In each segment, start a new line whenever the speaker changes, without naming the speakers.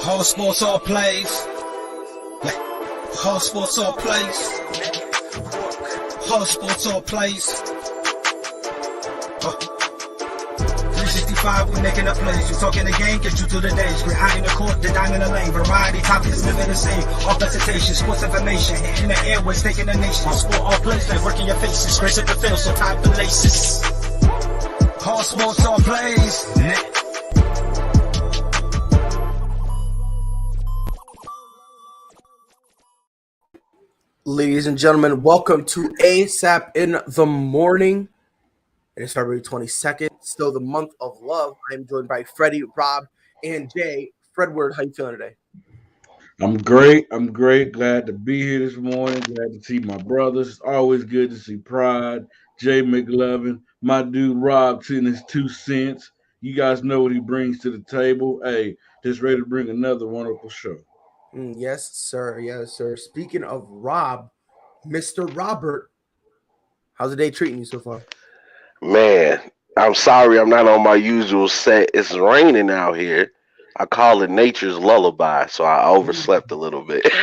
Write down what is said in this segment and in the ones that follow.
All sports, all plays. All sports, all plays. All sports, all plays. 365, we making up plays. You talking the game, get you through the days. We're high in the court, the dime in the lane. Variety topics living the same. All presentation, sports information. Hitting the airways, taking the nation. All sport, all plays, like working your faces. Grace at the field, so tie the laces. All sports, all plays.
Ladies and gentlemen, welcome to ASAP in the morning. It is February 22nd, still the month of love. I'm joined by Freddie, Rob, and Jay. Fredward, how you feeling today?
I'm great. Glad to be here this morning. Glad to see my brothers. It's always good to see Pride, Jay McLovin, my dude Rob in his 2 cents. You guys know what he brings to the table. Hey, just ready to bring another wonderful show.
Yes, sir. Yes, sir. Speaking of Rob, Mr. Robert, how's the day treating you so far?
Man, I'm sorry I'm not on my usual set. It's raining out here. I call it nature's lullaby, so I overslept a little bit. But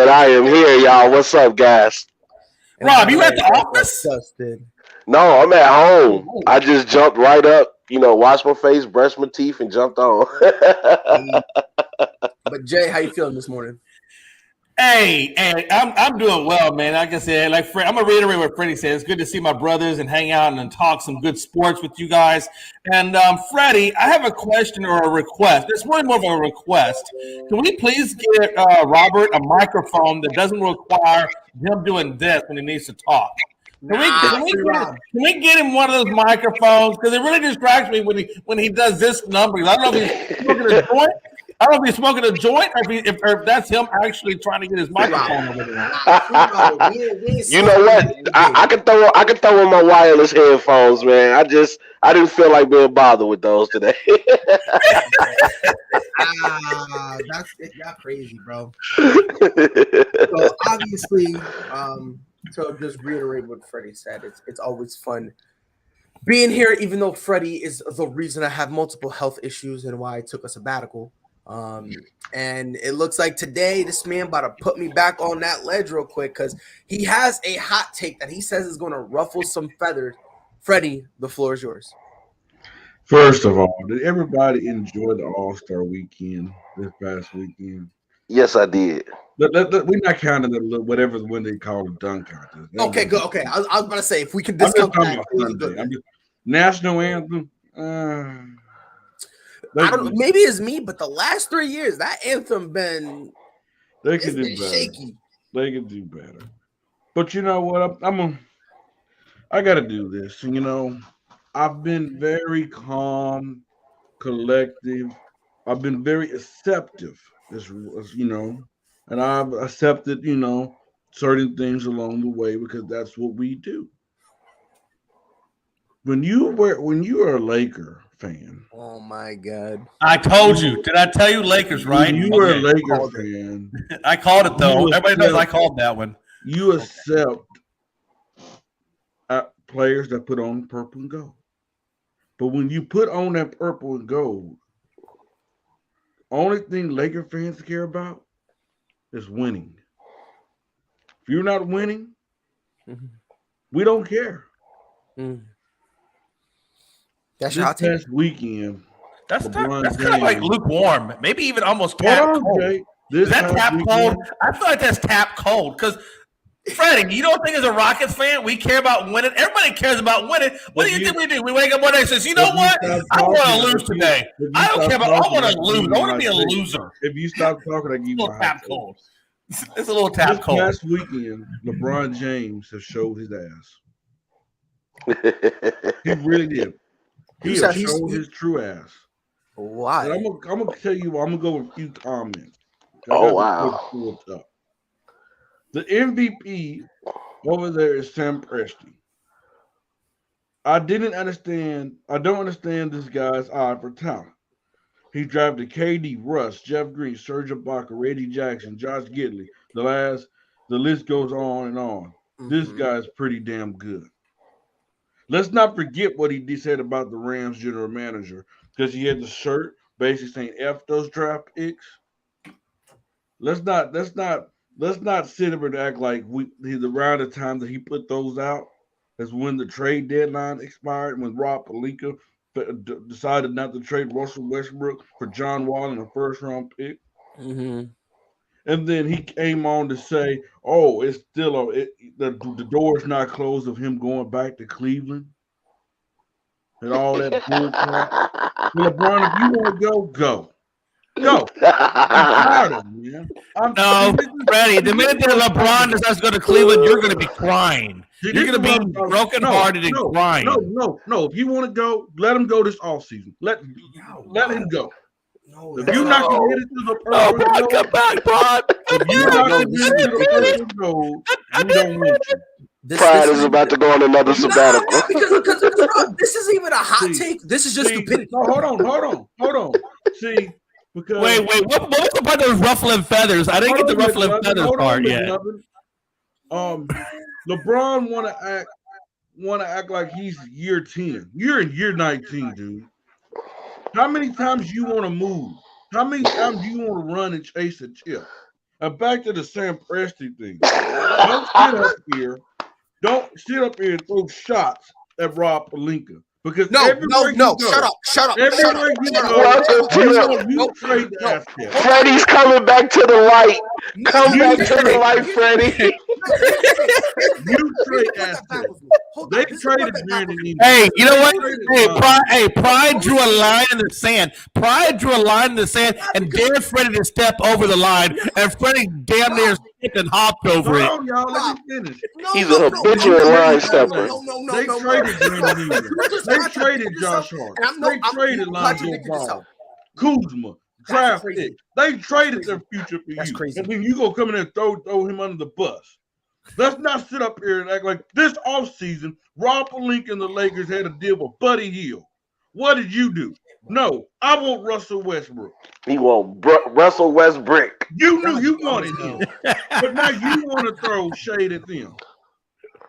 I am here, y'all. What's up, guys?
Rob, you at the office?
No, I'm at home. I just jumped right up, washed my face, brushed my teeth, and jumped on.
But Jay, how you feeling this morning?
Hey, I'm doing well, man. Like I said, I'm gonna reiterate what Freddie said. It's good to see my brothers and hang out and talk some good sports with you guys. And Freddie, I have a question or a request. It's really more of a request. Can we please get Robert a microphone that doesn't require him doing this when he needs to talk? Can we get him one of those microphones? Because it really distracts me when he does this number. I don't know if he's smoking a joint. I don't know if he's smoking a joint or if that's him actually trying to get his microphone over there.
You know what? I can throw in my wireless headphones, man. I didn't feel like being bothered with those today.
That's crazy, bro. So obviously, to just reiterate what Freddie said, it's always fun being here, even though Freddie is the reason I have multiple health issues and why I took a sabbatical. And it looks like today this man about to put me back on that ledge real quick because he has a hot take that he says is going to ruffle some feathers. Freddie, the floor is yours.
First of all, did everybody enjoy the All-Star weekend this past weekend?
Yes, I did.
We're not counting whatever when they call the dunk contest.
Okay, good. Okay, I was about to say if we could discuss that.
National anthem.
I don't know. Maybe it's me, but the last 3 years that anthem been
they could do better.
Shaky.
They could do better. But you know what? I got to do this. I've been very calm, collective. I've been very acceptive. And I've accepted, certain things along the way because that's what we do. When you are a Laker fan.
Oh my God!
I told you. Did I tell you Lakers? Right?
When you were a Laker fan.
I called it though. Everybody knows I called that one.
You accept players that put on purple and gold. But when you put on that purple and gold, only thing Laker fans care about is winning. If you're not winning, we don't care.
That's
this past weekend.
That's kind of like lukewarm, maybe even almost tap cold. Is that tap cold? I feel like that's tap cold because Freddie, you don't think as a Rockets fan we care about winning? Everybody cares about winning. What do you think we do? We wake up one day and says, "You know what? I want to lose today. I don't care about. I want to lose. I want to be a loser."
If you stop talking, I give you a little
tap cold. It's a little tap cold.
Last weekend, LeBron James has showed his ass. He really did. He showed his true ass.
Why?
I'm gonna tell you. I'm gonna go with a few comments.
Oh wow!
The MVP over there is Sam Presti. I don't understand this guy's eye for talent. He drafted KD, Russ, Jeff Green, Serge Ibaka, Reggie Jackson, Josh Giddey. The list goes on and on. This guy's pretty damn good. Let's not forget what he said about the Rams general manager, because he had the shirt basically saying F those draft picks. Let's not sit up and act like around the time that he put those out is when the trade deadline expired, when Rob Pelinka decided not to trade Russell Westbrook for John Wall in a first-round pick.
Mm-hmm.
And then he came on to say, "Oh, it's still the door's not closed of him going back to Cleveland and all that bull crap." Well, LeBron, if you want to go. I'm tired of him, man.
No, Freddie, the minute that LeBron decides to go to Cleveland, you're going to be crying. You're going to be brokenhearted and crying.
No. If you want to go, let him go this offseason. Let him go.
No,
if you're not committed to the
purple, Bron, come back, Bron.
If you're not committed to the purple gold, we don't want you.
Pride is about to go on another sabbatical.
Because this isn't even a hot take. This is just stupidity.
No, hold on. See, because
wait. What was the part that was ruffling feathers? I didn't get the ruffling feathers part yet.
LeBron want to act like he's year 10. You're in year 19, dude. How many times you want to move? How many times you want to run and chase a chip? And back to the Sam Presti thing. Don't sit up here and throw shots at Rob Pelinka. Because
no, shut up.
Everywhere you go, trade the asset.
Freddie's coming back to the light. Come back to the light, Freddie.
You trade assets. They traded Brandon Ingram.
Hey, you know what? Pride drew a line in the sand. And dared Freddie to step over the line, and Freddie damn near skipped and hopped over it.
Y'all, let me finish.
He's a habitual line stepper.
They traded Brandon Ingram. They traded Josh Hart. They traded Lonzo Ball, Kuzma, draft pick. They traded their future for you.
Crazy.
And then you go come in and throw him under the bus. Let's not sit up here and act like this offseason, Rob Pelinka and the Lakers had to deal with Buddy Hield. What did you do? No, I want Russell Westbrook.
He want Russell Westbrook.
You knew you wanted him. But now you want to throw shade at them.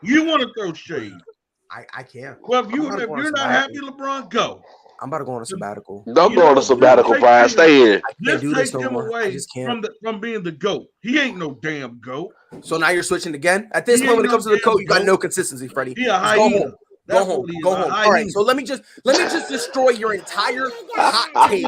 You want to throw shade.
I can't.
Well, if you're not happy, LeBron, go.
I'm about to go on a sabbatical.
Don't go on a sabbatical, Brian. Stay here.
Let's take him away from being the GOAT. He ain't no damn GOAT.
So now you're switching again? At this point, when it comes to the GOAT, you got no consistency, Freddie.
Yeah,
Go home. All right, so let me just destroy your entire hot take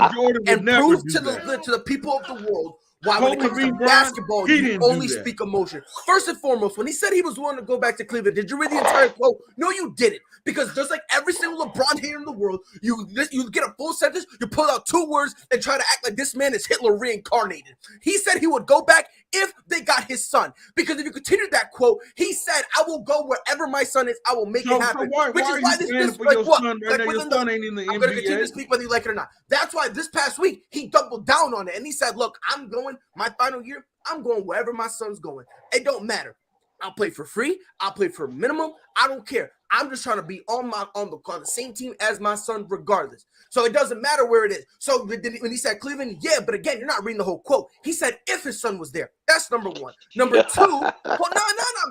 and prove to the people of the world why when it comes to basketball, you only speak emotion. First and foremost, when he said he was willing to go back to Cleveland, did you read the entire quote? No, you didn't. Because just like every single LeBron hater in the world, you get a full sentence, you pull out 2 words and try to act like this man is Hitler reincarnated. He said he would go back if they got his son. Because if you continue that quote, he said, I will go wherever my son is, I will make it happen. Which is why this like what? Like
your son ain't in the NBA.
I'm going to continue to speak whether you like it or not. That's why this past week, he doubled down on it. And he said, look, I'm going, my final year, I'm going wherever my son's going. It don't matter. I'll play for free. I'll play for minimum. I don't care. I'm just trying to be on the same team as my son regardless. So it doesn't matter where it is. So when he said Cleveland, yeah, but again, you're not reading the whole quote. He said if his son was there. That's number one. Number two, well, no,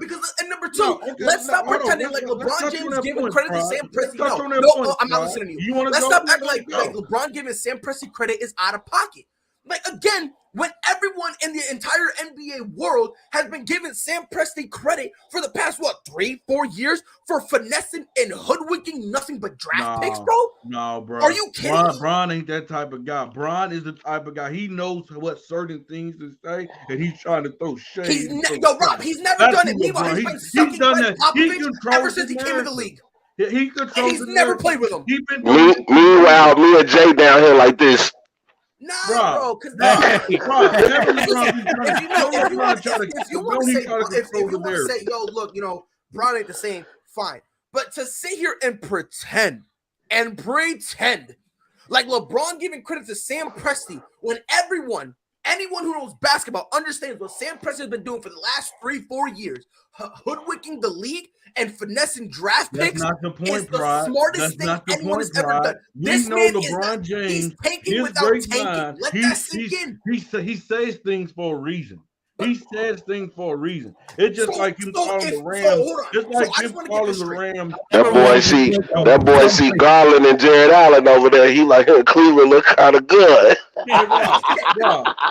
because and number two, let's stop pretending like LeBron James giving credit to Sam Presti. No, I'm not listening to you. Let's stop acting like LeBron giving Sam Presti credit is out of pocket. Like, again, when everyone in the entire NBA world has been giving Sam Presti credit for the past, 3-4 years for finessing and hoodwinking nothing but draft picks, bro?
No, bro.
Are you kidding me?
Bron ain't that type of guy. Bron is the type of guy. He knows what certain things to say, and he's trying to throw shade.
Rob, he's never done it. Meanwhile, he's been sucking Popovich ever since he came in the league.
He controls.
He's never played with him.
Meanwhile, me and Jay down here like this.
Nah, bro, because if you want to say, yo, look, Bron ain't the same, fine. But to sit here and pretend like LeBron giving credit to Sam Presti when anyone who knows basketball understands what Sam Presti has been doing for the last 3-4 years, hoodwinking the league and finessing draft picks.
That's not the point,
is the smartest thing anyone has ever done. This man
LeBron James,
he's tanking without tanking. Let that sink in.
He says things for a reason. He says things for a reason. It's just like him calling the Rams.
hold on.
It's like
I
him
just wanna get
calling
this
the
straight.
Rams.
That boy see Garland and Jared Allen over there. He like Cleveland look kind of good.
Hey, Rob.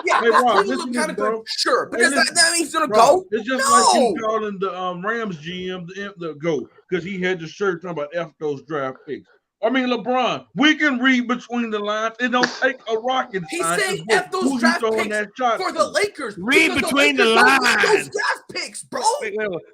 Yeah,
Hey,
does
Rob,
Cleveland
listen
look
to
kind
this,
of
bro.
good? Sure, but
Hey,
does that mean he's gonna
Rob,
go?
it's just
No.
like him calling the Rams GM the go because he had the shirt talking about F those draft picks. I mean, LeBron, we can read between the lines. It don't take a rocket
He's
scientist.
saying F those
Who
draft
you throwing
picks
that shot
for
to?
the Lakers.
Read
because
between the
Lakers don't want
lines.
those draft picks, bro.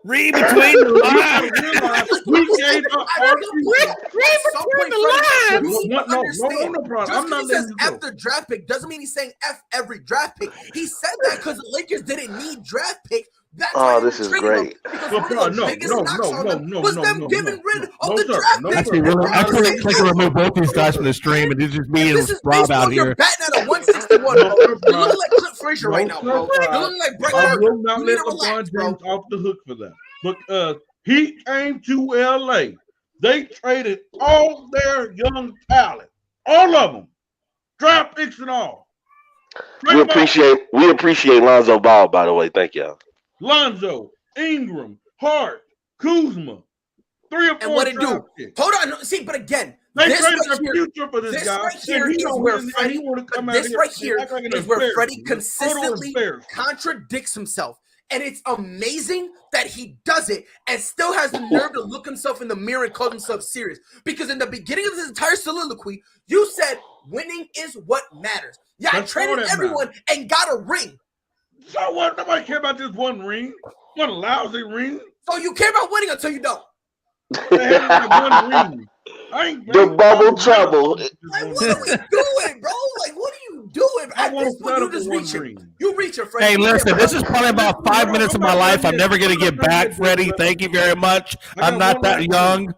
Read between the
You gotta
lines.
realize we gave up our future.
Read between the lines.
No problem.
Just
I'm not
because he says
letting you
F
go.
the draft pick doesn't mean he's saying F every draft pick. He said that because the Lakers didn't need draft picks. That's why
This is great.
Because one of the biggest knocks on them was them getting rid of the draft picks.
Actually, I can remove both these guys from the stream, and it's just me and
This is
Rob out
you're
here.
batting at a 161, bro. You're looking like Clint Frazier right now, bro. You're looking like Brett
I
Gardner.
will not
You
let
need to relax,
LeBron
bro.
James off the hook for that. Because he came to LA. They traded all their young talent. All of them. Draft picks and all.
We appreciate Lonzo Ball, by the way. Thank y'all.
Lonzo, Ingram, Hart, Kuzma. 3 or 4
And what it do?
draft picks.
Hold on. See, but again,
They
this
traded
right
the
here,
future for this guy.
right here
and he
is
don't
where
really-
Freddie.
he wanna come out
This
here
right
and
here
act like an
is where Freddie
embarrassment.
consistently
Total embarrassment.
contradicts himself. And it's amazing that he does it and still has the nerve to look himself in the mirror and call himself serious. Because in the beginning of this entire soliloquy, you said winning is what matters. Yeah, I
That's all
traded
that
everyone and got a ring.
So what? Nobody care about this one ring. One lousy ring.
So you care about winning until you don't.
They had like one ring. I ain't
The bubble trouble.
Like, what are we doing, bro? Like, what are you doing?
I
At
won't
this point,
settle
you just
for one
reaching.
ring.
You reaching, Freddie.
Hey,
You
listen,
can't-
this is probably about 5 minutes of my life I'm never going to get back, Freddie. Thank you very much. I'm not that young.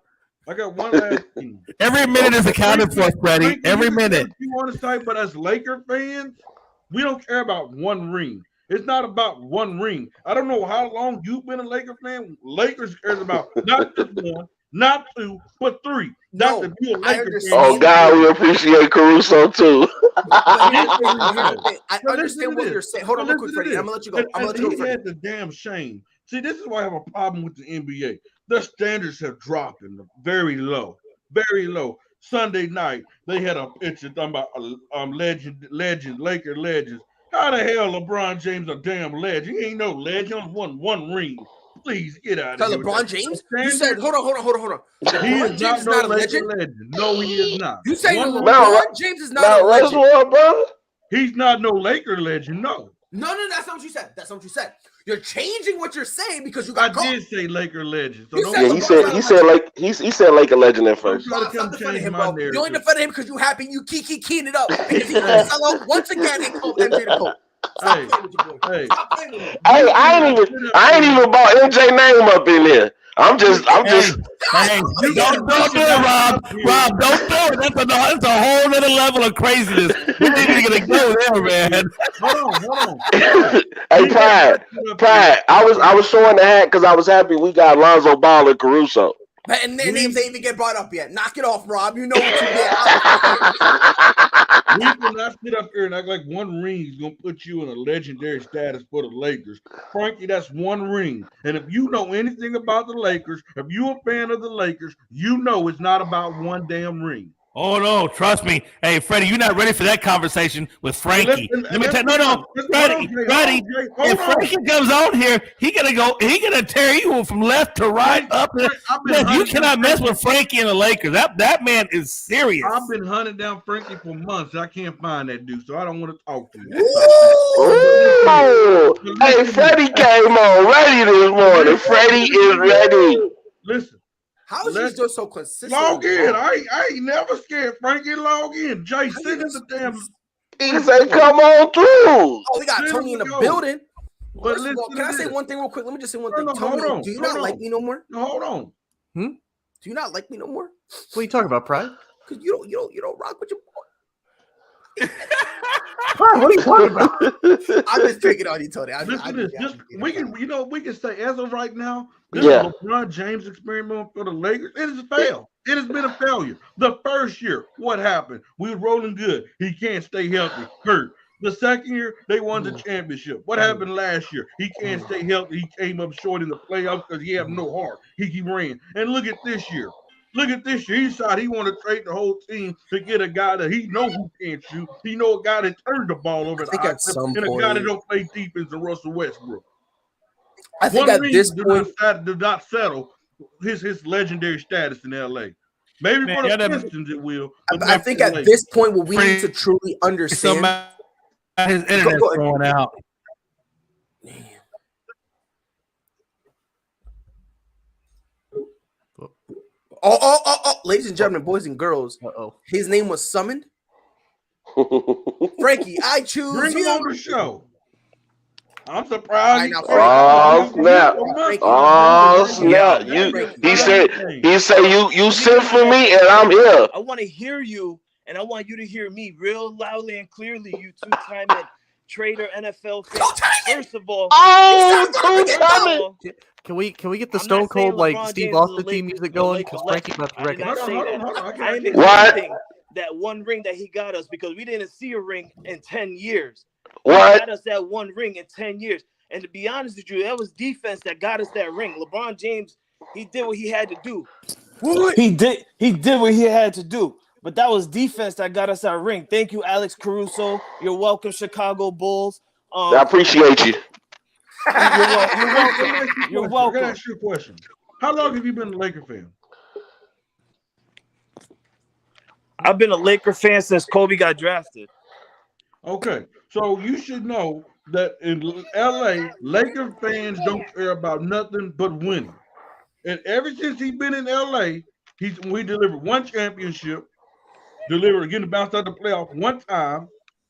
I got one last thing.
Every minute is accounted for, Freddie.
Frankie,
Every
you can say
minute.
what you want to say, but as Laker fans, we don't care about one ring. It's not about one ring. I don't know how long you've been a Laker fan. Lakers cares about not just one, not 2, but 3. That's if you're a
I
Laker
understand.
fan.
Oh God, we appreciate Caruso too.
But here's the thing. I
But listen
understand
to
what
this.
you're saying. Hold on,
But
real quick,
listen to
Freddie. I'm
this.
gonna let you go. I'm gonna let you go,
He
Freddie.
had the damn shame. See, this is why I have a problem with the NBA. The standards have dropped in very low, very low. Sunday night, they had a picture talking about legend, Laker legends. How the hell LeBron James a damn legend? He ain't no legend. He won one ring. Please get out of
Tell
here.
LeBron James? You said, hold on.
He
LeBron
is
James is
not
not a
no
legend?
legend. No, he is not.
You saying
One-
LeBron James is not
Now,
a legend?
Reservoir, brother.
He's not no Laker legend. No.
No, that's not what you said. That's not what you said. You're changing what you're saying because you
I
got caught.
did say Laker legend. So
You
don't
said
Yeah,
LeBron's
he said Laker legend at first.
try to
Stop
come
defending
change
him,
my
bro.
narrative.
You ain't defending him because you happy. You keying it up because he gonna sell out once again and call MJ the GOAT. Stop
Hey,
playing with your boy.
hey.
Stop playing with him.
Hey, I ain't even brought MJ name up in here. I'm just
Hey, don't do it, Rob. Rob, don't do it. That's a whole other level of craziness. We ain't even gonna go there, man.
Hold on.
Hey, Pride. I was showing the hat because I was happy we got Lonzo Ball and Caruso.
And their names ain't even get brought up yet. Knock it off, Rob. You know what you did.
We cannot sit up here and act like one ring is gonna put you in a legendary status for the Lakers. Frankie, that's one ring. And if you know anything about the Lakers, if you're a fan of the Lakers, you know it's not about one damn ring.
Oh no, trust me. Hey, Freddie, you're not ready for that conversation with Frankie. Let me tell you, no, Freddie. If Frankie comes on here, he gonna tear you from left to right, up and down. You cannot mess with Frankie and the Lakers. That man is serious.
I've been hunting down Frankie for months. I can't find that dude, so I don't want to talk to you.
Ooh. Hey, Freddie came on ready this morning. Freddie is ready.
Listen.
How is he still so consistent?
Log in. I ain't never scared. Frankie, log in. Jay, send us the damn.
He said, "Come on through."
Oh, we got Tony in the building.
But
First of all, can I say one thing real quick? Let me just say one thing.
No,
Tony,
hold on,
do you
hold
not
on.
like me no more?
No, hold on.
Do you not like me no more?
What are you talking about, Pride?
Because you don't rock with your boy.
Pride, what are you talking about?
I'm just taking on you, Tony.
Listen to this. We can say as of right now, this
Yeah.
LeBron James experiment for the Lakers. It has failed. It has been a failure. The first year, what happened? We were rolling good. He can't stay healthy. Hurt. The second year, they won the championship. What happened last year? He can't stay healthy. He came up short in the playoffs because he have no heart. He ran. And look at this year. Look at this year. He decided he want to trade the whole team to get a guy that he know who can't shoot. He know a guy that turned the ball over
I think at some
and
point,
a guy that don't play defense in Russell Westbrook.
I think at this point,
did not settle his legendary status in LA. Maybe for the Pistons it will.
I think at this point, what we need to truly understand.
His internet's going out.
Oh, ladies and gentlemen, boys and girls, his name was summoned. Frankie, I choose
Bring
you.
him on the show. I'm surprised.
Oh snap! Oh snap! He said you sent for me and I'm here.
I want to hear you, and I want you to hear me real loudly and clearly. You two-time trader NFL fan. First of all,
Can we get the Stone Cold like Steve Austin theme music going? Because Frankie's about to wreck it.
I ain't expecting that one ring that he got us because we didn't see a ring in 10 years.
What?
He got us that one ring in 10 years. And to be honest with you, that was defense that got us that ring. LeBron James, he did what he had to do. What? He did what he had to do. But that was defense that got us that ring. Thank you, Alex Caruso. You're welcome, Chicago Bulls.
I appreciate you.
You're welcome.
I gotta ask you a question. How long have you been a Laker fan?
I've been a Laker fan since Kobe got drafted.
Okay, so you should know that in LA, Laker fans don't care about nothing but winning. And ever since he's been in LA, we delivered one championship, getting bounced out of the playoffs one time,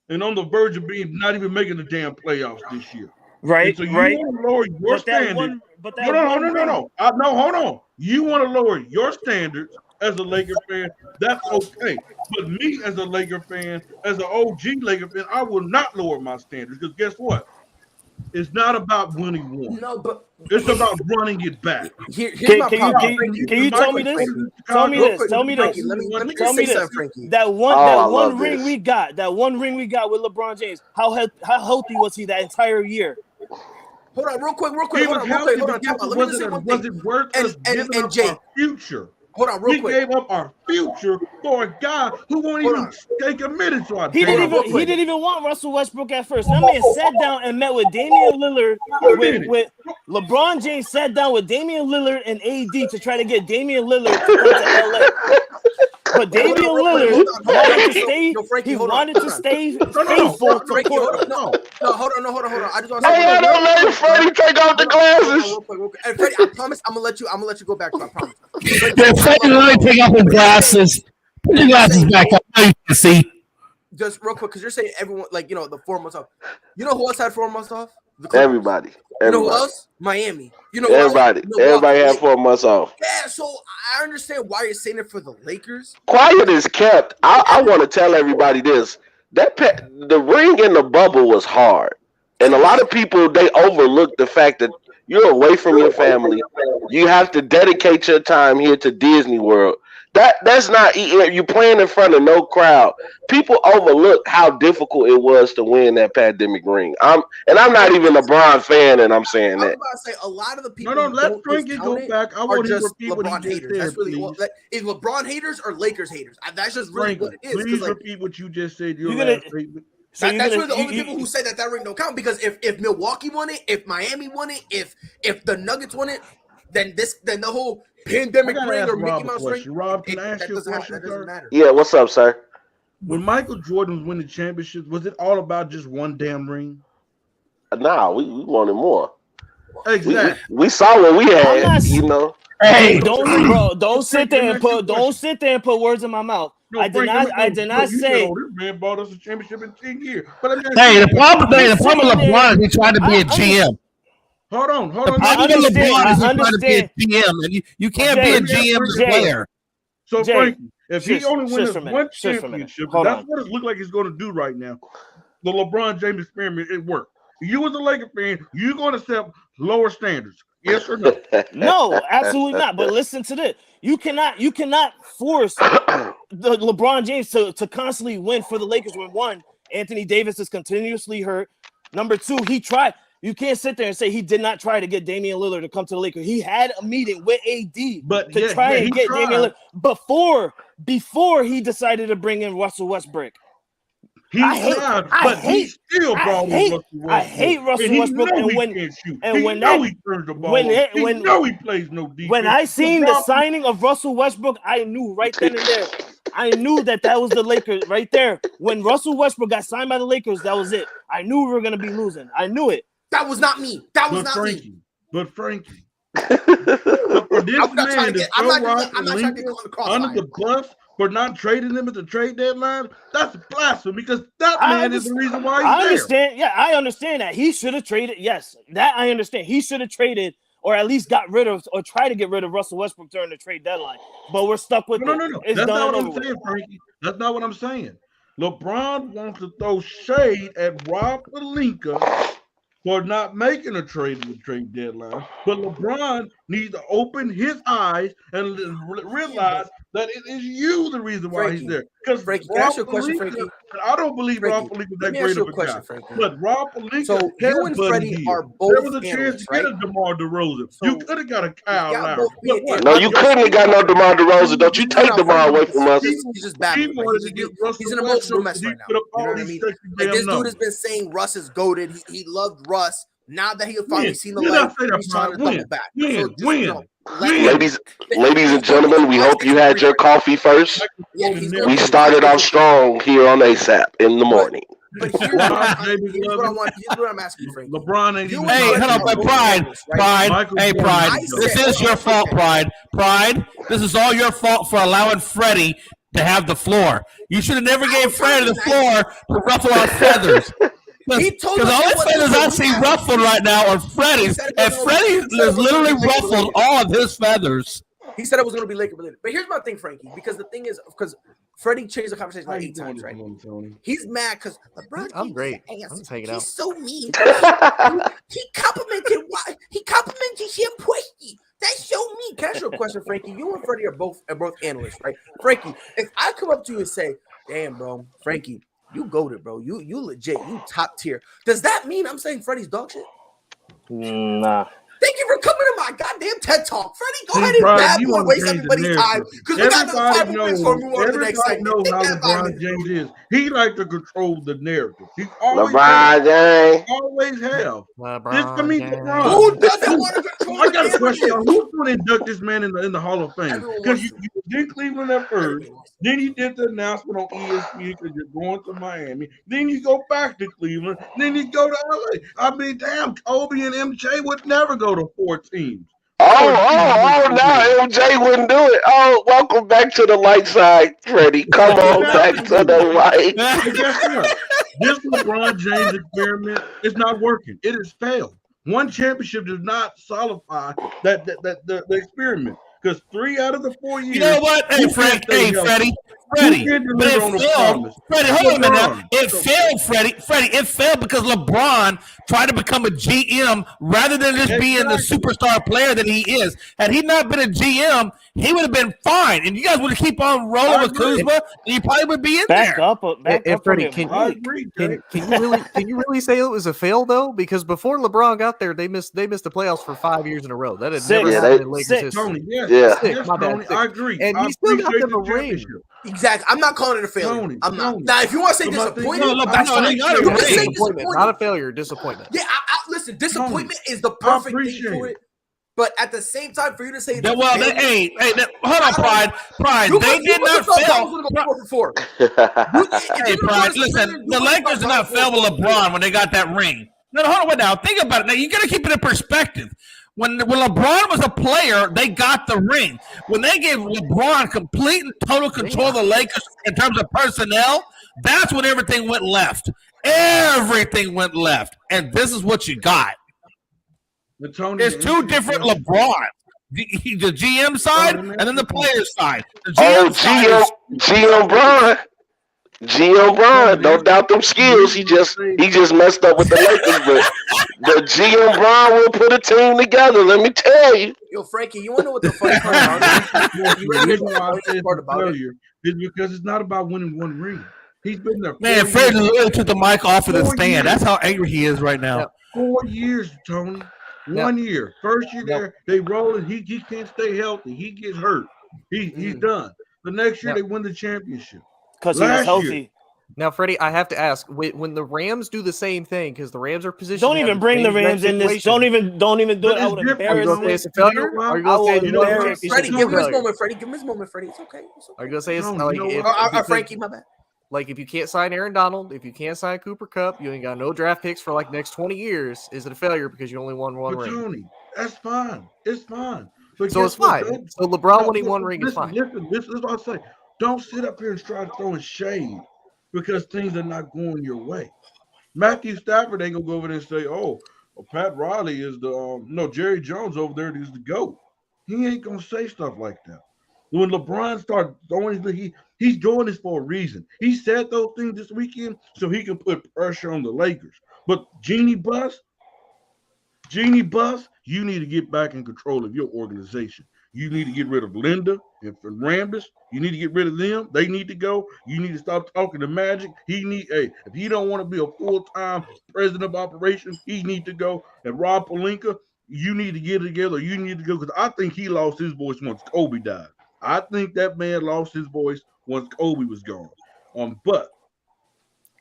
and on the verge of being not even making the damn playoffs this year.
Right,
and so you want to lower your standards. No, hold on. You want to lower your standards as a Laker fan, that's okay. But me as a Laker fan, as an OG Laker fan, I will not lower my standards because guess what? It's not about winning one.
No, but
it's about running it back.
Can you tell me this? Tell me this.
Let me just say something, Frankie.
That one ring we got with LeBron James. How healthy was he that entire year?
Hold on, real quick.
Hold on. Was it worth us giving up our future?
Hold on, real quick.
We gave up our future for a guy who won't even take a minute to our
He didn't even want Russell Westbrook at first. That man sat down and met with Damian Lillard. With LeBron James sat down with Damian Lillard and AD to try to get Damian Lillard to come to LA. But Damian Lillard wanted to stay. He wanted to stay faithful to Portland.
No, hold on. I just want
to say. Don't let Freddie take off the glasses.
And Freddie, I promise, I'm gonna let you go back to. I promise.
Freddie, let me take off his glasses. Put your glasses back up. Now you can see.
Just real quick, because you're saying everyone, like, the 4 months off. You know who else had 4 months off?
Everybody.
You know who else? Miami. You know
everybody. Everybody had 4 months off.
Yeah, so I understand why you're saying it for the Lakers.
Quiet is kept. I want to tell everybody this. The ring in the bubble was hard. And a lot of people, they overlook the fact that you're away from your family. You have to dedicate your time here to Disney World. That's not, you're playing in front of no crowd. People overlook how difficult it was to win that pandemic ring. I'm not even a LeBron fan, and I'm saying that.
I was about to say a lot of the people.
No, let Frankie go back. I want to repeat
LeBron
what you
haters.
just
That's
said,
really is LeBron haters or Lakers haters. That's just really
Frankie,
what it is.
Please repeat what you just said.
That's really the only people who say that ring don't count, because if Milwaukee won it, if Miami won it, if the Nuggets won it, then the whole pandemic ring or Mickey Mouse ring.
Rob, can I ask you a question,
that doesn't matter.
Yeah, what's up, sir?
When Michael Jordan was winning championships, was it all about just one damn ring?
Nah, we wanted more.
Exactly.
We saw what we had,
Hey,
don't sit there and put words in my mouth.
No,
I did not say.
This man bought us a championship in 10 years.
Hey, the problem with LeBron is he tried to be a GM.
Hold on.
I understand. To be a GM, and you can't be a GM as a player.
So, Frankie, if he only wins one championship, that's what it looks like he's going to do right now. The LeBron James experiment, it worked. You as a Laker fan, you're going to set lower standards. Yes or no?
No, absolutely not. But listen to this. You cannot force the LeBron James to constantly win for the Lakers when, one, Anthony Davis is continuously hurt. Number 2, he tried. You can't sit there and say he did not try to get Damian Lillard to come to the Lakers. He had a meeting with AD to try and get Damian Lillard before he decided to bring in Russell Westbrook.
I hate
Russell Westbrook. And when he plays no defense. When I seen the signing of Russell Westbrook, I knew right then and there. I knew that was the Lakers right there. When Russell Westbrook got signed by the Lakers, that was it. I knew we were gonna be losing. I knew it.
That was not me.
Frankie. But for this man to throw under the bus for not trading him at the trade deadline, that's blasphemy because that man is the reason why he's there.
Understand. Yeah, I understand that. He should have traded. Yes, that I understand. He should have traded or at least got rid of or try to get rid of Russell Westbrook during the trade deadline. But we're stuck with
No.
It's
That's not
done
what I'm saying, Frankie. That's not what I'm saying. LeBron wants to throw shade at Rob Pelinka for not making a trade at the trade deadline. But LeBron needs to open his eyes and realize that it is you the reason why he's there. Because
Frankie, can I ask you a question, Frankie?
I don't believe Rob Pelinka is that great of a guy. But Rob Pelinka,
so you and Freddie are both
there was a chance to get a DeMar DeRozan. So you could have got a Kyle Lowry.
No, you couldn't have got no DeMar DeRozan. Don't you take DeMar away from us.
He's just bad. He's an emotional mess right now. You know what I mean? Like, this dude has been saying Russ is goated. He loved Russ. Now that he finally seen the light, he's trying to double back.
Ladies and gentlemen, we hope you had your coffee first. We started off strong here on ASAP in the morning.
But here's what I'm asking, Frank.
LeBron ain't even.
Hey, hold on, Pride. Hey, Pride. This is your fault, Pride. This is all your fault for allowing Freddie to have the floor. You should have never gave Freddie the floor to ruffle our feathers. Because all the feathers I see ruffled right now are Freddie's, and Freddie has literally ruffled all of his feathers.
He said it was going to be Laker related. But here's my thing, Frankie, because the thing is, because Freddie changed the conversation like 8 times, right? He's mad because LeBron.
I'm great. I'm just hanging out.
He's so mean. He complimented him. That's so mean. Can I ask you a question, Frankie? You and Freddie are both analysts, right? Frankie, if I come up to you and say, "Damn, bro, Frankie, you goated, bro. You legit. You top tier." Does that mean I'm saying Freddie's dog shit?
Nah.
Thank you for coming to my goddamn TED Talk. Freddie, go ahead and bad boy waste everybody's time. Because we got another 5 minutes before we move on to the next segment.
Everybody knows how LeBron James is. He like to control the narrative. He's always
LeBron James.
Always have.
LeBron
LeBron.
Who doesn't want to control
I got a
the
question.
narrative?
Who's going to induct this man in the Hall of Fame? Because you did Cleveland at first. Then you did the announcement on ESPN because you're going to Miami. Then you go back to Cleveland. Then you go to LA. I mean, damn, Kobe and MJ would never go to 4 teams.
Oh, no, MJ wouldn't do it. Oh, welcome back to the light side, Freddie. Come on back to the light.
This LeBron James experiment is not working. It has failed. One championship does not solidify the experiment. Because 3 out of the 4 years.
You know what? Hey, Frank. Hey, Freddie. But it failed. Freddie, hold on a minute now. It failed, Freddie. It failed because LeBron tried to become a GM rather than just being the superstar player that he is. Had he not been a GM, he would have been fine. And you guys would keep on rolling with Kuzma, and you probably would be in there.
Back up Freddie, can you really say it was a fail though? Because before LeBron got there, they missed the playoffs for 5 years in a row. That had never happened in Lakers history.
Tony,
I
agree.
And he still got them a ring.
Exactly. I'm not calling it a failure. I'm not. Now, if you want to say disappointment,
not a failure, disappointment.
Yeah, listen, disappointment is the perfect thing for it. But at the same time, for you to say that,
hold on, Pride. They did not fail. Hey, Pride, listen, the Lakers did not fail with LeBron when they got that ring. No, hold on, wait now. Think about it. Now, you got to keep it in perspective. When LeBron was a player, they got the ring. When they gave LeBron complete and total control of the Lakers in terms of personnel, that's when everything went left. Everything went left. And this is what you got. There's 2 different LeBron. The GM side and then the player side.
GM Bron. GM Bron, don't doubt them skills. He just messed up with the Lakers, but the GM Bron will put a team together. Let me tell you.
Yo, Frankie, you want to know what the funny part about it?
Is because it's not about winning 1 ring. He's been there.
Man, Fred literally took the mic off of the stand.
Years.
That's how angry he is right now.
4 years, Tony. 1 year. First year there, they roll it. He can't stay healthy. He gets hurt. He's done. The next year they win the championship.
Because he was healthy.
Now, Freddie, I have to ask: when the Rams do the same thing, because the Rams are positioned.
Don't even bring the Rams in this. Don't even do it. I would embarrass
him. It's a failure. Are you going to say it's
Freddie? Give him his moment, Freddie. Give him his moment, Freddie. It's okay.
Are you going to say it's
Frankie? My bad.
Like, if you can't sign Aaron Donald, if you can't sign Cooper Kupp, you ain't got no draft picks for like next 20 years. Is it a failure because you only won one ring?
Tony, that's fine. It's fine. But
so it's fine. So LeBron winning one ring is fine.
Listen, this is what I say. Don't sit up here and try throwing shade because things are not going your way. Matthew Stafford ain't gonna go over there and say, "Oh, Pat Riley is the Jerry Jones over there is the GOAT." He ain't gonna say stuff like that. When LeBron started throwing, he's doing this for a reason. He said those things this weekend so he can put pressure on the Lakers. But Jeannie Buss, you need to get back in control of your organization. You need to get rid of Linda and Rambis. You need to get rid of them. They need to go. You need to stop talking to Magic. If he don't want to be a full-time president of operations, he need to go. And Rob Pelinka, you need to get together. You need to go because I think he lost his voice once Kobe died. I think that man lost his voice once Kobe was gone. But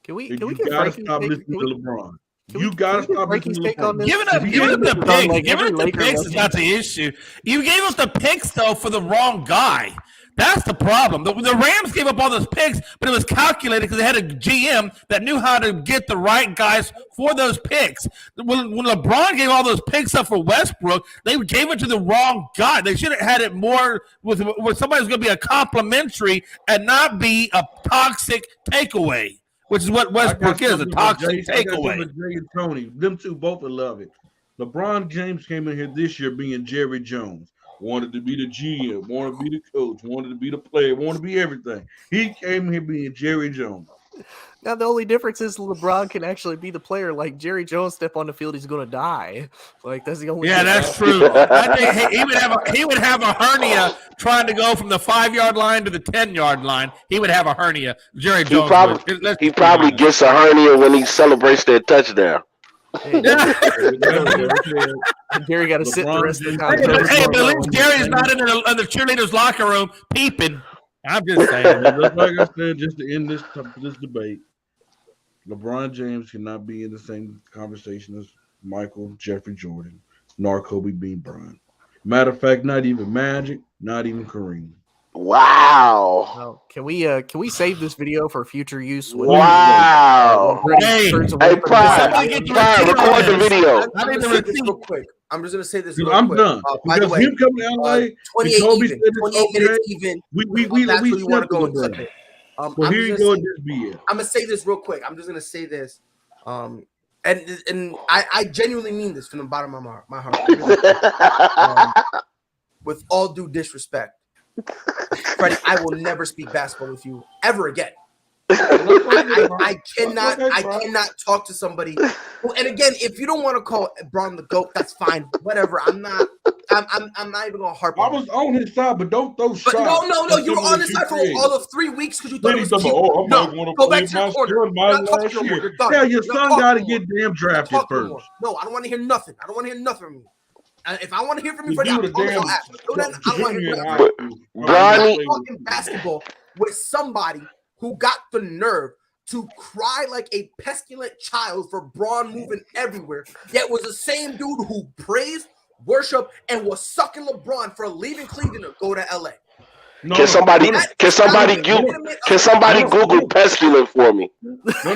can we
gotta stop listening to LeBron. You gotta stop listening to LeBron.
Giving up the picks. Giving up the picks is not the issue. You gave us the picks though for the wrong guy. That's the problem. The Rams gave up all those picks, but it was calculated because they had a GM that knew how to get the right guys for those picks. When LeBron gave all those picks up for Westbrook, they gave it to the wrong guy. They should have had it more with somebody who's going to be a complimentary and not be a toxic takeaway, which is what Westbrook is, a toxic takeaway.
Jay and Tony, them two both will love it. LeBron James came in here this year being Jerry Jones. Wanted to be the GM, wanted to be the coach, wanted to be the player, wanted to be everything. He came here being Jerry Jones.
Now, the only difference is LeBron can actually be the player. Like, Jerry Jones step on the field, he's going to die. Like, that's the only
difference. That's true. I think he would have a hernia trying to go from the 5-yard line to the 10-yard line. He would have a hernia. Jerry Jones
he probably gets a hernia when he celebrates their touchdown.
Jerry got to sit the rest of the time.
Hey, but at least Jerry's not in the cheerleaders' locker room peeping. I'm just saying.
Like I said, just to end this debate, LeBron James cannot be in the same conversation as Michael, Jeffrey Jordan, nor Kobe Bean Bryant. Matter of fact, not even Magic, not even Kareem.
Wow.
Well, can we save this video for future use?
Wow. Hey, Pride, record the video.
I'm just gonna say this
real
quick.
I'm done.
By the way,
him coming to LA,
28 minutes even. That's where you want to go and clip it.
Well, here you go with this BS.
I'm gonna say this real quick. I'm just gonna say this. And I genuinely mean this from the bottom of my heart. With all due disrespect, Freddie, I will never speak basketball with you ever again. I cannot talk to somebody. Well, and again, if you don't want to call Braun the GOAT, that's fine. Whatever. I'm not even gonna harp on
I was on his side, but don't throw shots.
No, you were on his side for all of 3 weeks because you thought it was cute. Go back to your order.
Yeah, your son got to get damn drafted first.
No, I don't want to hear nothing. I don't want to hear nothing from you. If I want to hear from you, Freddie, I'll ask. I don't want to hear nothing. I'm talking basketball with somebody who got the nerve to cry like a pestilent child for Braun moving everywhere, yet was the same dude who praised, worshiped, and was sucking LeBron for leaving Cleveland to go to LA.
Can somebody Google pestilent for me?
No. I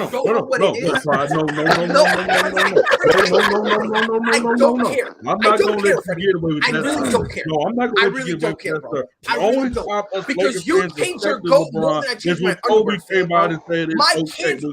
don't care.
I'm not going to let you get away with that.
I really don't care.
No, I'm not going to let you get away with that.
I really don't. Because you paint your goat more than I change my underwear.
Came out and said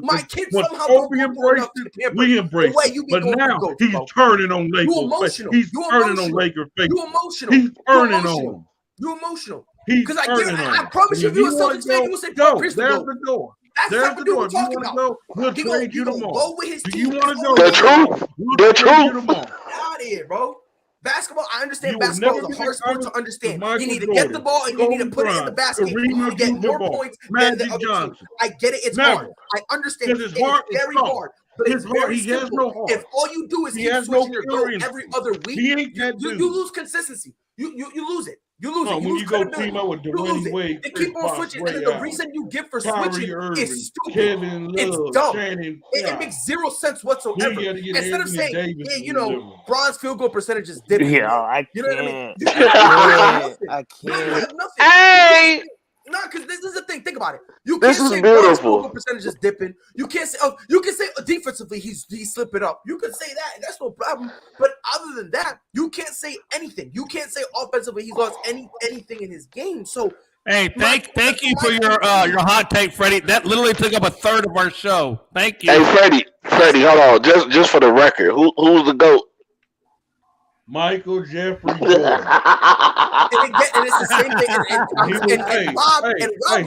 my kids somehow
Kobe embraced it. We embraced it. But now he's turning on Lakers. He's turning on Lakers.
You emotional.
He's turning on them.
You emotional.
Because
I promise you, if you were Celtics fan, you would say Paul Pierce
there's the door.
That's
there's
the dude we're talking about.
We'll trade you tomorrow.
Go with his team.
You want to go?
The truth.
Get out of here, bro. Basketball, I understand basketball is a hard sport to understand. You need to get the ball and you need to put it in the basket. You need to get more points than the other team. I get it. It's hard. I understand. It's very hard. But it's very simple. If all you do is keep switching your goal every other week, you lose consistency. You lose it. You lose it.
When you go team up with Dwayne Wade,
they keep on switching, and the reason you give for switching is stupid. It's dumb. It makes zero sense whatsoever. Instead of saying, bronze field goal percentage is dipping.
Yeah, I
you know what I mean?
I can't.
Hey.
No, because this is the thing. Think about it. You
This
can't
is
say
beautiful.
bronze percentage is dipping. You can't say. You can say defensively he's slipping up. You can say that, and that's no problem. But other than that, you can't say anything. You can't say offensively he's lost anything in his game. So,
hey, thank you for your hot take, Freddie. That literally took up a third of our show. Thank you.
Hey, Freddie, hold on. Just for the record, who's the GOAT?
Michael Jeffrey Jordan.
and it's the same thing. And Rob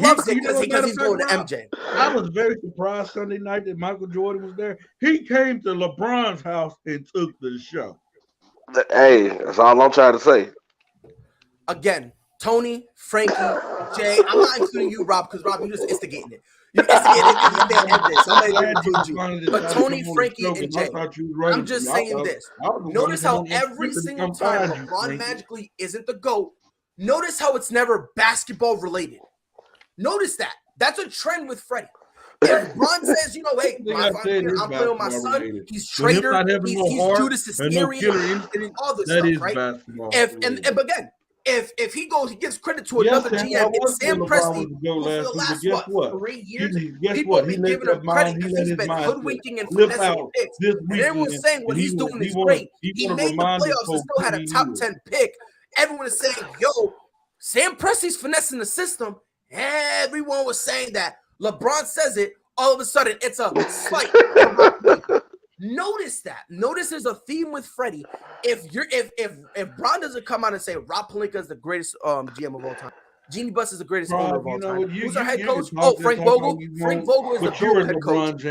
loves it because he's going to MJ.
I was very surprised Sunday night that Michael Jordan was there. He came to LeBron's house and took the show.
Hey, that's all I'm trying to say.
Again, Tony, Frankie, Jay. I'm not including you, Rob, because Rob, you're just instigating it. You instigated it. Somebody include you. But Tony, Frankie, and Jay. I'm just saying this. Notice how every single time LeBron magically isn't the GOAT, notice how it's never basketball related. Notice that. That's a trend with Freddie. If LeBron says, hey, I'm playing with my son, he's traitor, he's Judas Iscariot, and all this stuff, right? But again, if he gives credit to another GM, it's Sam Presti, who for the last 3 years, people have been giving him credit because he's been hoodwinking and finessing picks. And everyone's saying what he's doing is great. He made the playoffs and still had a top 10 pick. Everyone is saying, Sam Presti's finessing the system. Everyone was saying that. LeBron says it. All of a sudden, it's a slight. Notice that. Notice there's a theme with Freddie. If Bron doesn't come out and say Rob Pelinka is the greatest GM of all time, Jeannie Buss is the greatest owner of all time. Who's our head coach? Frank Vogel. Frank Vogel is the GOAT head coach.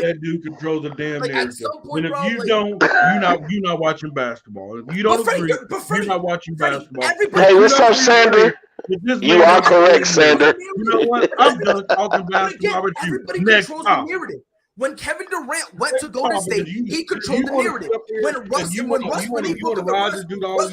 That dude controls the damn narrative. And if you don't, you're not watching basketball. If you don't agree, you're not watching basketball.
Hey, what's up, Sander? You are correct, Sander.
You know what? I'm done talking basketball with you.
Everybody controls the narrative. When Kevin Durant went to Golden State, he controlled the narrative. When Russ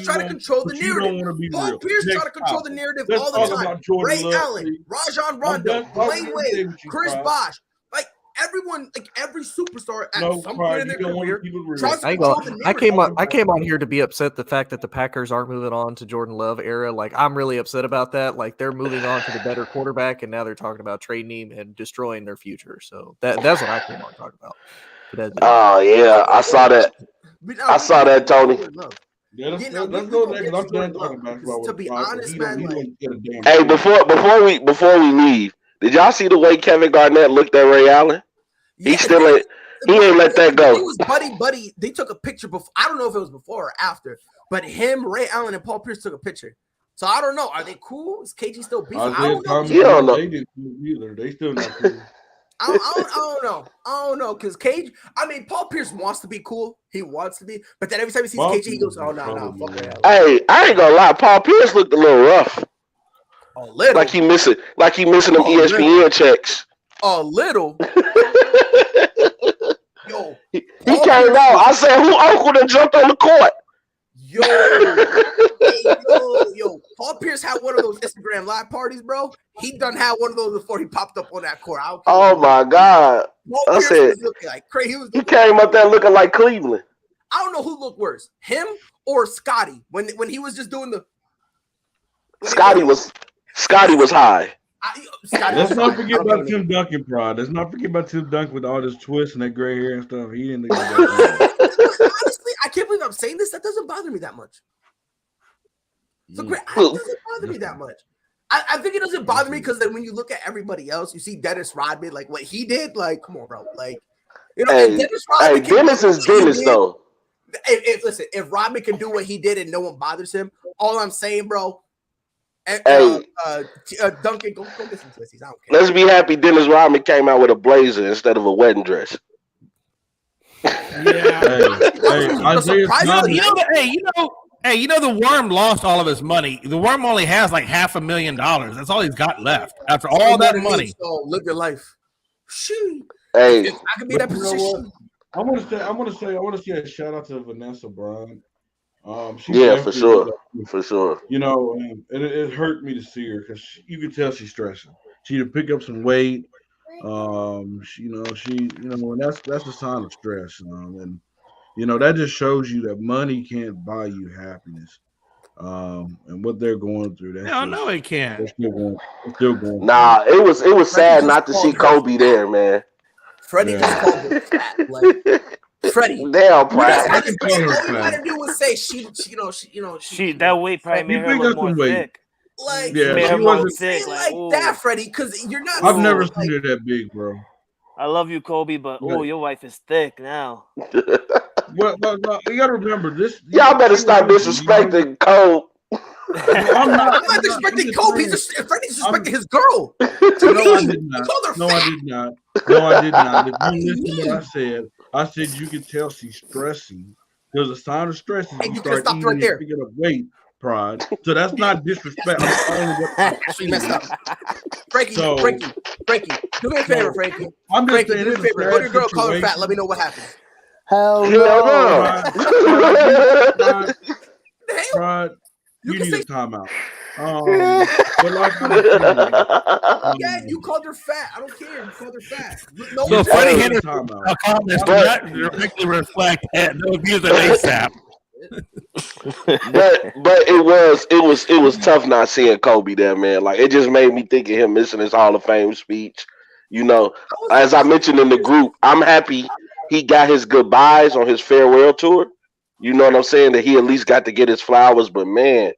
tried to control the narrative. Paul Pierce tried to control the narrative all the time. Ray Allen, Rajon Rondo, Dwayne Wade, Chris Bosh. Like everyone, like every superstar at some point in their career tries to control the narrative.
I came on here to be upset the fact that the Packers aren't moving on to Jordan Love era. Like I'm really upset about that. Like they're moving on to the better quarterback, and now they're talking about trading him and destroying their future. So that's what I came on to talk about.
Oh yeah, I saw that. I saw that, Tony.
Yeah, let's go there because I'm done talking basketball.
To be honest, man.
Hey, before we leave, did y'all see the way Kevin Garnett looked at Ray Allen? He ain't let that go.
He was buddy. They took a picture before. I don't know if it was before or after, but him, Ray Allen, and Paul Pierce took a picture. So I don't know. Are they cool? Is KG still beefing? I don't know.
You don't know.
They didn't either. They still not cool.
I don't know. Because Cage, Paul Pierce wants to be cool. He wants to be. But then every time he sees KG, he goes, oh, no. Fuck Ray Allen.
Hey, I ain't gonna lie. Paul Pierce looked a little rough.
A little.
Like he missing them ESPN checks.
A little. Yo,
he came out. I said, "Who uncle that jumped on the court?"
Yo, Paul Pierce had one of those Instagram live parties, bro. He done had one of those before he popped up on that court.
Oh my God!
I said, looking like crazy.
He came up there looking like Cleveland.
I don't know who looked worse, him or Scotty, when he was just doing the.
Scotty was high.
Let's not forget about Tim Duncan, prod. Let's not forget about Tim Duncan with all this twist and that gray hair and stuff. He didn't.
Honestly, I can't believe I'm saying this. That doesn't bother me that much. So great. It doesn't bother me that much. I think it doesn't bother me because then when you look at everybody else, you see Dennis Rodman, like what he did. Like, come on, bro. Like,
Dennis Rodman. Dennis is Dennis, though.
If Rodman can do what he did and no one bothers him, all I'm saying, bro. Duncan, go get some twisties. I don't care.
Let's be happy Dennis Rodman came out with a blazer instead of a wedding dress.
Yeah.
Isaiah Thomas.
You know, the Worm lost all of his money. The Worm only has like $500,000. That's all he's got left after all that money.
So live your life. Shoot.
Hey,
If I could be in that position.
I want to say a shout out to Vanessa Brown. She
yeah, for
definitely-
sure, for sure.
You know, and it hurt me to see her because you could tell she's stressing. She had to pick up some weight. And that's a sign of stress. And that just shows you that money can't buy you happiness. And what they're going through.
No, it can't.
They're still going.
Nah, it was sad not to see Kobe there, man.
Freddie just called her fat. Like Freddie.
Damn, Pride.
All you gotta do was say she
that weight probably made her look more thick.
Like
Yeah,
made
she
her more
wasn't.
thick.
like
Ooh.
that, Freddie, because you're not.
I've never
like,
seen her that big, bro.
I love you, Kobe, but
Yeah.
your wife is thick now.
Well, you gotta remember this.
Y'all better stop disrespecting Cole.
I'm not disrespecting Kobe. Freddie's disrespecting his girl.
No, I did not.
He called her
No, I
fat.
did not. No, I did not. If you listen to what I said you can tell she's stressing. There's a sign of stress if
Hey,
you
you could've
start
stopped
eating
right
and
there.
picking up weight, Pride. So that's not disrespect. I'm calling what
So you messed up. Frankie,
So-
Frankie, do me a favor, Frankie.
I'm just
Frankie,
saying
do me a
it's a
favor. Go to
sad
your girl, call her fat.
situation.
Let me know what happened.
Hell
Hell no.
Pride,
You
you
can
need
say
a timeout. But like I was saying,
yeah, you called her fat. I don't care. You called her fat. No,
So
you
Freddie
need a
Henderson
timeout.
comments do not directly reflect no views of ASAP.
but it was tough not seeing Kobe there, man. Like it just made me think of him missing his Hall of Fame speech. You know, as I mentioned in the group, I'm happy he got his goodbyes on his farewell tour. You know what I'm saying? That he at least got to get his flowers. But man,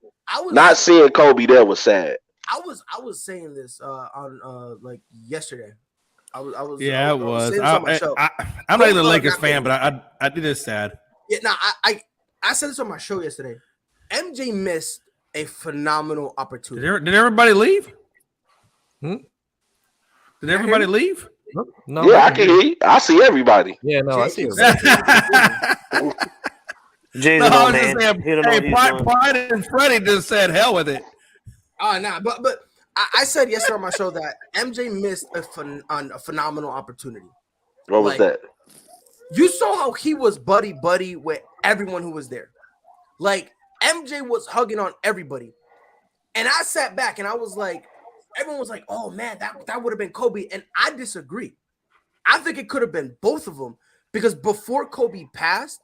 not seeing Kobe there was sad.
I was saying this on like yesterday.
Yeah, it was.
saying this on my show.
I'm not even a Lakers fan, but I did it sad.
Yeah, no, I said this on my show yesterday. MJ missed a phenomenal opportunity.
Did everybody leave?
Hmm?
Did everybody leave?
No,
Yeah, I can hear you. I see everybody.
Yeah, no, I see.
Jay's
No,
an
I
old
was
man.
just saying,
He don't know
hey,
what he's doing.
Pride and Freddie just said hell with it.
Nah, but I said yesterday on my show that MJ missed a phenomenal opportunity.
What was that?
You saw how he was buddy with everyone who was there. Like MJ was hugging on everybody. And I sat back and I was like, everyone was like, oh man, that would have been Kobe. And I disagree. I think it could have been both of them because before Kobe passed,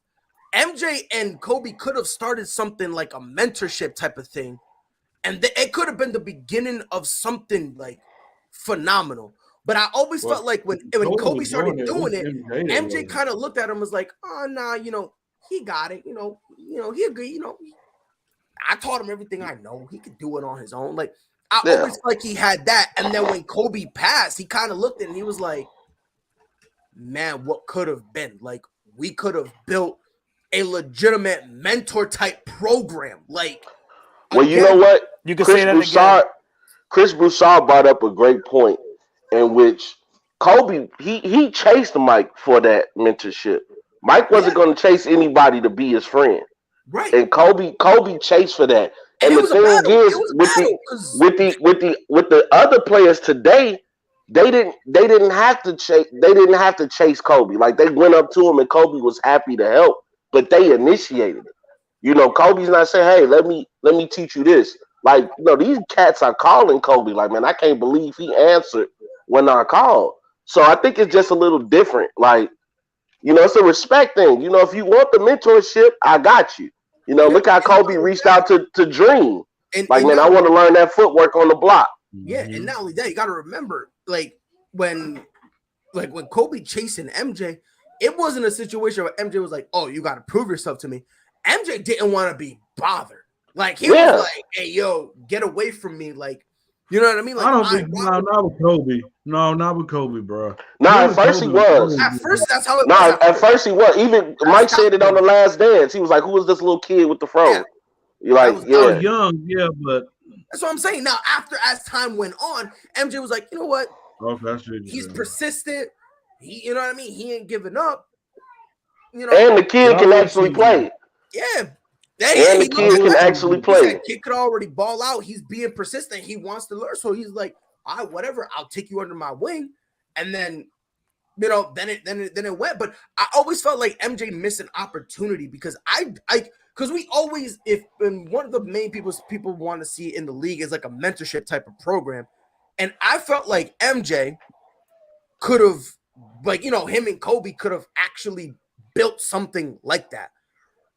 MJ and Kobe could have started something like a mentorship type of thing. And it could have been the beginning of something like phenomenal. But I always felt like when Kobe started doing it, MJ kind of looked at him and was like, oh, nah, he got it. He agreed. I taught him everything I know. He could do it on his own. Like, I always felt like he had that. And then when Kobe passed, he kind of looked at it and he was like, man, what could have been? Like, we could have built a legitimate mentor type program. Like,
well, you know what?
You can say that again.
Chris Broussard brought up a great point in which Kobe, he chased Mike for that mentorship. Mike wasn't going to chase anybody to be his friend.
Right.
And Kobe chased for that. And the thing is, with the other players today, they didn't have to chase Kobe. Like they went up to him and Kobe was happy to help, but they initiated it. Kobe's not saying, hey, let me teach you this. Like, these cats are calling Kobe. Like, man, I can't believe he answered when I called. So I think it's just a little different. Like, it's a respect thing. If you want the mentorship, I got you. Look how Kobe reached out to Dream. I want to learn that footwork on the block.
Yeah, and not only that, you got to remember, when Kobe chasing MJ, it wasn't a situation where MJ was like, oh, you got to prove yourself to me. MJ didn't want to be bothered. Like, he was like, hey, yo, get away from me. Like, you know what I mean? Like,
I don't think, not with Kobe. No, not with Kobe, bro.
At first he was.
At first, that's how it was.
At first he was. Even Mike said it on The Last Dance. He was like, who was this little kid with the fro?
Yeah.
You're like,
I was young, yeah, but.
That's what I'm saying. Now, as time went on, MJ was like, you know what?
Okay, that's true.
He's persistent. You know what I mean? He ain't giving up.
And the kid can actually play.
Yeah.
And the kid can actually play.
That kid could already ball out. He's being persistent. He wants to learn. So he's like, all right, whatever. I'll take you under my wing. And then, then it went. But I always felt like MJ missed an opportunity because because we always, one of the main people want to see in the league is like a mentorship type of program. And I felt like MJ could have, him and Kobe could have actually built something like that.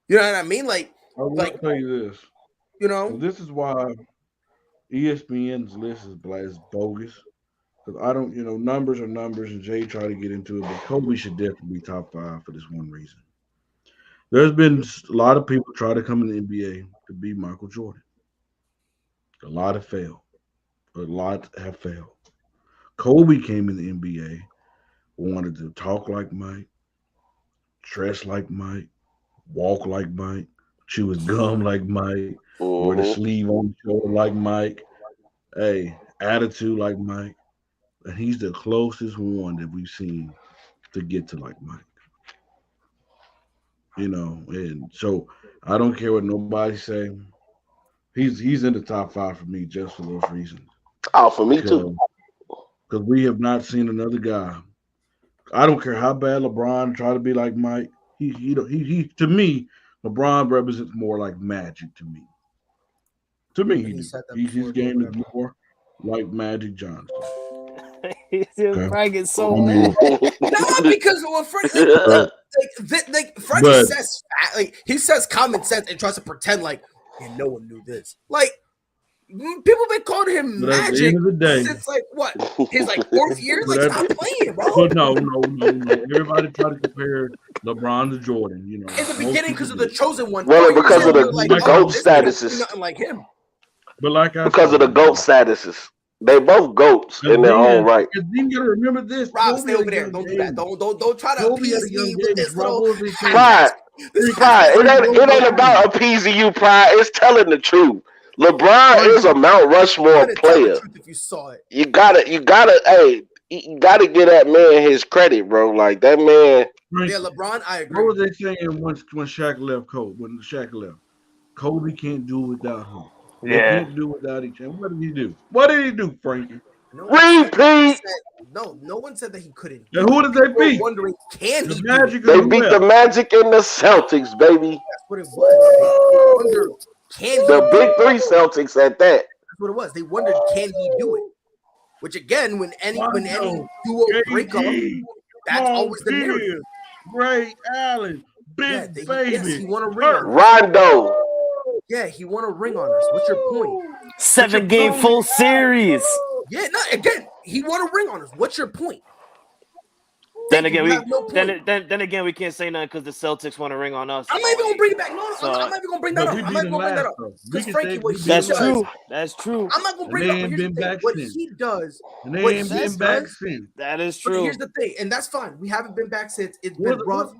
You know what I mean?
I will tell you this. This is why ESPN's list is bogus. Because I don't, numbers are numbers, and Jay tried to get into it, but Kobe should definitely be top 5 for this one reason. There's been a lot of people try to come in the NBA to be Michael Jordan. A lot have failed. Kobe came in the NBA, wanted to talk like Mike, dress like Mike, walk like Mike, chew his gum like Mike, wear the sleeve on the shoulder like Mike, attitude like Mike. And he's the closest one that we've seen to get to like Mike. And so I don't care what nobody say. He's in the top 5 for me just for those reasons.
Oh, for me too.
Because we have not seen another guy. I don't care how bad LeBron tried to be like Mike. He to me, LeBron represents more like Magic to me. To me, his game is more like Magic Johnson.
He's bragging so mad.
No, because Freddie says he says common sense and tries to pretend like no one knew this. Like people been calling him Magic since what? His 4th year. Stop playing, bro.
But no. Everybody try to compare LeBron to Jordan. In
the beginning, because of the chosen one.
Well, because of the GOAT statuses.
Nothing like him.
But
because of the GOAT statuses. They both GOATs in their own right.
And then you gotta remember this.
Rob, stay over there. Don't do that. Don't try to appease me with this little
Pride. It ain't about appeasing you, Pride. It's telling the truth. LeBron is a Mount Rushmore player.
If you saw it,
you gotta give that man his credit, bro. Like that man.
Yeah, LeBron, I agree.
What was they saying when Shaq left Kobe? When Shaq left, Kobe can't do without him. They can't do without each other. What did he do? What did he do, Frankie?
Repeat.
No one said that he couldn't.
And who did they beat?
Wondering, can he?
They beat the Magic and the Celtics, baby.
That's what it was. They wondered, can he?
The big 3 Celtics at that.
That's what it was. They wondered, can he do it? Which again, when any duo break up, that's always the narrative.
Ray Allen, big baby.
Yes, he won a ring on us.
Rondo.
Yeah, he won a ring on us. What's your point?
7-game full series.
Yeah, no, again, he won a ring on us. What's your point?
Then again, we can't say nothing because the Celtics want to ring on us.
I'm not even gonna bring it back. No, I'm not even gonna bring that up. I'm not even gonna bring that up. Because Frankie, what he
That's
does,
true. That's true.
I'm not gonna bring it up. But here's the thing. What he does,
what he does,
that is true.
Here's the thing, and that's fine. We haven't been back since. It's been rough.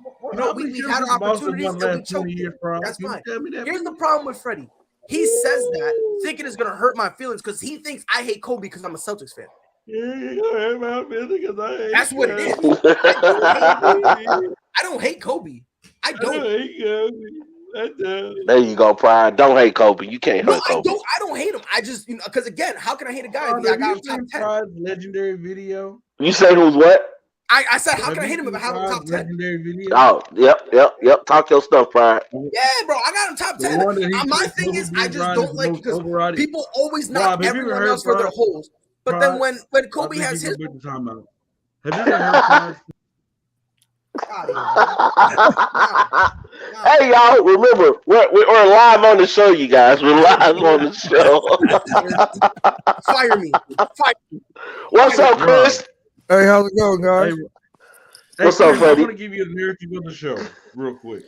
We've had opportunities and we choked it. That's fine. Here's the problem with Freddie. He says that thinking it's gonna hurt my feelings because he thinks I hate Kobe because I'm a Celtics fan. That's what it is. I don't hate Kobe. I don't.
There you go, Pride. Don't hate Kobe. You can't hurt Kobe.
I don't hate him. I just, because again, how can I hate a guy if I got him top 10?
Pride's legendary video.
You say who's what?
I said, how can I hate him if I have him top 10?
Legendary video.
Oh, yep. Talk your stuff, Pride.
Yeah, bro, I got him top 10. My thing is, I just don't like because people always knock everyone else for their holes. But then when Kobe has his,
have you ever heard?
Hey, y'all! Remember, we're live on the show, you guys. We're live on the show.
Fire me!
What's up, Chris?
Hey, how's it going, guys?
What's up, Freddie?
I want to give you a narrative of the show, real quick.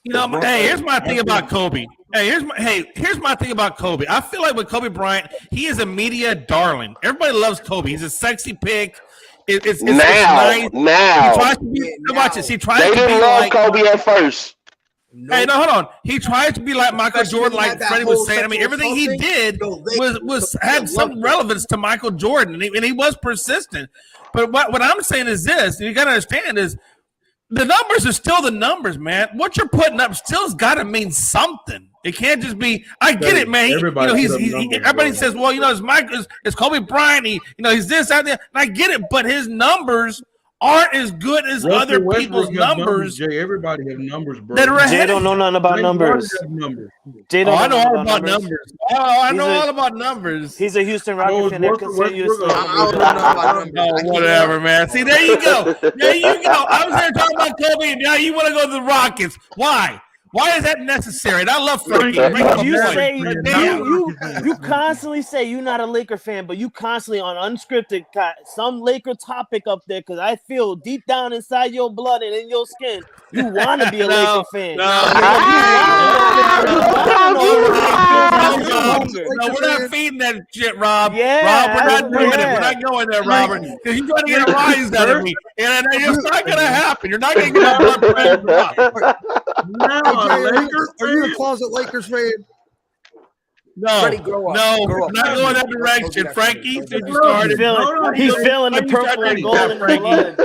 Here's my thing about Kobe. Here's my thing about Kobe. I feel like with Kobe Bryant, he is a media darling. Everybody loves Kobe. He's a sexy pig. It's nice.
Now.
He tries to be. Watch this. He tries
they
to
didn't
be
love
like
Kobe at first.
Hey, no, hold on. He tries to be like Michael Jordan, like Freddie was saying. I mean, everything he did had some relevance to Michael Jordan, and he was persistent. But what I'm saying is this: and you got to understand is the numbers are still the numbers, man. What you're putting up still's got to mean something. It can't just be. I get it, man.
Everybody
Says, well, it's Kobe Bryant. He's this out there. And I get it, but his numbers aren't as good as other people's numbers.
Jay, everybody have numbers, bro.
Jay don't know nothing about numbers.
Jay don't I know all about numbers. Oh, I know all about numbers.
He's a Houston Rockets fan.
Whatever, man. See, there you go. There you go. I was there talking about Kobe, and now you want to go to the Rockets. Why? Why is that necessary? And I love Frankie.
You constantly say you're not a Laker fan, but you constantly on unscripted got some Laker topic up there because I feel deep down inside your blood and in your skin you want to be a Laker fan.
No, we're not feeding that shit, Rob.
Yeah,
Rob, we're not doing it. We're not going there, Robert. Because you're going to get a rise out of me. And it's not going to happen. You're not going to get my blood pressure.
Are you a closet Lakers fan?
No,
Freddie, grow up.
No,
Grow
we're
up.
not going that direction. Frankie, since you started.
He's feeling the purple and gold in the blood.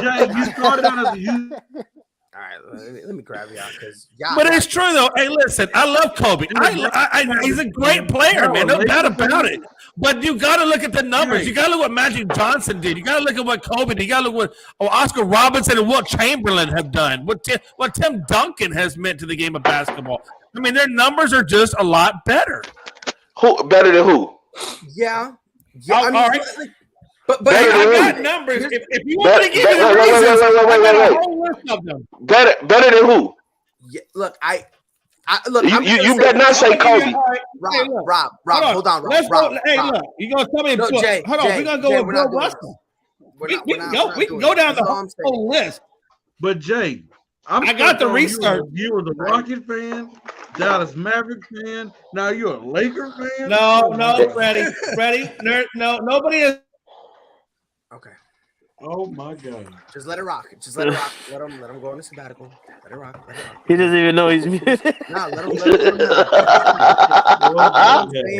Jay, you started on as a youth.
All right, let me grab y'all because
But it's true though. Hey, listen, I love Kobe. He's a great player, man. No doubt about it. But you got to look at the numbers. You got to look what Magic Johnson did. You got to look at what Kobe did. You got to look what Oscar Robertson and Wilt Chamberlain have done. What Tim Duncan has meant to the game of basketball. I mean, their numbers are just a lot better.
Who better than who?
Yeah.
All right. But I got numbers. If you want to give me the reasons, I got a whole list of them.
Better than who?
Yeah, look,
look. You better not say Kobe.
Rob, hold on, Rob.
Hey, look, you gonna tell me?
Jay,
hold on, we're gonna go with Bill Russell. We can go down the whole list.
But Jay,
I got the research.
You were the Rocket fan, Dallas Maverick fan. Now you're a Laker fan.
No, Freddie, no, nobody is.
Okay.
Oh my God!
Just let it rock. Let him go on a sabbatical. Let it rock.
He doesn't even know he's muted.
Nah, let him know.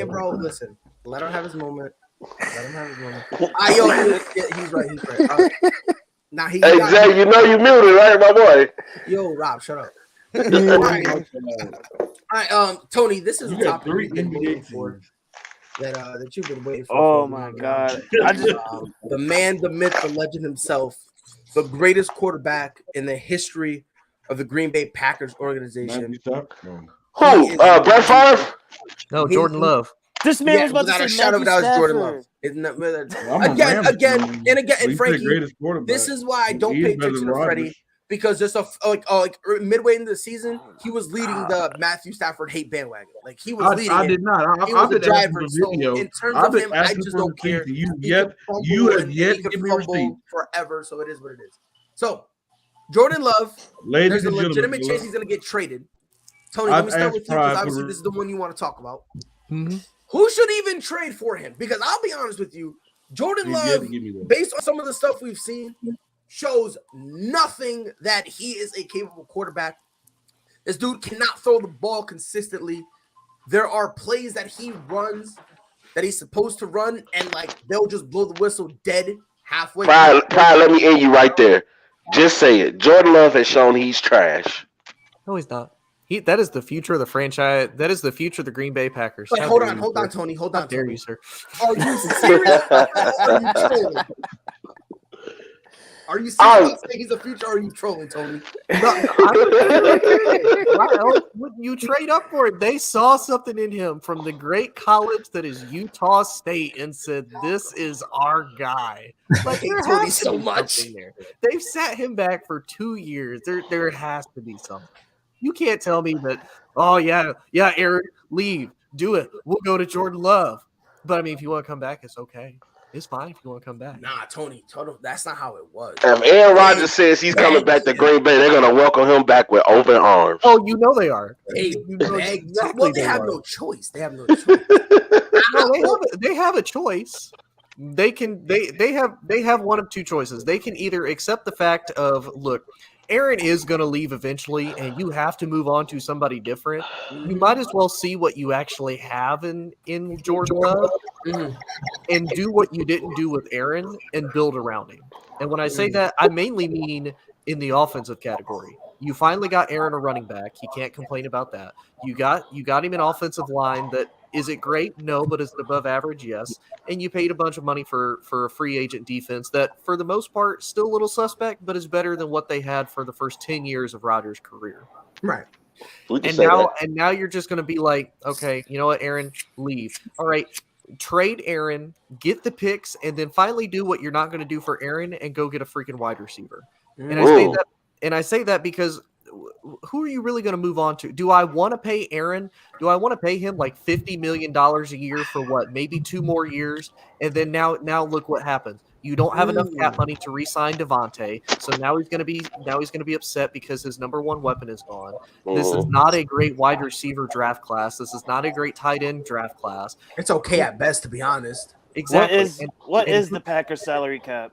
Bro, listen. Let him have his moment. He's right. Now he.
Hey, Jay, you know you muted, right, my boy?
Yo, Rob, shut up. All right, Tony, this is a topic we've been waiting for. That you've been waiting for.
Oh my God!
I just the man, the myth, the legend himself, the greatest quarterback in the history of the Green Bay Packers organization.
Who? Brett Favre?
No, Jordan Love.
This man was about
without
to
a
say
shadow of a doubt, it's Jordan Love. Again, Frankie. This is why I don't pay attention to Freddie. Because just like midway into the season, he was leading the Matthew Stafford hate bandwagon. Like he was leading.
I did not.
He was the driver. So in terms of him, I just don't care.
You have yet to give me a receipt
forever. So it is what it is. So Jordan Love, there's a legitimate chance he's going to get traded. Tony, let me start with you because obviously this is the one you want to talk about.
Mm-hmm.
Who should even trade for him? Because I'll be honest with you, Jordan Love, based on some of the stuff we've seen, shows nothing that he is a capable quarterback. This dude cannot throw the ball consistently. There are plays that he runs that he's supposed to run, and like they'll just blow the whistle dead halfway.
Pride, let me end you right there. Just say it. Jordan Love has shown he's trash.
No, he's not. That is the future of the franchise. That is the future of the Green Bay Packers.
But hold on, Tony. Hold on,
How dare you, sir?
Are you serious? Are you trolling? Are you serious? He's a future, or are you trolling, Tony?
Why else wouldn't you trade up for him? They saw something in him from the great college that is Utah State and said, "This is our guy." Like, there
Tony so much.
There. They've sat him back for 2 years. There has to be something. You can't tell me that. Oh yeah, Eric, leave, do it. We'll go to Jordan Love. But I mean, if you want to come back, it's okay. It's fine if you want to come back.
Nah, Tony, that's not how it was.
If Aaron Rodgers says he's coming back to Green Bay, they're gonna welcome him back with open arms.
Oh, you know they are.
They have no choice. They have no choice.
No, they have a choice. They have one of two choices. They can either accept the fact of, look, Aaron is going to leave eventually, and you have to move on to somebody different. You might as well see what you actually have in Jordan Love and do what you didn't do with Aaron and build around him. And when I say that, I mainly mean in the offensive category. You finally got Aaron a running back. He can't complain about that. You got him an offensive line that is it great? No, but is it above average? Yes. And you paid a bunch of money for a free agent defense that, for the most part, still a little suspect, but is better than what they had for the first 10 years of Rodgers' career.
Right.
And now you're just going to be like, okay, you know what, Aaron, leave. All right, trade Aaron, get the picks, and then finally do what you're not going to do for Aaron and go get a freaking wide receiver. And I say that because who are you really going to move on to? Do I want to pay Aaron? Do I want to pay him like $50 million a year for what? Maybe 2 more years? And then now look what happens. You don't have enough cap money to re-sign Devontae, so now he's going to be upset because his number one weapon is gone. This is not a great wide receiver draft class. This is not a great tight end draft class.
It's okay at best, to be honest.
Exactly.
What is the Packers salary cap?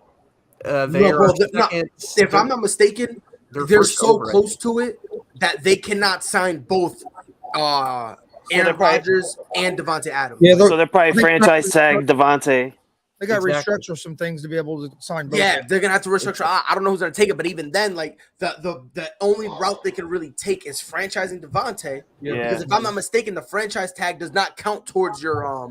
If I'm not mistaken, they're so close to it that they cannot sign both Aaron Rodgers and Devontae Adams.
Yeah, so they're probably franchise tag Devontae.
They got to restructure some things to be able to sign both.
Yeah, they're gonna have to restructure. I don't know who's gonna take it, but even then, like the only route they can really take is franchising Devontae. Yeah. Because if I'm not mistaken, the franchise tag does not count towards your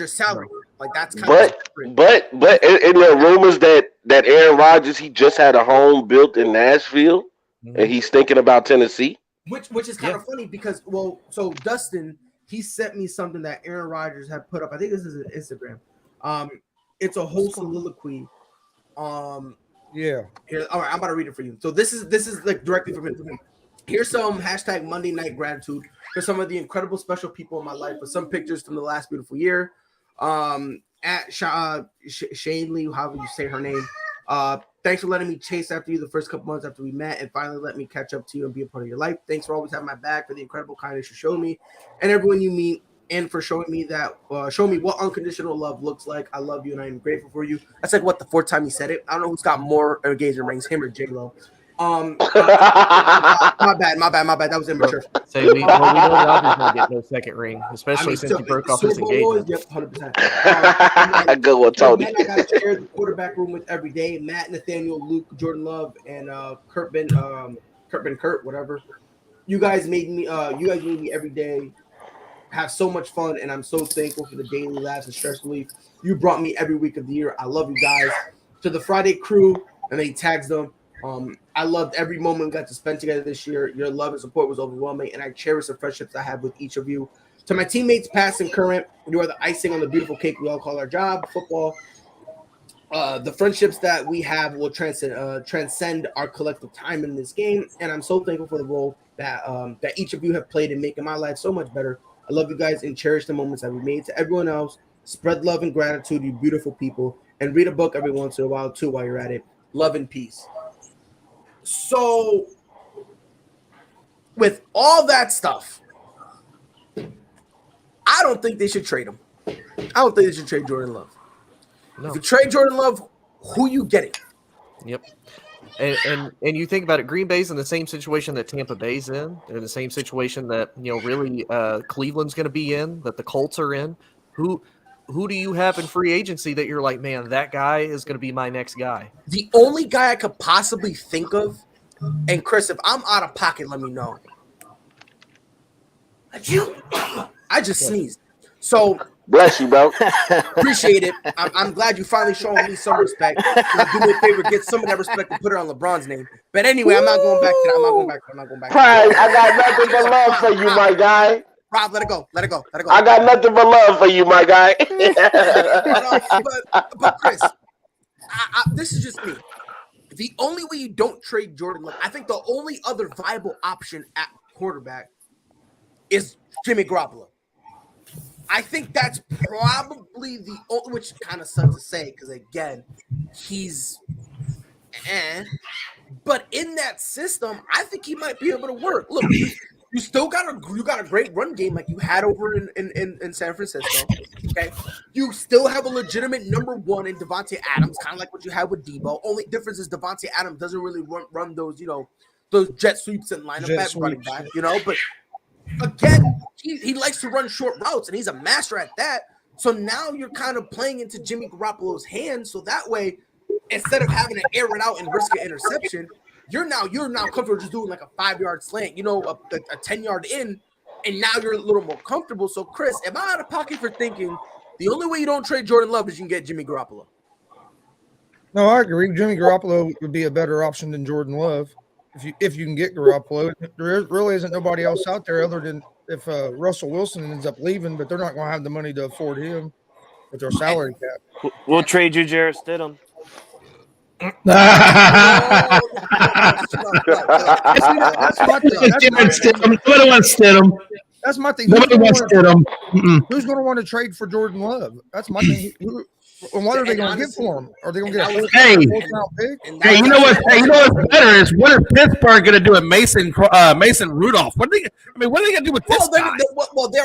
salary. Like that's kind of different.
But in the rumors that Aaron Rodgers, he just had a home built in Nashville and he's thinking about Tennessee.
Which is kind of funny because so Dustin, he sent me something that Aaron Rodgers had put up. I think this is his Instagram. It's a whole soliloquy.
Here,
all right, I'm about to read it for you. So this is like directly from him. Here's some hashtag Monday Night Gratitude for some of the incredible special people in my life with some pictures from the last beautiful year. At Shane Lee, however you say her name. Thanks for letting me chase after you the first couple months after we met and finally let me catch up to you and be a part of your life. Thanks for always having my back, for the incredible kindness you showed me and everyone you meet, and for showing me what unconditional love looks like. I love you and I am grateful for you. That's like what, the 4th time he said it. I don't know who's got more engagement rings, him or J-Lo. My bad. That was immature.
So we know Rodgers gonna get no second ring, especially since he broke off his engagement.
Yep, 100%.
Good one, Tony.
I got to share the quarterback room with every day. Matt, Nathaniel, Luke, Jordan Love, and Kurt, whatever. You guys made me every day have so much fun, and I'm so thankful for the daily laughs and stress relief you brought me every week of the year. I love you guys. To the Friday crew, and then he tags them. I loved every moment we got to spend together this year. Your love and support was overwhelming, and I cherish the friendships I have with each of you. To my teammates, past and current, you are the icing on the beautiful cake we all call our job, football. The friendships that we have will transcend our collective time in this game, and I'm so thankful for the role that each of you have played in making my life so much better. I love you guys and cherish the moments that we made. To everyone else, spread love and gratitude, you beautiful people, and read a book every once in a while too while you're at it. Love and peace. So, with all that stuff, I don't think they should trade him. I don't think they should trade Jordan Love. No. If you trade Jordan Love, who you getting?
Yep. And you think about it, Green Bay's in the same situation that Tampa Bay's in. They're in the same situation that really Cleveland's going to be in, that the Colts are in. Who do you have in free agency that you're like, man, that guy is going to be my next guy?
The only guy I could possibly think of, and Chris, if I'm out of pocket, let me know. I just sneezed. So
bless you, bro.
Appreciate it. I'm glad you finally showing me some respect. Do me a favor, get some of that respect and put it on LeBron's name. But anyway, I'm not going back to that. I'm not going back.
Prime, I got nothing but love for you, my guy.
Rob, let it go.
I got nothing but love for you, my guy.
but Chris, this is just me. The only way you don't trade Jordan Love, I think the only other viable option at quarterback is Jimmy Garoppolo. I think that's probably the only, which kind of sucks to say because again, he's but in that system, I think he might be able to work. Look, you still got a great run game like you had over in San Francisco. Okay, you still have a legitimate number one in Devontae Adams, kind of like what you had with Debo. Only difference is Devontae Adams doesn't really run those, those jet sweeps and line up at running back, But again, he likes to run short routes, and he's a master at that. So now you're kind of playing into Jimmy Garoppolo's hands. So that way, instead of having to air it out and risk an interception, you're now comfortable just doing like a 5-yard slant, a 10-yard in, and now you're a little more comfortable. So, Chris, am I out of pocket for thinking the only way you don't trade Jordan Love is you can get Jimmy Garoppolo?
No, I agree. Jimmy Garoppolo would be a better option than Jordan Love if you can get Garoppolo. There really isn't nobody else out there other than if Russell Wilson ends up leaving, but they're not going to have the money to afford him with their salary cap.
We'll trade you Jarrett Stidham.
That's my thing. Who's going to want to trade for Jordan Love? That's my thing. And what are they going to get for him? Are they going to get a fourth-round pick?
Hey, you know what's better is what is Pittsburgh going to do with Mason Rudolph? What are they going to do with this guy?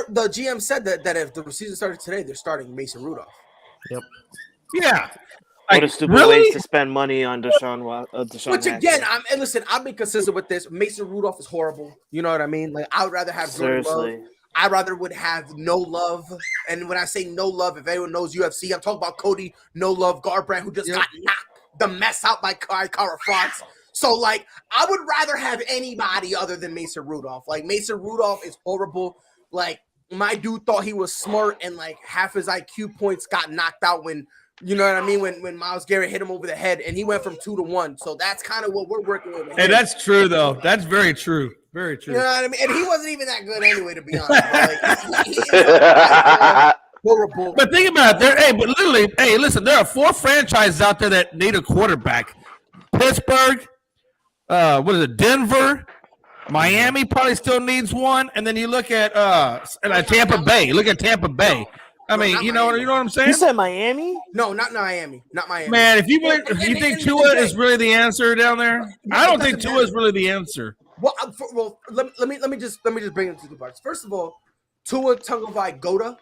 The GM said that if the season started today, they're starting Mason Rudolph.
Yep.
Yeah.
What a stupid waste to spend money on Deshaun.
Which again, I'm being consistent with this. Mason Rudolph is horrible. You know what I mean? Like I would rather have Jordan Love. I rather would have no love. And when I say no love, if anyone knows UFC, I'm talking about Cody No Love Garbrandt, who just got knocked the mess out by Cara France. So like, I would rather have anybody other than Mason Rudolph. Like Mason Rudolph is horrible. Like my dude thought he was smart, and like half his IQ points got knocked out when. You know what I mean? When Myles Garrett hit him over the head, and he went from 2 to 1. So that's kind of what we're working with.
Hey, that's true, though. That's very true. Very true.
You know what I mean? And he wasn't even that good anyway, to be honest. Like, horrible.
But think about it. Listen, there are 4 franchises out there that need a quarterback. Pittsburgh, Denver, Miami probably still needs one, and then you look at Tampa Bay. Look at Tampa Bay. I mean, you know what I'm saying?
You said Miami?
No, not Miami. Not Miami.
Man, if you think Tua is really the answer down there, I don't think Tua is really the answer.
Well, let me just bring it to 2 parts. First of all, Tua Tagovailoa,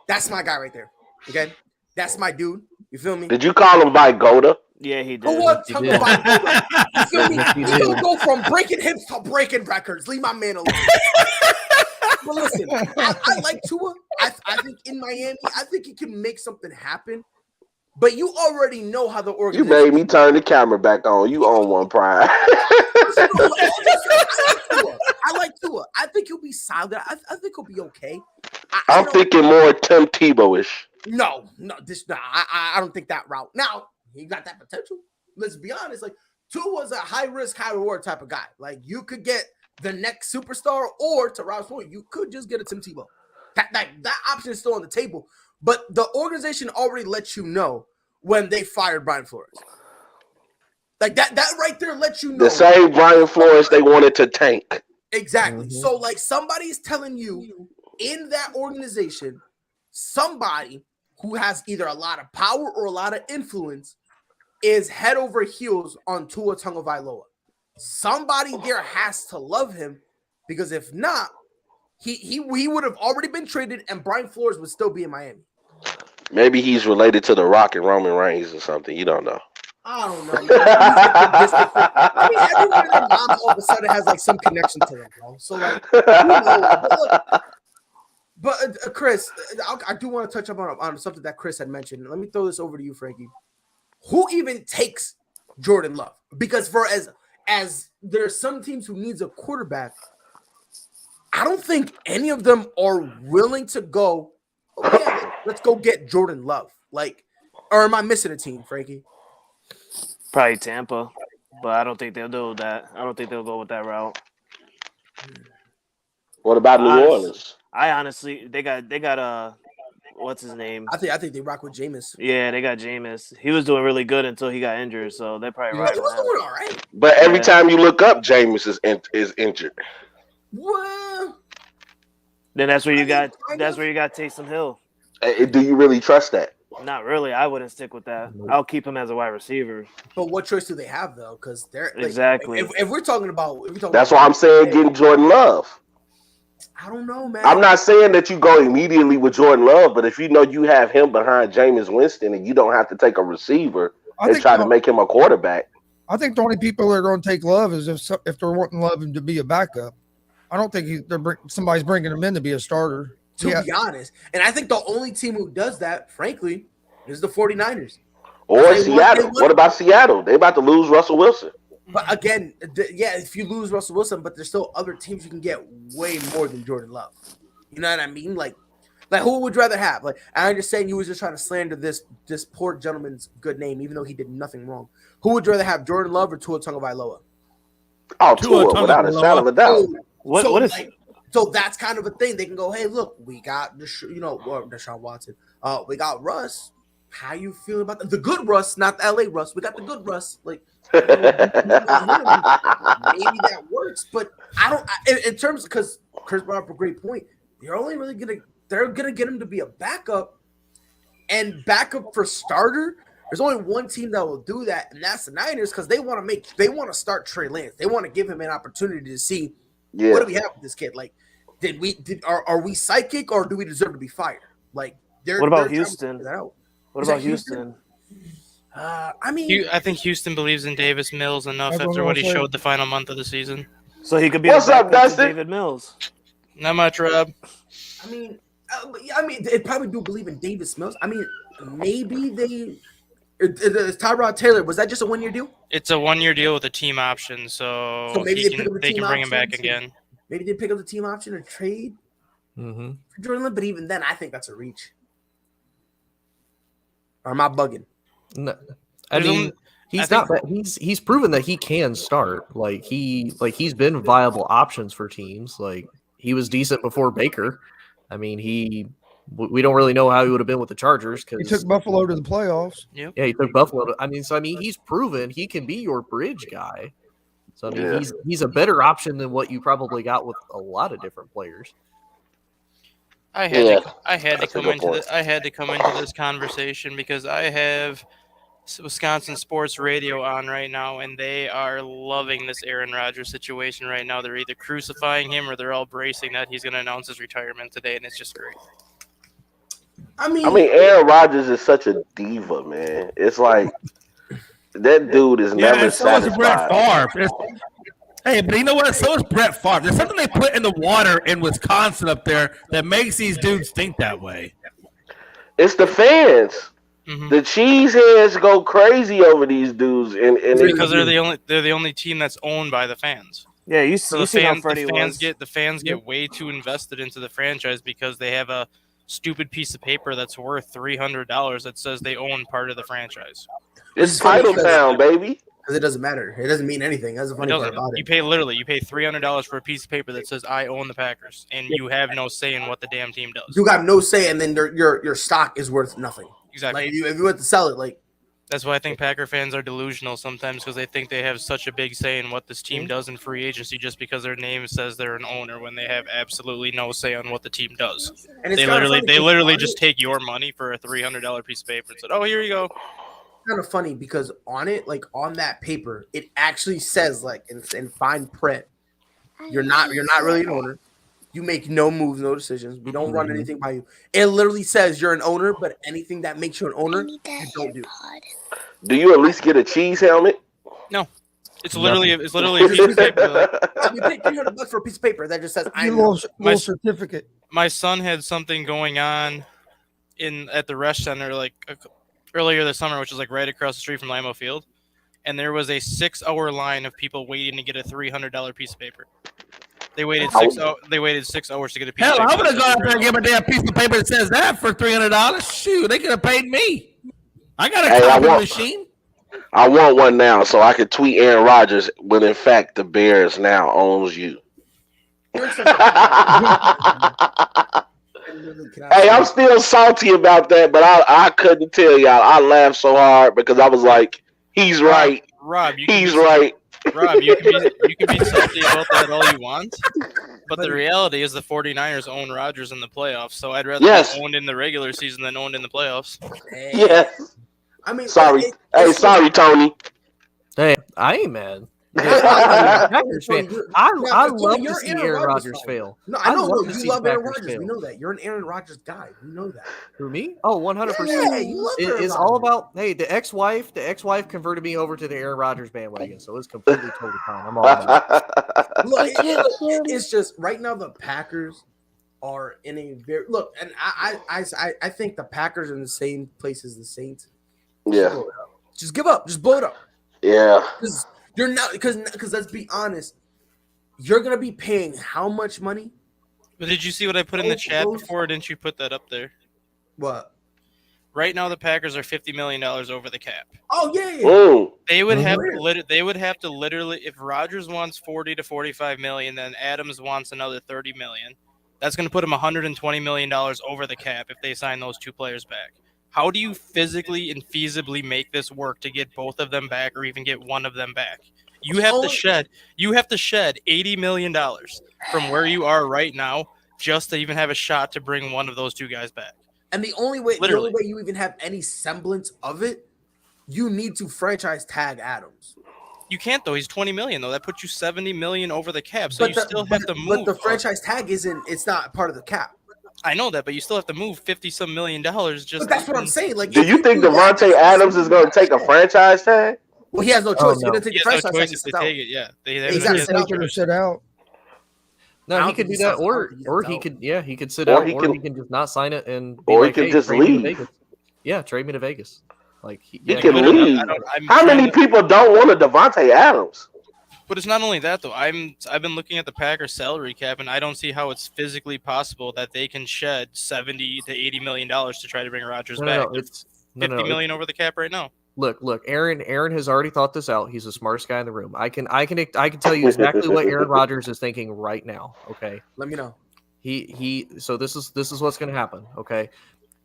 that's my guy right there. Okay, that's my dude. You feel me?
Did you call him Vigoda?
Yeah, he did.
Tua Tagovailoa. You feel me? He don't go from breaking hips to breaking records. Leave my man alone. But listen, I like Tua. I think in Miami, I think he can make something happen. But you already know how the organization.
You made me turn the camera back on. You own one, Pride.
I like Tua. I think he'll be solid. I think he'll be okay.
I'm thinking more Tim Tebow-ish.
No. I don't think that route. Now he got that potential. Let's be honest. Like Tua's a high risk, high reward type of guy. Like you could get the next superstar, or to Rob's point, you could just get a Tim Tebow. That option is still on the table, but the organization already lets you know when they fired Brian Flores. Like that right there lets you know.
The same Brian Flores they wanted to tank.
Exactly. Mm-hmm. So like somebody's telling you in that organization, somebody who has either a lot of power or a lot of influence is head over heels on Tua Tagovailoa. Somebody there has to love him, because if not, he would have already been traded and Brian Flores would still be in Miami.
Maybe he's related to The Rock and Roman Reigns or something. You don't know.
I don't know. I mean, everyone in their mom all of a sudden has like some connection to them, bro. So like, who knows? But Chris, I do want to touch up on something that Chris had mentioned. Let me throw this over to you, Frankie. Who even takes Jordan Love? Because for as there are some teams who needs a quarterback, I don't think any of them are willing to go, let's go get Jordan Love. Like, or am I missing a team, Frankie?
Probably Tampa, but I don't think they'll do that. I don't think they'll go with that route.
What about New Orleans?
I honestly, they got what's his name?
I think they rock with Jameis.
Yeah, they got Jameis. He was doing really good until he got injured, so they probably rock.
He was doing all right.
But every time you look up, Jameis is injured.
Well,
then that's where you got Taysom Hill.
Do you really trust that?
Not really. I wouldn't stick with that. I'll keep him as a wide receiver.
But what choice do they have though? Because they're
exactly.
If we're talking about,
that's why I'm saying getting Jordan Love.
I don't know, man.
I'm not saying that you go immediately with Jordan Love, but if you know you have him behind Jameis Winston and you don't have to take a receiver and try to make him a quarterback.
I think the only people that are going to take Love is if they're wanting Love to be a backup. I don't think somebody's bringing him in to be a starter.
To be honest. And I think the only team who does that, frankly, is the 49ers.
Or Seattle. What about Seattle? They about to lose Russell Wilson.
But again, if you lose Russell Wilson, but there's still other teams you can get way more than Jordan Love. You know what I mean? Like who would you rather have? Like, I understand you was just trying to slander this poor gentleman's good name, even though he did nothing wrong. Who would you rather have, Jordan Love or Tua Tagovailoa?
Oh, Tua, without a shadow of a doubt.
So that's kind of a thing. They can go, hey, look, we got Deshaun Watson. We got Russ. How you feel about the good Russ, not the LA Russ? We got the good Russ. Like, maybe that works, but I don't. In terms, because Chris brought up a great point. They're only really they're gonna get him to be a backup, and backup for starter. There's only one team that will do that, and that's the Niners, because they want to start Trey Lance. They want to give him an opportunity to see what do we have with this kid. Like, are we psychic, or do we deserve to be fired? Like,
what about Houston? What about Houston?
I think Houston believes in Davis Mills enough after what he showed the final month of the season.
So he could be
What's up, Dustin?
David Mills.
Not much, Rob.
I mean, they probably do believe in Davis Mills. I mean, maybe they. Tyrod Taylor, was that just a 1-year deal?
It's a 1-year deal with a team option, so
maybe
they can bring him back again.
Maybe they pick up the team option or trade for Jordan Love, but even then, I think that's a reach. Or am I bugging?
No, I mean, he's proven that he can start. Like he's been viable options for teams. Like, he was decent before Baker. I mean, we don't really know how he would have been with the Chargers, because
he took Buffalo to the playoffs.
Yeah, he took Buffalo. He's proven he can be your bridge guy. So he's a better option than what you probably got with a lot of different players.
I had to come into this conversation because I have Wisconsin Sports Radio on right now, and they are loving this Aaron Rodgers situation right now. They're either crucifying him or they're all bracing that he's going to announce his retirement today, and it's just great.
I mean, Aaron Rodgers is such a diva, man. It's like that dude is never satisfied.
So is Brett Favre. Hey, but you know what? So is Brett Favre. There's something they put in the water in Wisconsin up there that makes these dudes think that way.
It's the fans. Mm-hmm. The cheeseheads go crazy over these dudes, and
because they're the only team that's owned by the fans.
Yeah, you see how Freddie was.
The fans get way too invested into the franchise because they have a stupid piece of paper that's worth $300 that says they own part of the franchise.
It's title town, baby.
Because it doesn't matter. It doesn't mean anything. That's the funny part about it.
You pay $300 for a piece of paper that says I own the Packers, and you have no say in what the damn team does.
You got no say, and then your stock is worth nothing.
Exactly.
Like, if you want to sell it, like.
That's why I think Packer fans are delusional sometimes, because they think they have such a big say in what this team does in free agency just because their name says they're an owner, when they have absolutely no say on what the team does. And they literally just take your money for a $300 piece of paper and said, "Oh, here you go."
Kind of funny because on it, like on that paper, it actually says, like, in fine print, you're not really an owner. You make no moves, no decisions. We don't run anything by you. It literally says you're an owner, but anything that makes you an owner, you don't do.
Do you at least get a cheese helmet?
No. It's literally a piece of paper.
You pay $300 for a piece of paper that just says
I'm a little certificate.
My son had something going on at the Resch Center like earlier this summer, which was like right across the street from Limo Field, and there was a 6-hour line of people waiting to get a $300 piece of paper. They waited 6 hours to get a piece of paper.
Hell, I'm gonna go out there and give a damn piece of paper that says that for $300. Shoot, they could have paid me. I got a copy machine.
I want one now so I could tweet Aaron Rodgers when in fact the Bears now owns you. Hey, I'm still salty about that, but I couldn't tell y'all. I laughed so hard because I was like, he's right.
Rob,
he's right.
Rob, you can be salty about that all you want, but the reality is the 49ers own Rodgers in the playoffs, so I'd rather be owned in the regular season than owned in the playoffs.
Yes.
I mean,
sorry. Sorry, Tony.
Hey, I ain't mad. Packers fan. I love to
you're
see
an
Aaron
Rodgers
Rodgers
fan.
fail.
No, I know.
love
No,
to
you
see
love
the
Aaron
Packers
Rodgers.
fail.
We know that. You're an Aaron Rodgers guy. We know that.
For me? Oh, 100%.
Yeah, you love Aaron
It's
Rodgers.
all about, hey, the ex-wife converted me over to the Aaron Rodgers bandwagon, so it's completely totally fine. I'm all about it.
Look, it's just right now the Packers are in a very look, and I think the Packers are in the same place as the Saints.
Yeah.
Just give up. Just blow it up.
Yeah.
Because you're not because let's be honest, you're gonna be paying how much money?
But did you see what I put in the chat before? Or didn't you put that up there?
What?
Right now, the Packers are $50 million over the cap.
Oh yeah.
Ooh.
They would have to literally, if Rodgers wants 40 to 45 million, then Adams wants another 30 million. That's going to put them $120 million over the cap if they sign those two players back. How do you physically and feasibly make this work to get both of them back, or even get one of them back? You have to shed $80 million from where you are right now just to even have a shot to bring one of those two guys back.
And the only way you even have any semblance of it, you need to franchise tag Adams.
You can't though. He's 20 million though. That puts you 70 million over the cap. So you still have to move.
But the franchise tag it's not part of the cap.
I know that, but you still have to move $50-some million just.
But that's what I'm saying. Like,
do you think Devontae Adams is going to take a franchise tag?
Well, he has no choice.
No.
He doesn't take the franchise tag.
If they take it, yeah.
He's got to sit out there.
Sit out.
No, he could do that, or he could sit out, or he can just not sign it and be
or
like,
he can
hey,
just
trade me to
leave.
Vegas. Yeah, trade me to Vegas. Like
He can leave. How many people don't want a Devontae Adams?
But it's not only that though. I've been looking at the Packers salary cap, and I don't see how it's physically possible that they can shed 70 to 80 million dollars to try to bring Rodgers back.
It's
50 million over the cap right now.
Look. Aaron has already thought this out. He's the smartest guy in the room. I can tell you exactly what Aaron Rodgers is thinking right now. Okay,
let me know.
So this is what's going to happen. Okay,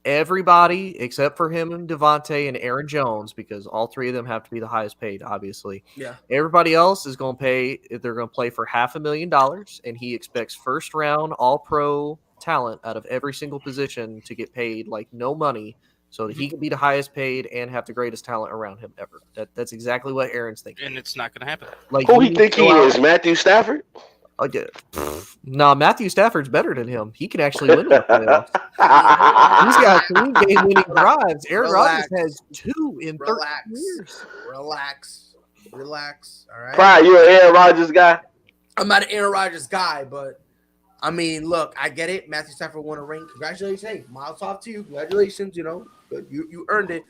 everybody except for him and Devontae and Aaron Jones, because all three of them have to be the highest paid, obviously.
Yeah.
Everybody else is going to pay. They're going to play for $500,000, and he expects first round All Pro talent out of every single position to get paid like no money, so that he can be the highest paid and have the greatest talent around him ever. That's exactly what Aaron's thinking.
And it's not going to happen.
Like,
who he think he is? Matthew Stafford?
No, Matthew Stafford's better than him. He can actually win the playoffs. He's got 3 game-winning drives. Aaron Rodgers has 2 in 13 years.
Relax. All right.
Pride, you an Aaron Rodgers guy?
I'm not an Aaron Rodgers guy, but I mean, look, I get it. Matthew Stafford won a ring. Congratulations. Hey, miles off to you. Congratulations. You earned it.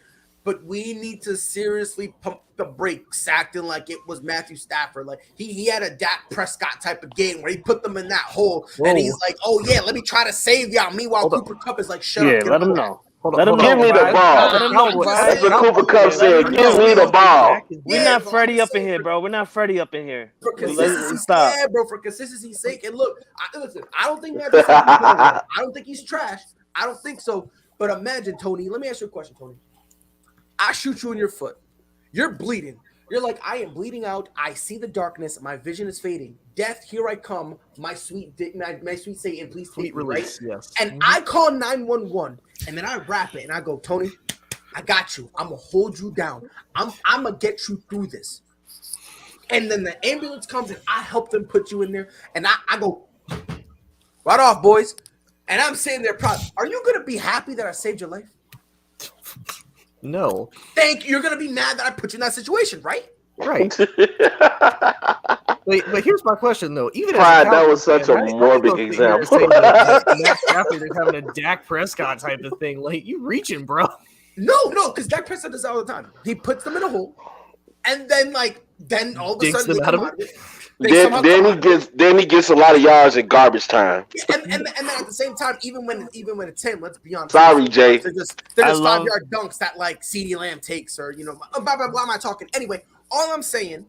But we need to seriously pump the brakes, acting like it was Matthew Stafford. Like he had a Dak Prescott type of game where he put them in that hole, and he's like, "Oh yeah, let me try to save y'all." Meanwhile, Cooper Kupp is like, "Shut up."
Let him know.
Give me the ball. That's what Cooper Kupp said. Give me the ball.
We're not Freddie up in here, bro. We're not Freddie up in here.
For consistency's sake, bro. For consistency's sake, and look, I don't think Matthew Stafford. I don't think he's trash. I don't think so. But imagine, Tony. Let me ask you a question, Tony. I shoot you in your foot. You're bleeding. You're like, I am bleeding out. I see the darkness. My vision is fading. Death, here I come. My sweet Satan, please take me, right?
Yes.
And I call 911, and then I rap it, and I go, Tony, I got you. I'm going to hold you down. I'm going to get you through this. And then the ambulance comes, and I help them put you in there, and I go, right off, boys. And I'm sitting there proud. Are you going to be happy that I saved your life?
No.
Thank you. You're going to be mad that I put you in that situation, right?
Right. But here's my question, though. Even
Pride, that was such a morbid example.
Matt Stafford is having a Dak Prescott type of thing. Like, you reaching, bro.
No, because Dak Prescott does that all the time. He puts them in a hole, and then all of a sudden they come out of it.
Then he gets a lot of yards in garbage time.
And then at the same time, even when it's him, let's be honest.
Sorry, Jay.
They're just 5-yard dunks that like CeeDee Lamb takes, or blah blah blah. Am I talking? Anyway, all I'm saying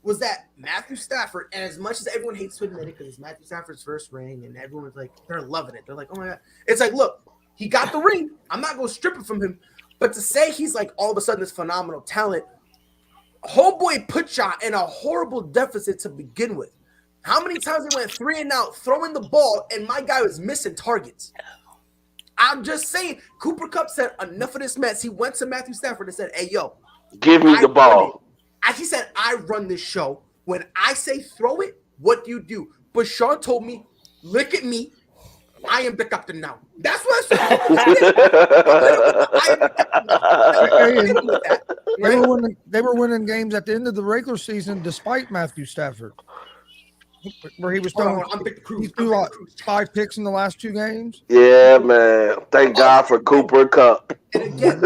was that Matthew Stafford, and as much as everyone hates to admit it, because it's Matthew Stafford's first ring, and everyone's like, they're loving it. They're like, oh my god. It's like, look, he got the ring. I'm not gonna strip it from him, but to say he's like all of a sudden this phenomenal talent. Homeboy put y'all in a horrible deficit to begin with. How many times they went 3 and out, throwing the ball, and my guy was missing targets? I'm just saying, Cooper Kupp said enough of this mess. He went to Matthew Stafford and said, "Hey, yo,
give me the ball.
He said, I run this show. When I say throw it, what do you do? But Sean told me, look at me. I am the captain now. That's what I said.
They were winning games at the end of the regular season despite Matthew Stafford. Where he was throwing, he threw like 5 picks in the last 2 games.
Yeah, man. Thank God for Cooper Cup.
And again,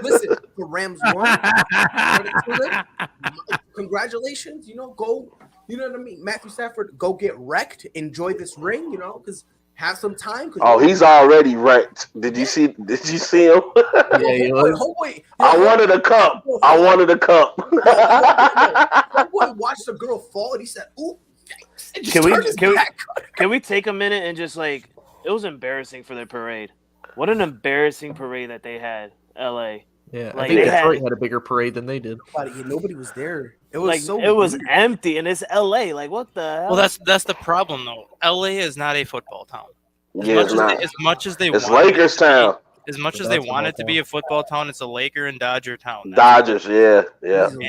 listen, the Rams won. Congratulations. Go. You know what I mean? Matthew Stafford, go get wrecked. Enjoy this ring, because have some time.
Oh, he's already wrecked. Did you see him?
Yeah,
I wanted a cup.
Homeboy watched the girl fall and he said, ooh.
Can we take a minute and just it was embarrassing for their parade. What an embarrassing parade that they had, LA.
Yeah, I think Detroit had a bigger parade than they did.
Nobody was there. It was
was empty, and it's LA. What the hell?
Well, that's the problem though. LA is not a football town. As much as they
it's Lakers town.
As much as they want it to be a football town, it's a Laker and Dodger town.
Dodgers, yeah.
And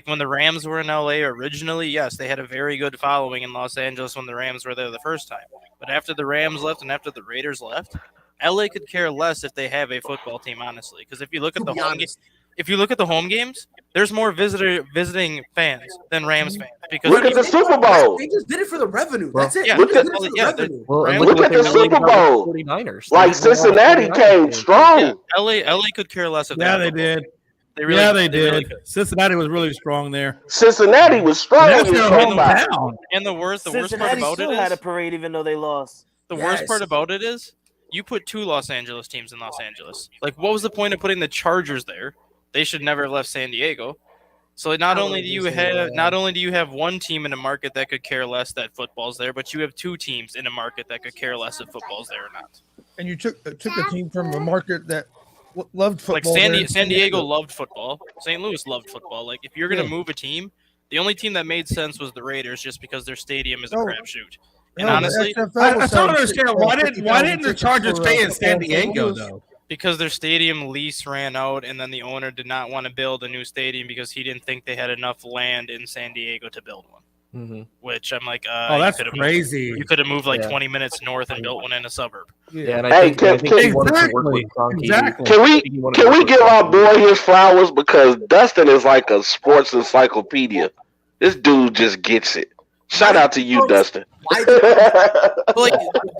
when the Rams were in LA originally, yes, they had a very good following in Los Angeles when the Rams were there the first time. But after the Rams left and after the Raiders left, LA could care less if they have a football team, honestly. Because if you look at the home games, there's more visiting fans than Rams fans. Because
look at the Super Bowl.
They just did it for the revenue. That's it.
Look at the Super Bowl.
49ers.
Like Cincinnati came strong.
Yeah, LA could care less if
they did. They did. Really Cincinnati was really strong there.
Cincinnati was strong.
And the worst part about it is
had a parade even though they lost.
The worst part about it is you put 2 Los Angeles teams in Los Angeles. What was the point of putting the Chargers there? They should never have left San Diego. So not only do you have one team in a market that could care less that football's there, but you have 2 teams in a market that could care less if football's there or not.
And you took a team from a market that loved football.
San Diego loved football. St. Louis loved football. If you're going to move a team, the only team that made sense was the Raiders, just because their stadium is a crapshoot. And honestly,
I don't understand why didn't the Chargers stay in San Diego though?
Because their stadium lease ran out, and then the owner did not want to build a new stadium because he didn't think they had enough land in San Diego to build one.
Mm-hmm.
Which I'm like,
oh, that's crazy.
You could have moved 20 minutes north and built one in a suburb.
Yeah, and I think he wanted to work with
Exactly. Can we give our boy his flowers, because Dustin is like a sports encyclopedia. This dude just gets it. Shout out to you, Dustin.
Do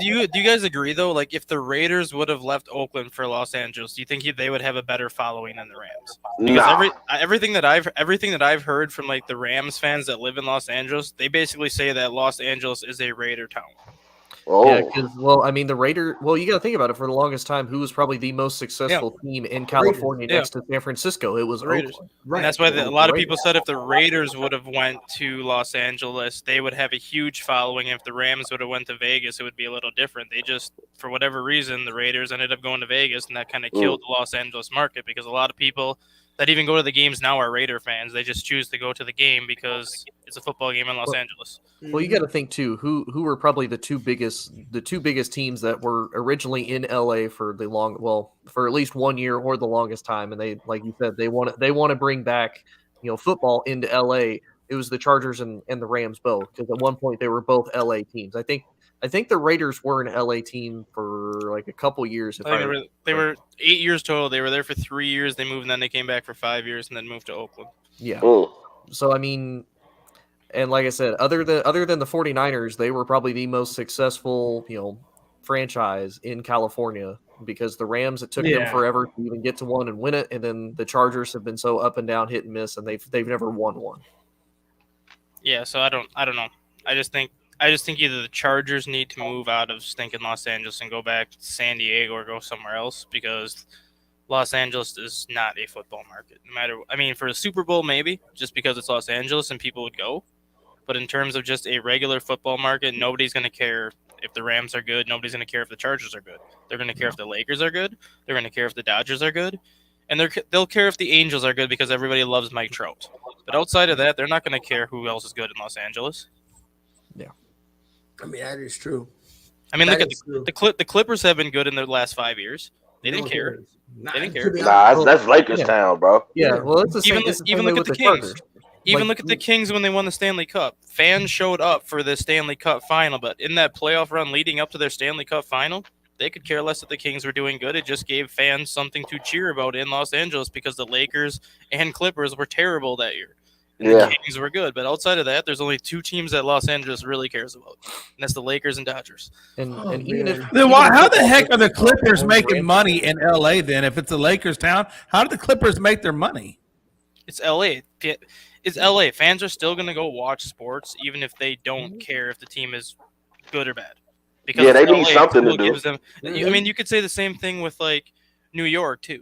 you guys agree though? If the Raiders would have left Oakland for Los Angeles, do you think they would have a better following than the Rams? Because everything that I've heard from the Rams fans that live in Los Angeles, they basically say that Los Angeles is a Raider town.
Oh.
Yeah, because the Raiders. Well, you got to think about it. For the longest time, who was probably the most successful team in California next to San Francisco? It was
Raiders.
Oakland.
Right. And that's why a lot of people said if the Raiders would have went to Los Angeles, they would have a huge following. If the Rams would have went to Vegas, it would be a little different. They just, for whatever reason, the Raiders ended up going to Vegas, and that kind of killed the Los Angeles market, because a lot of people that even go to the games now are Raider fans. They just choose to go to the game because it's a football game in Los Angeles.
Well, you got to think too, who were probably the two biggest teams that were originally in LA for at least 1 year or the longest time, and they, like you said, they want to bring back football into LA. It was the Chargers and the Rams both, because at one point they were both LA teams. I think the Raiders were an LA team for a couple years.
They were 8 years total. They were there for 3 years. They moved, and then they came back for 5 years, and then moved to Oakland.
Yeah. So and like I said, other than the 49ers, they were probably the most successful franchise in California, because the Rams, it took them forever to even get to one and win it, and then the Chargers have been so up and down, hit and miss, and they've never won one.
Yeah. So I don't know. I just think either the Chargers need to move out of stinking Los Angeles and go back to San Diego or go somewhere else, because Los Angeles is not a football market. For a Super Bowl, maybe, just because it's Los Angeles and people would go. But in terms of just a regular football market, nobody's going to care if the Rams are good. Nobody's going to care if the Chargers are good. They're going to care if the Lakers are good. They're going to care if the Dodgers are good. And they'll care if the Angels are good, because everybody loves Mike Trout. But outside of that, they're not going to care who else is good in Los Angeles.
Yeah.
That is true.
Look at the Clippers have been good in their last 5 years. They didn't care. They didn't care.
Nah, that's Lakers town, bro.
Yeah, well, it's the same.
Even look at the Kings. Even look at the Kings when they won the Stanley Cup. Fans showed up for the Stanley Cup final, but in that playoff run leading up to their Stanley Cup final, they could care less that the Kings were doing good. It just gave fans something to cheer about in Los Angeles because the Lakers and Clippers were terrible that year. And the Kings were good. But outside of that, there's only 2 teams that Los Angeles really cares about. And that's the Lakers and Dodgers.
And even if
Then how the heck are the Clippers making money in LA then? If it's a Lakers town, how do the Clippers make their money?
It's LA. It's LA. Fans are still going to go watch sports even if they don't care if the team is good or bad. Because
they need something to do.
I mean, you could say the same thing with like New York too.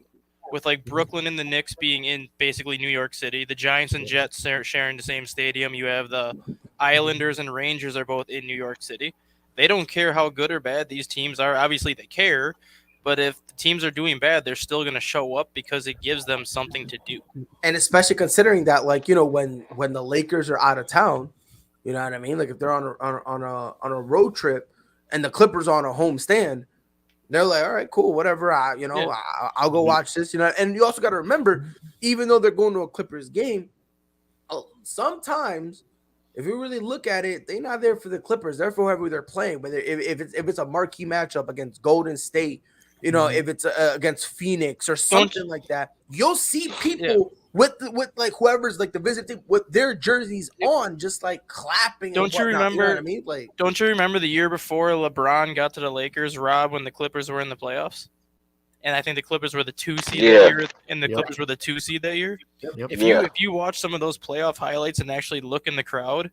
With like Brooklyn and the Knicks being in basically New York City, the Giants and Jets sharing the same stadium. You have the Islanders and Rangers are both in New York City. They don't care how good or bad these teams are. Obviously, they care, but if the teams are doing bad, they're still going to show up because it gives them something to do.
And especially considering that, like, you know, when the Lakers are out of town, you know what I mean? Like if they're on a road trip and the Clippers are on a home stand, they're like, all right, cool, whatever. I'll go watch this, you know. And you also got to remember, even though they're going to a Clippers game, sometimes if you really look at it, they're not there for the Clippers. They're for whoever they're playing. But if it's a marquee matchup against Golden State, you know, if it's against Phoenix or something like that, you'll see people with like whoever's like the visit team with their jerseys on, just like clapping.
Don't you remember?
You know what I mean? Like,
don't you remember the year before LeBron got to the Lakers, Rob, when the Clippers were in the playoffs? And I think the Clippers were the 2 seed that year, and the Clippers were the 2 seed that year. If you watch some of those playoff highlights and actually look in the crowd,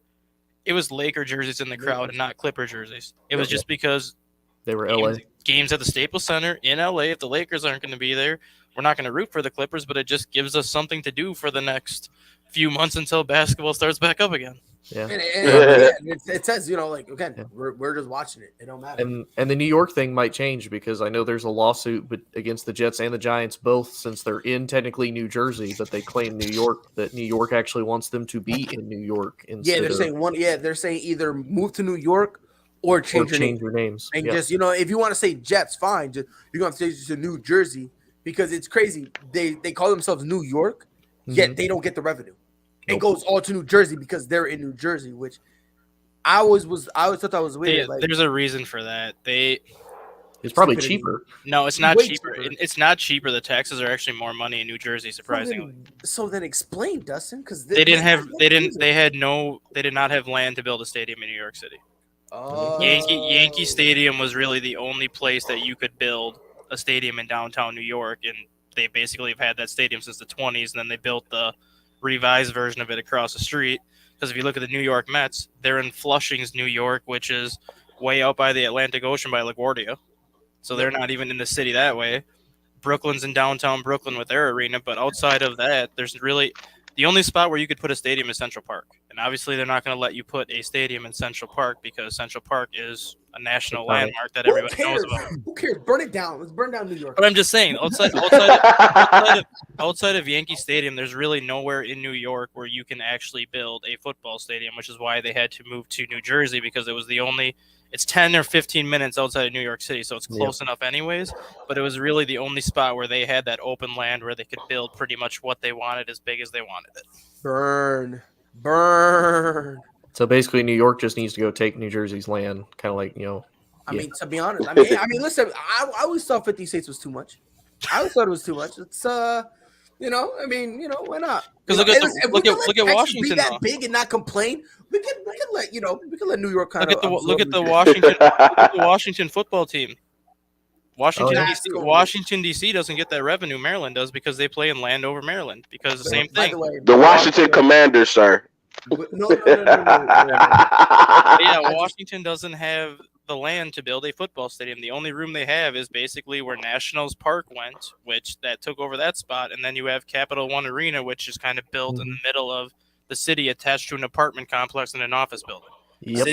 it was Laker jerseys in the crowd and not Clipper jerseys. It was just because
they were LA
games at the Staples Center in LA. If the Lakers aren't going to be there, we're not going to root for the Clippers, but it just gives us something to do for the next few months until basketball starts back up again.
Yeah.
It says, you know, like, again, we're just watching it. It don't matter.
And the New York thing might change because I know there's a lawsuit against the Jets and the Giants both, since they're in technically New Jersey, but they claim New York, that New York actually wants them to be in New York instead.
They're saying either move to New York or change their names. And just, you know, if you want to say Jets, fine. Just, you're going to say to New Jersey, because it's crazy. They call themselves New York, yet they don't get the revenue. It goes all to New Jersey because they're in New Jersey, which I always thought that was weird.
There's a reason for that.
It's probably cheaper.
No, it's not cheaper. It's not cheaper. The taxes are actually more money in New Jersey, surprisingly.
So then explain, Dustin, because
they did not have land to build a stadium in New York City. Yankee Stadium was really the only place that you could build a stadium in downtown New York, and they basically have had that stadium since the 20s, and then they built the revised version of it across the street. Because if you look at the New York Mets, they're in Flushing's, New York, which is way out by the Atlantic Ocean by LaGuardia. So they're not even in the city that way. Brooklyn's in downtown Brooklyn with their arena, but outside of that, there's really the only spot where you could put a stadium is Central Park. And obviously they're not going to let you put a stadium in Central Park because Central Park is a national landmark that everybody knows about.
Who cares? Burn it down. Let's burn down New York.
But I'm just saying, outside of Yankee Stadium, there's really nowhere in New York where you can actually build a football stadium, which is why they had to move to New Jersey, because it was the only – it's 10 or 15 minutes outside of New York City, so it's close enough anyways. But it was really the only spot where they had that open land where they could build pretty much what they wanted as big as they wanted it.
Burn.
So basically, New York just needs to go take New Jersey's land, kind of like, you know.
I mean, to be honest, I mean, listen, I always thought 50 states was too much. I always thought it was too much. It's you know, I mean, you know, why not?
Because look at Washington.
Be that big and not complain. We can let New York kind of
look at the Washington football team. Washington D.C. doesn't get that revenue. Maryland does because they play in Landover, Maryland. Because the same thing.
The Washington Commanders, sir.
No.
Yeah, Washington doesn't have the land to build a football stadium. The only room they have is basically where Nationals Park went, which that took over that spot, and then you have Capital One Arena, which is kind of built in the middle of the city, attached to an apartment complex and an office building.
Yep,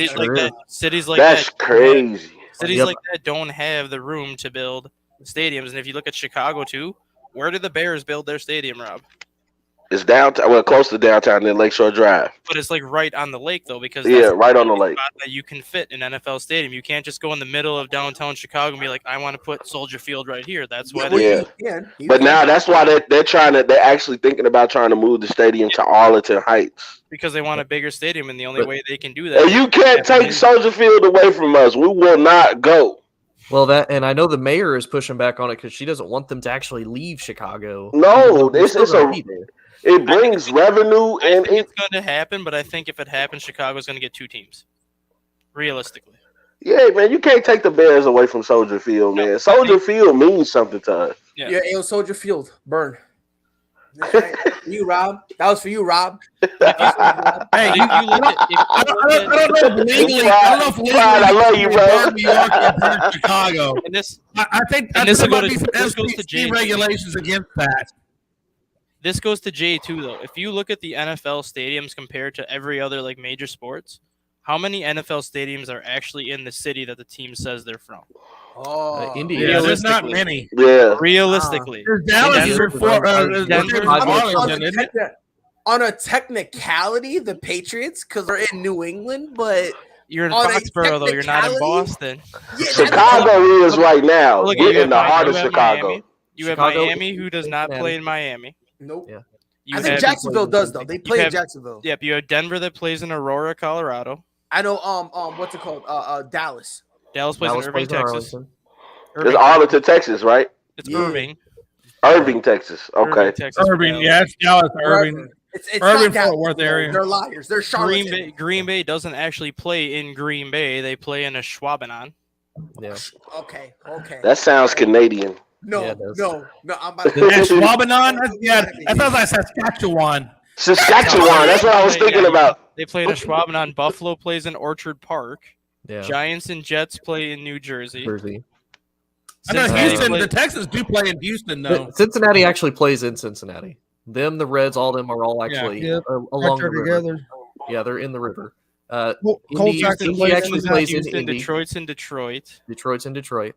Cities like
that's crazy.
Cities like that don't have the room to build stadiums, and if you look at Chicago too, where did the Bears build their stadium, Rob?
It's downtown, well, close to downtown, then Lakeshore Drive.
But it's like right on the lake though, because
Yeah,
that's
right on the
only
lake.
spot that you can fit an NFL stadium. You can't just go in the middle of downtown Chicago and be like, I want to put Soldier Field right here. That's why.
But now that's why they're actually thinking about trying to move the stadium to Arlington Heights.
Because they want a bigger stadium, and the only way they can do that.
And you can't take Soldier Field away from us. We will not go.
Well, and I know the mayor is pushing back on it because she doesn't want them to actually leave Chicago.
No, it brings revenue, and
it's going to happen. But I think if it happens, Chicago's going to get 2 teams, realistically.
Yeah, man, you can't take the Bears away from Soldier Field, man. Soldier Field means something to us.
Yeah, Soldier Field, burn. You, Rob. That was for you, Rob.
Hey, I don't know if legally,
I love you, bro.
New York or burn Chicago.
And this,
I think
and
there
this
might
goes
be some
to Jay
FCC regulations against that.
This goes to Jay too, though. If you look at the NFL stadiums compared to every other like major sports, how many NFL stadiums are actually in the city that the team says they're from?
India.
Yeah, there's not many.
Yeah.
Realistically.
There's Dallas
on a technicality, the Patriots, because they're in New England, but
you're in Foxborough, though. You're not in Boston.
Chicago is right now. We're in the heart of Chicago.
You have Miami, who does not play in Miami.
Nope.
Yeah.
I think Jacksonville does, though. They play in Jacksonville.
Yep. You have Denver that plays in Aurora, Colorado.
I know. What's it called? Dallas.
Dallas plays in Irving, Texas.
It's Arlington, Texas, right?
It's Irving.
Irving, Texas. Okay.
Irving, yeah, it's Dallas, Irving.
It's
Irving,
not
Fort Worth area.
They're liars. They're charlatans.
Green Bay doesn't actually play in Green Bay. They play in a Schwabenon.
Yeah.
Okay.
That sounds Canadian.
No. I'm about to
Schwabenon? That sounds like Saskatchewan.
Saskatchewan. That's what I was thinking about.
They play in a Schwabenon. Buffalo plays in Orchard Park.
Yeah.
Giants and Jets play in New Jersey.
I know Houston. The Texans do play in Houston, though.
Cincinnati actually plays in Cincinnati. Them, the Reds, all them are all actually along the river.
Together.
Yeah, they're in the river.
Colts
Indy actually plays in Indy.
Detroit's in Detroit.
Detroit's in Detroit.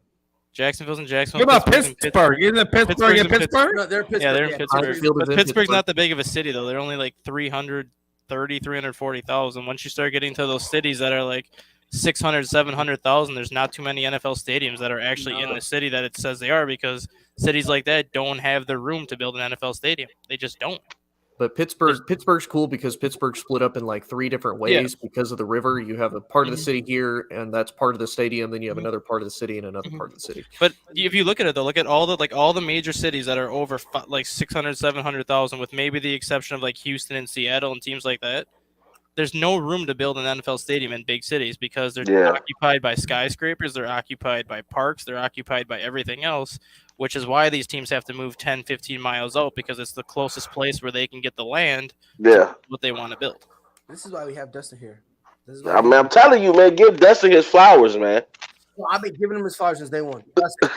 Jacksonville's in Jacksonville.
What about Pittsburgh? Isn't it Pittsburgh in Pittsburgh?
No, they're Pittsburgh.
Yeah, they're in Pittsburgh. But Pittsburgh's
Pittsburgh.
not that big of a city, though. They're only like 340,000. Once you start getting to those cities that are like 600, 700,000, there's not too many NFL stadiums that are actually in the city that it says they are, because cities like that don't have the room to build an NFL stadium. They just don't.
But Pittsburgh's cool because Pittsburgh's split up in like 3 different ways because of the river. You have a part of the city here, and that's part of the stadium. Then you have another part of the city and another part of the city.
But if you look at it, though, look at all the major cities that are over like 600, 700,000, with maybe the exception of like Houston and Seattle and teams like that. There's no room to build an NFL stadium in big cities because they're occupied by skyscrapers, they're occupied by parks, they're occupied by everything else, which is why these teams have to move 10, 15 miles out, because it's the closest place where they can get the land what they want to build.
This is why we have Dustin here.
I'm telling you, man, give Dustin his flowers, man.
Well, I've been giving him his flowers since day one. Dustin,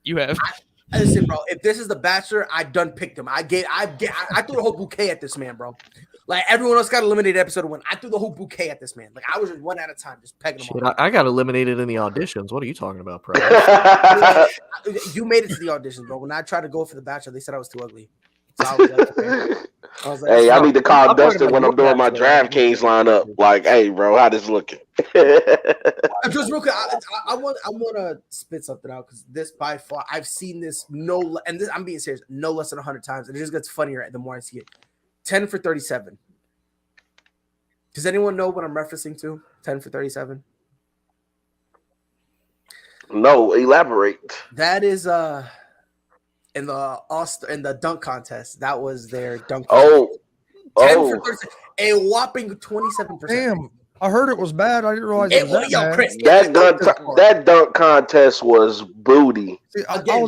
you have.
Listen, bro. If this is the Bachelor, I done picked him. I threw the whole bouquet at this man, bro. Like everyone else got eliminated episode 1. I threw the whole bouquet at this man. Like I was just one at a time, just pegging him off.
I got eliminated in the auditions. What are you talking about, bro?
You made it to the auditions, bro. When I tried to go for the Bachelor, they said I was too ugly. So I was like,
hey, I need to call Dustin when I'm doing my DraftKings lineup. Like, hey, bro, how this looking?
Just real quick, I want to spit something out, because this by far I've seen this I'm being serious, no less than 100 times, and it just gets funnier the more I see it. 10 for 37. Does anyone know what I'm referencing to? 10 for 37.
No, elaborate.
That is in the dunk contest. That was their dunk.
Oh,
10 for 37. A whopping 27%.
Damn, I heard it was bad. I didn't realize it was that bad.
Chris,
that dunk contest was booty.
See,
Again,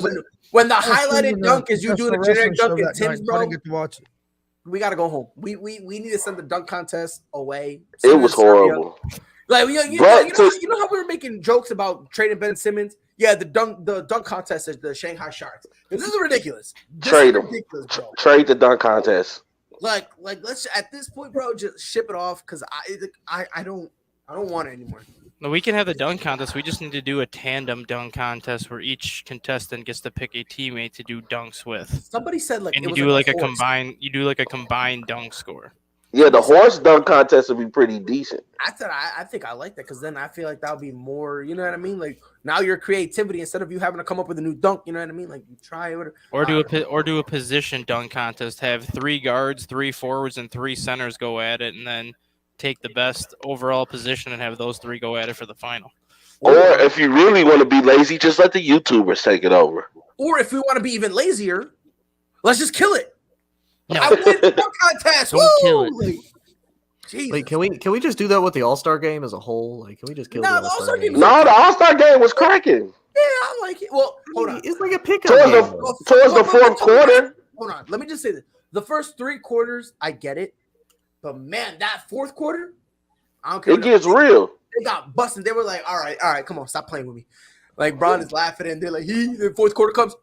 when the highlighted dunk is you doing a generic dunk in Tim's,
I
bro.
didn't get to watch it.
We gotta go home. We need to send the dunk contest away.
It was horrible.
Like you know how we were making jokes about trading Ben Simmons? Yeah, the dunk contest is the Shanghai Sharks. This is ridiculous.
Trade them. Trade the dunk contest.
Like let's at this point, bro, just ship it off, because I don't want it anymore.
No, we can have the dunk contest. We just need to do a tandem dunk contest where each contestant gets to pick a teammate to do dunks with.
Somebody said like
And
it
you
was
do like a
horse.
combined. You do like a combined dunk score.
Yeah, the horse dunk contest would be pretty decent.
I said I think I like that because then I feel like that would be more. You know what I mean? Like now your creativity instead of you having to come up with a new dunk. You know what I mean? Like you try it
Or do a position dunk contest. Have 3 guards, 3 forwards, and 3 centers go at it, and then take the best overall position and have those 3 go at it for the final.
Or if you really want to be lazy, just let the YouTubers take it over.
Or if we want to be even lazier, let's just kill it.
No.
I win the dunk contest.
Don't kill it.
Like, Jesus.
Like, can we just do that with the All-Star game as a whole? Like, can we just kill
No,
the All-Star game?
No, the All-Star game was cracking.
Yeah, I like it. Well, hold on.
It's like a pickup
Towards
game.
the fourth quarter.
Hold on. Let me just say this. The first 3 quarters, I get it. But man, that fourth quarter, I don't care.
It gets real.
They got busted. They were like, all right, come on, stop playing with me. Like, Bron is laughing, and they're like, the fourth quarter comes.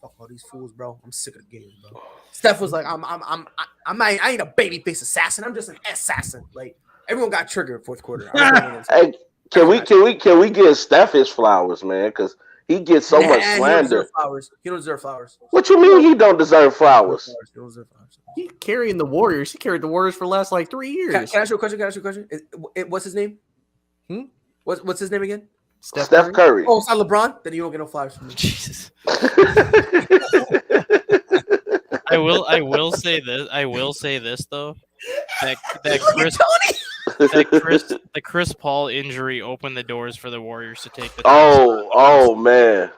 Fuck all these fools, bro. I'm sick of the game, bro. Steph was like, I ain't a babyface assassin. I'm just an assassin. Like, everyone got triggered fourth quarter.
Hey, can we give Steph his flowers, man? Because he gets so much slander.
He don't deserve flowers.
What you mean he don't deserve flowers?
He don't deserve flowers.
He carrying the Warriors. He carried the Warriors for the last like 3 years.
Can I ask you a question? What's his name? What's his name again?
Steph Curry.
Oh, it's not LeBron? Then you don't get no flowers from me.
Jesus. I will say this though. The Chris Paul injury opened the doors for the Warriors to take the.
Oh man.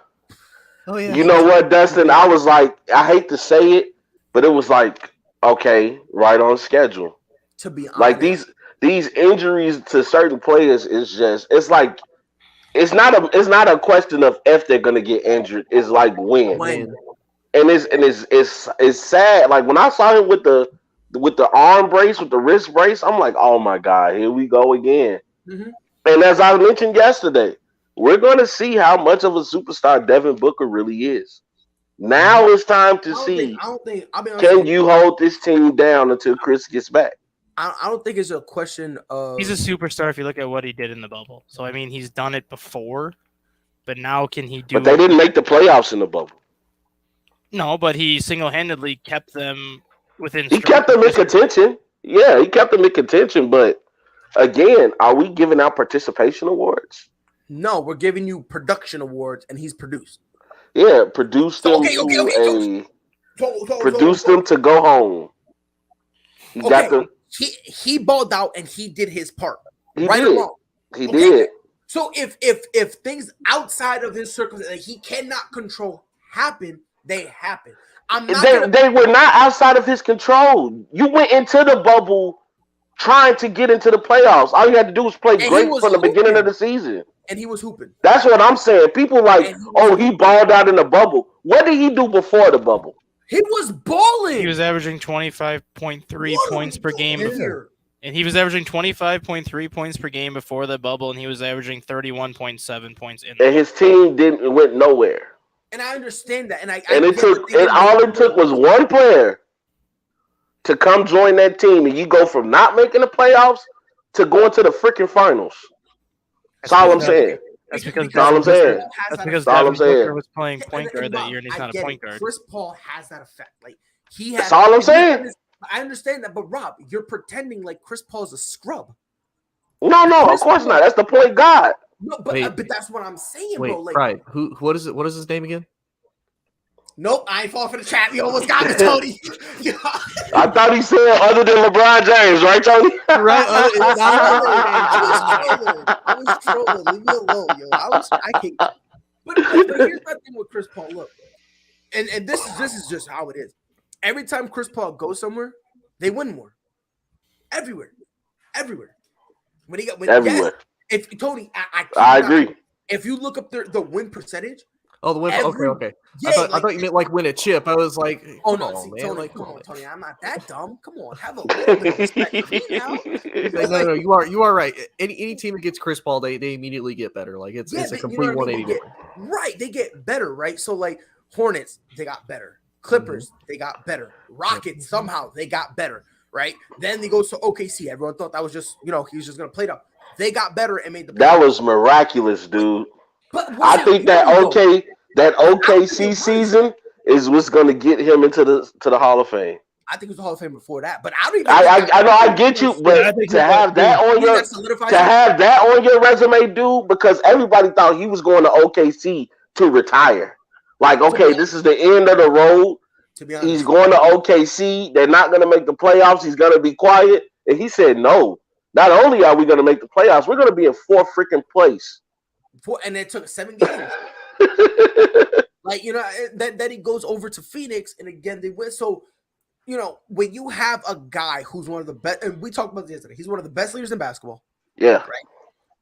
Oh yeah.
You know what, Dustin? I was like, I hate to say it, but it was like, okay, right on schedule.
To be honest,
like these injuries to certain players is just, it's like, it's not a question of if they're gonna get injured. It's like when. And it's sad. Like when I saw him with the arm brace, with the wrist brace, I'm like, oh my God, here we go again. Mm-hmm. And as I mentioned yesterday, we're gonna see how much of a superstar Devin Booker really is. Now it's time to see. Can you hold this team down until Chris gets back?
I don't think it's a question of.
He's a superstar if you look at what he did in the bubble. So I mean, he's done it before, but now can he do?
But they didn't make the playoffs in the bubble.
No, but he single-handedly kept them within.
He kept them in contention. Yeah, he kept them in contention. But again, are we giving out participation awards?
No, we're giving you production awards, and he's produced.
Yeah, produce them produce them to go home. He got them.
He balled out and he did his part.
He
right
did.
or wrong.
He did.
So if things outside of his circumstances that he cannot control happen, they happen.
They were not outside of his control. You went into the bubble trying to get into the playoffs. All you had to do was play great from the beginning of the season.
And he was hooping.
That's what I'm saying. People like, he balled out in the bubble. What did he do before the bubble?
He was balling.
He was averaging 25.3 points per game. And he was averaging 25.3 points per game before the bubble, and he was averaging 31.7 points in.
And his team went nowhere.
And I understand that. And
all it took was one player to come join that team, and you go from not making the playoffs to going to the freaking finals. That's all I'm saying.
That's because
Devin
Booker was playing point guard that year, and he's not a point guard.
Chris Paul has that effect. Like he has.
That's all I'm saying.
I understand that, but Rob, you're pretending like Chris Paul's a scrub.
No, of course not. That's the point guard.
No, but that's what I'm saying, bro. Like,
right? What is it? What is his name again?
Nope, I ain't falling for the trap. You almost got me, Tony.
I thought he said other than LeBron James, right, Tony?
Right. I was trolling. Leave me alone, yo. I can't. But here's my thing with Chris Paul. Look, and this is just how it is. Every time Chris Paul goes somewhere, they win more. Everywhere. Everywhere.
Yes,
if Tony,
I agree.
If you look up the win percentage.
Oh, the win. Okay. Yeah, I thought you meant like win a chip. I was like,
oh no, Tony, come on, Tony. I'm not that dumb. Come on, have a little bit of respect.
No, you are right. Any team that gets Chris Paul, they immediately get better. Like it's a complete 180.
Right, they get better. Right, so like Hornets, they got better. Clippers, they got better. Rockets, somehow they got better. Right, then they go to OKC. Everyone thought that was just he was just gonna play them. They got better and made the playoffs.
That was miraculous, dude.
But
I think that OKC season is what's going to get him into the Hall of Fame.
I think it was the Hall of Fame before that, but I don't even.
I know, I get you, but to have that on your resume, dude, because everybody thought he was going to OKC to retire. Like, okay, this is the end of the road.
To be honest,
he's going to OKC. They're not going to make the playoffs. He's going to be quiet, and he said, "No. Not only are we going to make the playoffs, we're going to be in fourth freaking place."
And it took 7 games. Like, you know, then he goes over to Phoenix, and again they win. So, you know, when you have a guy who's one of the best, and we talked about this yesterday, he's one of the best leaders in basketball.
Yeah.
Right.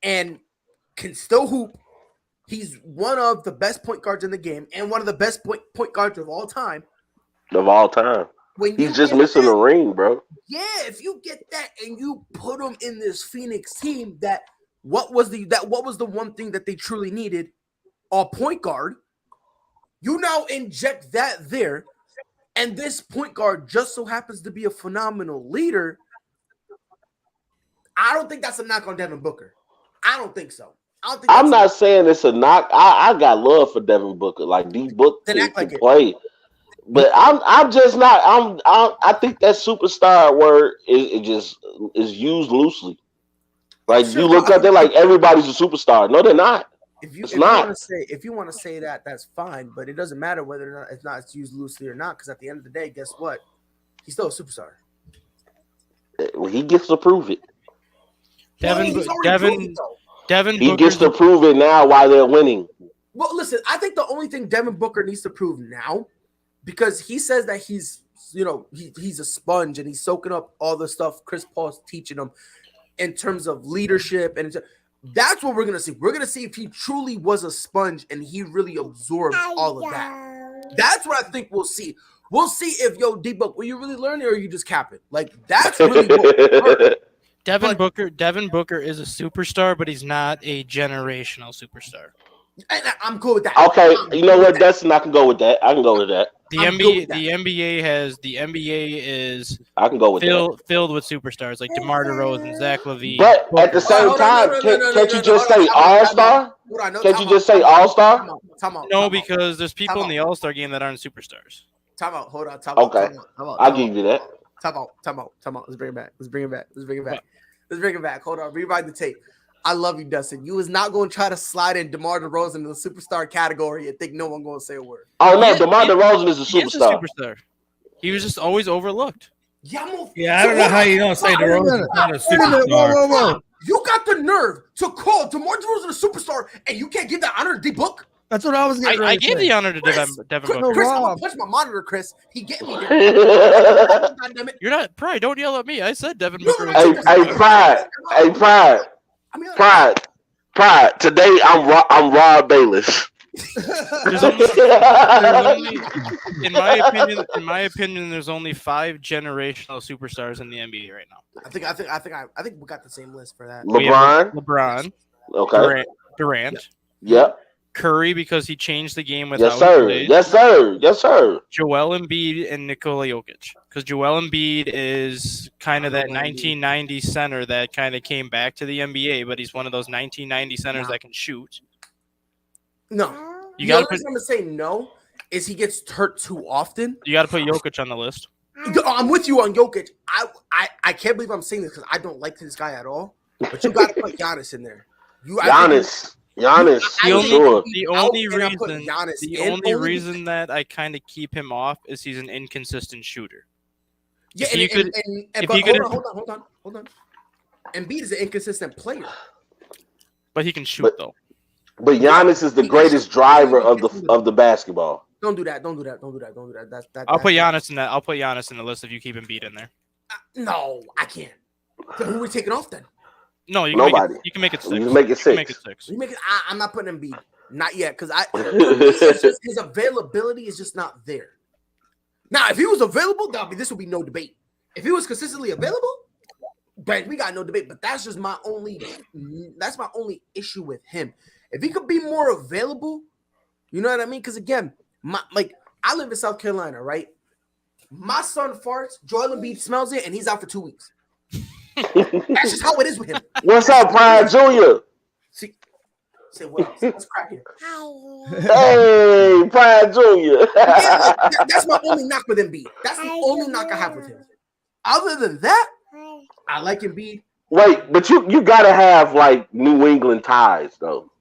And can still hoop. He's one of the best point guards in the game and one of the best point guards of all time.
He's just missing the ring, bro.
Yeah, if you get that and you put him in this Phoenix team, what was the one thing that they truly needed? A point guard. You now inject that there, and this point guard just so happens to be a phenomenal leader. I don't think that's a knock on Devin Booker. I don't think so.
I'm not saying it's a knock. I got love for Devin Booker. Like, D-Book can play. But I'm just not. I think that superstar word is used loosely. Like, you look up there like everybody's a superstar. No, they're not.
If you want to say that, that's fine. But it doesn't matter whether or not it's used loosely or not. Because at the end of the day, guess what? He's still a superstar.
Well, he gets to prove it.
Devin
he gets to prove it now while they're winning.
Well, listen, I think the only thing Devin Booker needs to prove now, because he says that he's a sponge and he's soaking up all the stuff Chris Paul's teaching him in terms of leadership, and that's what we're gonna see. We're gonna see if he truly was a sponge and he really absorbed all of that. That's what I think we'll see. We'll see if D-Book, will you really learn it or are you just capping? Like, that's really what
Devin Booker is a superstar, but he's not a generational superstar.
And I'm cool with that.
Okay, you know what, Dustin? I can go with that.
The NBA is
I can go with
filled with superstars like DeMar DeRozan, Zach LaVine.
But at the same time, can't you just say All-Star? Can't you just say All-Star?
No, because there's people in the All-Star game that aren't superstars.
Time out. Hold on.
Okay, I'll give you that.
Time out. Let's bring it back. Hold on. Rewrite the tape. I love you, Dustin. You was not going to try to slide in DeMar DeRozan in the superstar category and think no one going to say a word.
Oh, no, DeMar DeRozan is a superstar.
He was just always overlooked.
Yeah, I don't know how you don't say DeRozan is not a superstar.
Whoa. You got the nerve to call DeMar DeRozan a superstar, and you can't give that honor to D-Book?
That's what I was getting ready
I gave the honor to Devin Booker.
Chris, I'm going to punch my monitor, Chris. He get me there. God damn it.
You're not, Pride, don't yell at me. I said Devin Booker.
Pride. Today I'm Rob Bayless.
In my opinion, there's only 5 generational superstars in the NBA right now.
I think we got the same list for that.
LeBron. Okay.
Durant.
Yep.
Curry, because he changed the game with
Yes, sir.
Joel Embiid and Nikola Jokic, because Joel Embiid is kind of that 1990 center that kind of came back to the NBA, but he's one of those 1990 centers that can shoot.
No, you got to put. I'm gonna say no. Is he gets hurt too often?
You got to put Jokic on the list.
I'm with you on Jokic. I can't believe I'm saying this because I don't like this guy at all. But you got to put Giannis in there.
Giannis.
The only reason that I kind of keep him off is he's an inconsistent shooter.
Yeah, hold on. Embiid is an inconsistent player,
but he can shoot though.
But Giannis is the greatest driver of the basketball.
Don't do that.
I'll put Giannis in that. I'll put Giannis in the list if you keep Embiid in there.
No, I can't. Who are we taking off then?
No, you can make it 6.
You can make it 6.
I'm not putting Embiid. Not yet, because his availability is just not there. Now, if he was available, this would be no debate. If he was consistently available, then we got no debate. But that's just my only issue with him. If he could be more available, you know what I mean? Because again, I live in South Carolina, right? My son farts, Joel Embiid smells it, and he's out for 2 weeks. That's just how it is with him.
What's up, Brian Jr.?
See, say what else? Let's crack it.
Hey, Brian Jr.
That's my only knock with Embiid. That's the only knock I have with him. Other than that, I like Embiid.
Wait, but you gotta have like New England ties though.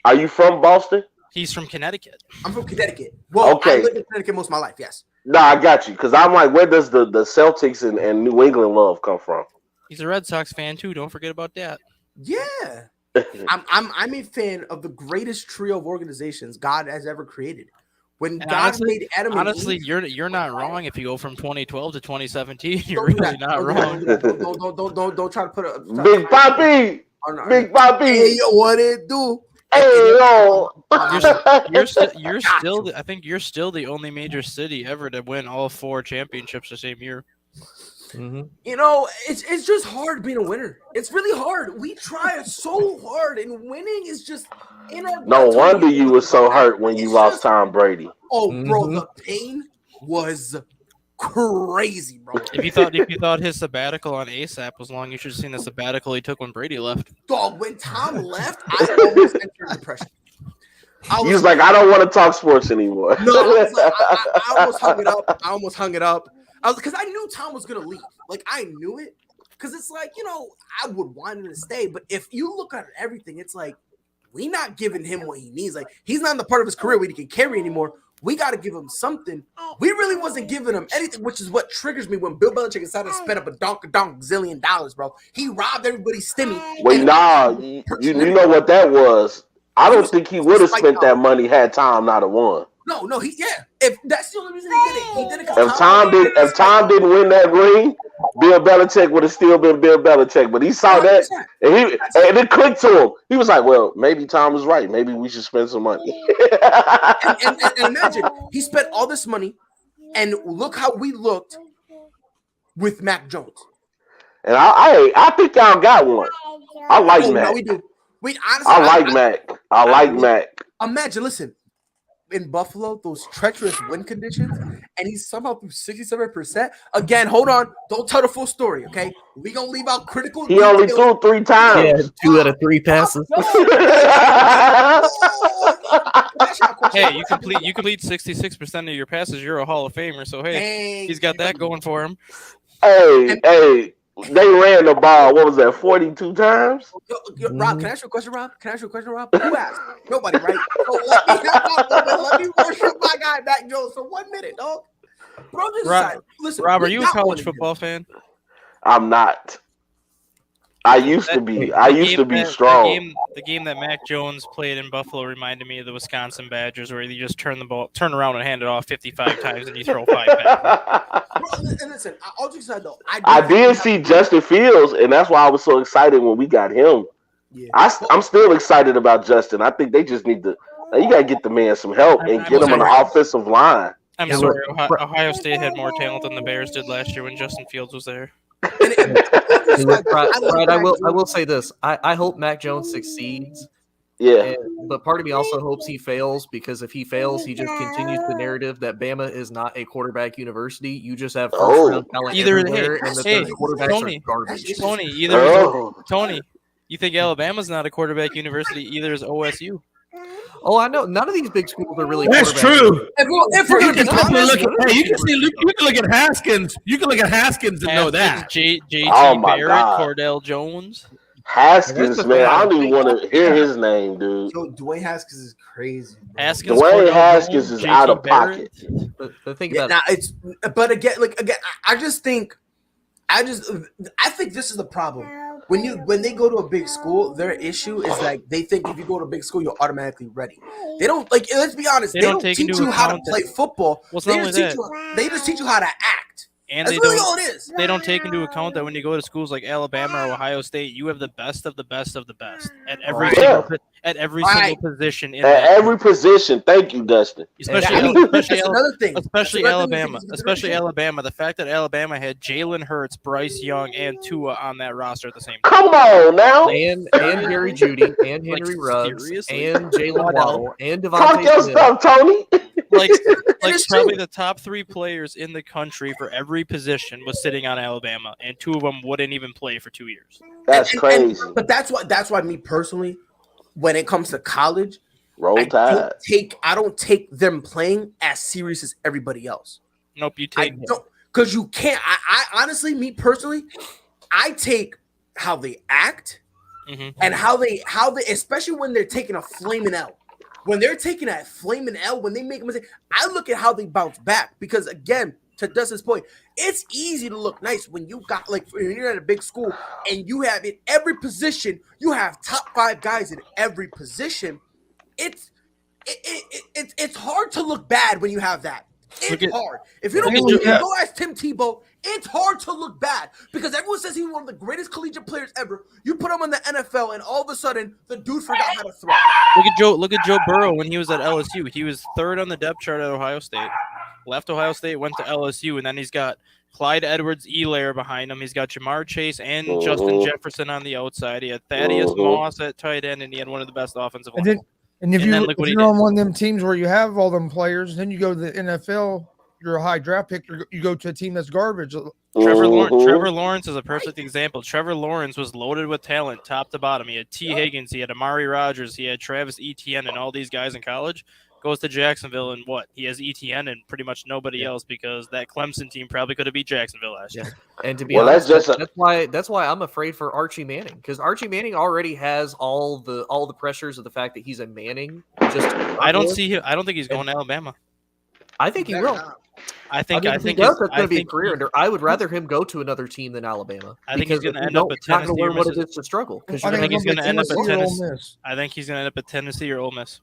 Are you from Boston?
He's from Connecticut.
I'm from Connecticut. Well,
okay.
I lived in Connecticut most of my life. Yes.
No, I got you. Because I'm like, where does the Celtics and New England love come from?
He's a Red Sox fan too. Don't forget about that.
Yeah. I'm a fan of the greatest trio of organizations God has ever created. When
And
God made Adam and
honestly,
Eve,
you're not wrong if you go from 2012 to 2017. You're
don't do
really
that.
not
Don't
wrong.
Don't try to put a
Big Papi. Big Papi.
Hey, yo, what it do?
Hey, yo.
You're still. I think you're still the only major city ever to win all 4 championships the same year.
Mm-hmm.
You know, it's just hard being a winner. It's really hard. We try so hard, and winning is just in our.
No wonder you were so hurt when you lost Tom Brady.
Oh, bro, the pain was crazy, bro.
If you thought his sabbatical on ASAP was long, you should have seen the sabbatical he took when Brady left.
Dog, when Tom left, I almost entered depression.
He was like, I don't want to talk sports anymore.
No, I almost hung it up. I almost hung it up. Because I knew Tom was gonna leave. Like I knew it. Because it's like, you know, I would want him to stay, but if you look at everything, it's like we not giving him what he needs. Like he's not in the part of his career where he can carry anymore. We got to give him something. We really wasn't giving him anything, which is what triggers me when Bill Belichick decided to spend up a zillion dollars, bro. He robbed everybody's stimmy.
Wait, nah, you know what that was? I don't think he would have spent that money had Tom not have won.
No, If that's the only reason he did it.
If Tom didn't win that ring, Bill Belichick would have still been Bill Belichick. But he saw 100%. That, and it clicked to him. He was like, "Well, maybe Tom was right. Maybe we should spend some money."
and imagine he spent all this money, and look how we looked with Mac Jones.
And I think y'all got one. I like Mac.
No, we do. Honestly,
I like Mac. I like Mac.
Imagine, listen. In Buffalo, those treacherous wind conditions, and he's somehow through 67%. Again, hold on. Don't tell the full story, okay? We gonna leave out critical.
He only threw 3 times.
Yeah, 2 out of 3 passes.
Hey, you complete 66% of your passes. You're a Hall of Famer, so hey, he's got that going for him.
Hey. They ran the ball, what was that, 42 times?
Rob, can I ask you a question, Rob? Who asked? Nobody, right? So let me worship my guy, Mac Jones, for 1 minute, dog. Bro, listen,
Rob, are you a college football fan?
I'm not. I used to be. I used to be strong.
The game that Mac Jones played in Buffalo reminded me of the Wisconsin Badgers, where you just turn around and hand it off 55 times, and you throw 5 passes.
And listen, all jokes aside, though,
I did see Justin Fields, and that's why I was so excited when we got him. Yeah. I'm still excited about Justin. I think they just need to. You gotta get the man some help and get him on the offensive line.
I'm sorry, Ohio State had more talent than the Bears did last year when Justin Fields was there.
I will say this. I hope Mac Jones succeeds.
Yeah.
But part of me also hopes he fails, because if he fails, he just continues the narrative that Bama is not a quarterback university. You just have first-round talent everywhere, and the quarterbacks are garbage.
Tony, you think Alabama's not a quarterback university? Either is OSU.
Oh, I know. None of these big schools are really.
That's true.
If we're gonna be honest,
you can look at Haskins. You can look at Haskins and know that.
JT Barrett, Cordell Jones.
Haskins, man, I don't even want to hear his name, dude.
Yo, Dwayne Haskins is crazy.
Dwayne Haskins is out of pocket.
But think about
it. But again, I think this is the problem. When they go to a big school, their issue is like they think if you go to a big school, you're automatically ready. They don't like. Let's be honest. They don't teach you how to play football. They just teach you how to act.
And
that's really all it is.
They don't take into account that when you go to schools like Alabama or Ohio State, you have the best of the best of the best at every single position.
Every position. Thank you, Dustin.
Especially Alabama. The fact that Alabama had Jalen Hurts, Bryce Young, and Tua on that roster at the same time.
Come on now.
And Jerry Jeudy and Henry Ruggs and Jalen Waddle and Devontae
Talk your stuff, Tony.
like probably the top 3 players in the country for every position was sitting on Alabama, and 2 of them wouldn't even play for 2 years.
That's crazy.
But that's why me personally, when it comes to college,
Roll Tide.
I don't take them playing as serious as everybody else.
Nope, you take
because you can't. I honestly, me personally, I take how they act and how they, especially when they're taking a flaming L. When they're taking a flaming L, when they make a mistake, I look at how they bounce back. Because again, to Dustin's point, it's easy to look nice when you got when you're at a big school and you have in every position, you have top 5 guys in every position. It's hard to look bad when you have that. It's hard. If you don't go ask Tim Tebow, it's hard to look bad because everyone says he's one of the greatest collegiate players ever. You put him in the NFL, and all of a sudden, the dude forgot how to throw.
Look at Joe Burrow when he was at LSU. He was 3rd on the depth chart at Ohio State. Left Ohio State, went to LSU, and then he's got Clyde Edwards-Helaire behind him. He's got Jamar Chase and Justin Jefferson on the outside. He had Thaddeus Moss at tight end, and he had one of the best offensive lines.
And if you're on one of them teams where you have all them players, then you go to the NFL, you're a high draft pick, you go to a team that's garbage.
Trevor Lawrence is a perfect example. Trevor Lawrence was loaded with talent, top to bottom. He had T. Higgins, he had Amari Rodgers, he had Travis Etienne, and all these guys in college. Goes to Jacksonville, and what? He has Etienne and pretty much nobody else because that Clemson team probably could have beat Jacksonville last year.
And to be honest, that's why I'm afraid for Archie Manning, because Archie Manning already has all the pressures of the fact that he's a Manning.
I don't think he's going to Alabama.
I think he will.
I think
that's going to be a career ender. I would rather him go to another team than Alabama.
I think he's going to end up at Tennessee.
Not going to learn what it is to struggle.
I think he's going to end up at Tennessee. I think he's going to end up at Tennessee or Ole Miss.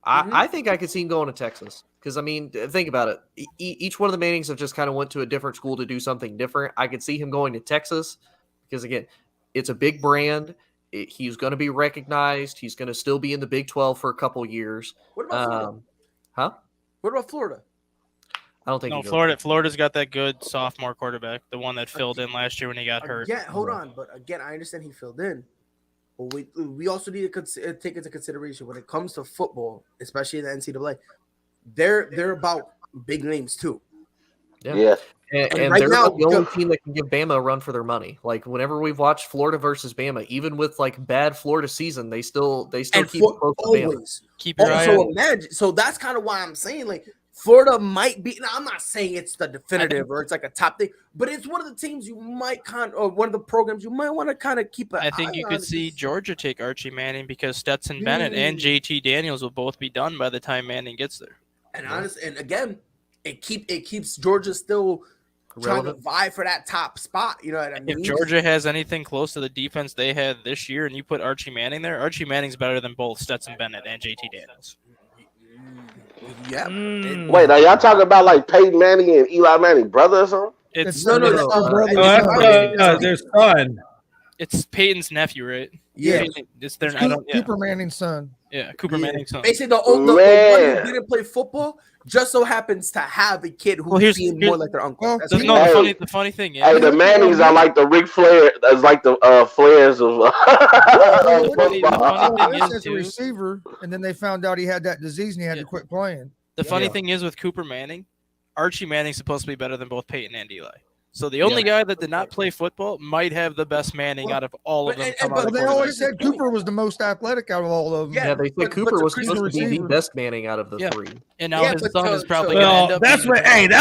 I think I could see him going to Texas because, I mean, think about it. Each one of the Mannings have just kind of went to a different school to do something different. I could see him going to Texas because, again, it's a big brand. He's going to be recognized. He's going to still be in the Big 12 for a couple years.
What about Florida? What about Florida?
I don't think.
No, Florida's got that good sophomore quarterback, the one that filled in last year when he got hurt.
Yeah, hold on, but again, I understand he filled in. But we also need to take into consideration when it comes to football, especially in the NCAA, they're about big names too.
Yeah. And right they're now, the only team that can give Bama a run for their money. Like whenever we've watched Florida versus Bama, even with like bad Florida season, they still keep it close to Bama.
Keep your eye on.
Imagine. So that's kind of why I'm saying like Florida might be. Now I'm not saying it's the definitive or it's like a top thing, but it's one of the teams you might or one of the programs you might want to kind of keep.
I think you could see Georgia take Archie Manning because Stetson Bennett and JT Daniels will both be done by the time Manning gets there.
And honestly, and again, it keeps Georgia still trying to vie for that top spot. You know what I mean?
If Georgia has anything close to the defense they had this year, and you put Archie Manning there, Archie Manning's better than both Stetson Bennett and JT Daniels.
Yeah.
Wait, are y'all talking about like Peyton Manning and Eli Manning, brother or something?
It's
their son.
It's Peyton's nephew, right?
Yeah.
It's their
Cooper Manning's son.
Yeah, Cooper Manning's son.
Basically, the one who didn't play football just so happens to have a kid who's more like their uncle.
The funny thing is,
the Mannings are like the Ric Flair, as like the Flairs of
football.
As a receiver, and then they found out he had that disease and he had to quit playing.
The funny thing is with Cooper Manning, Archie Manning's supposed to be better than both Peyton and Eli. So the only guy that did not play football might have the best Manning out of all of them.
But they always said Cooper was the most athletic out of all of them.
Yeah, they said Cooper was supposed to be the best Manning out of the three.
And now his son is probably going to end up.
That's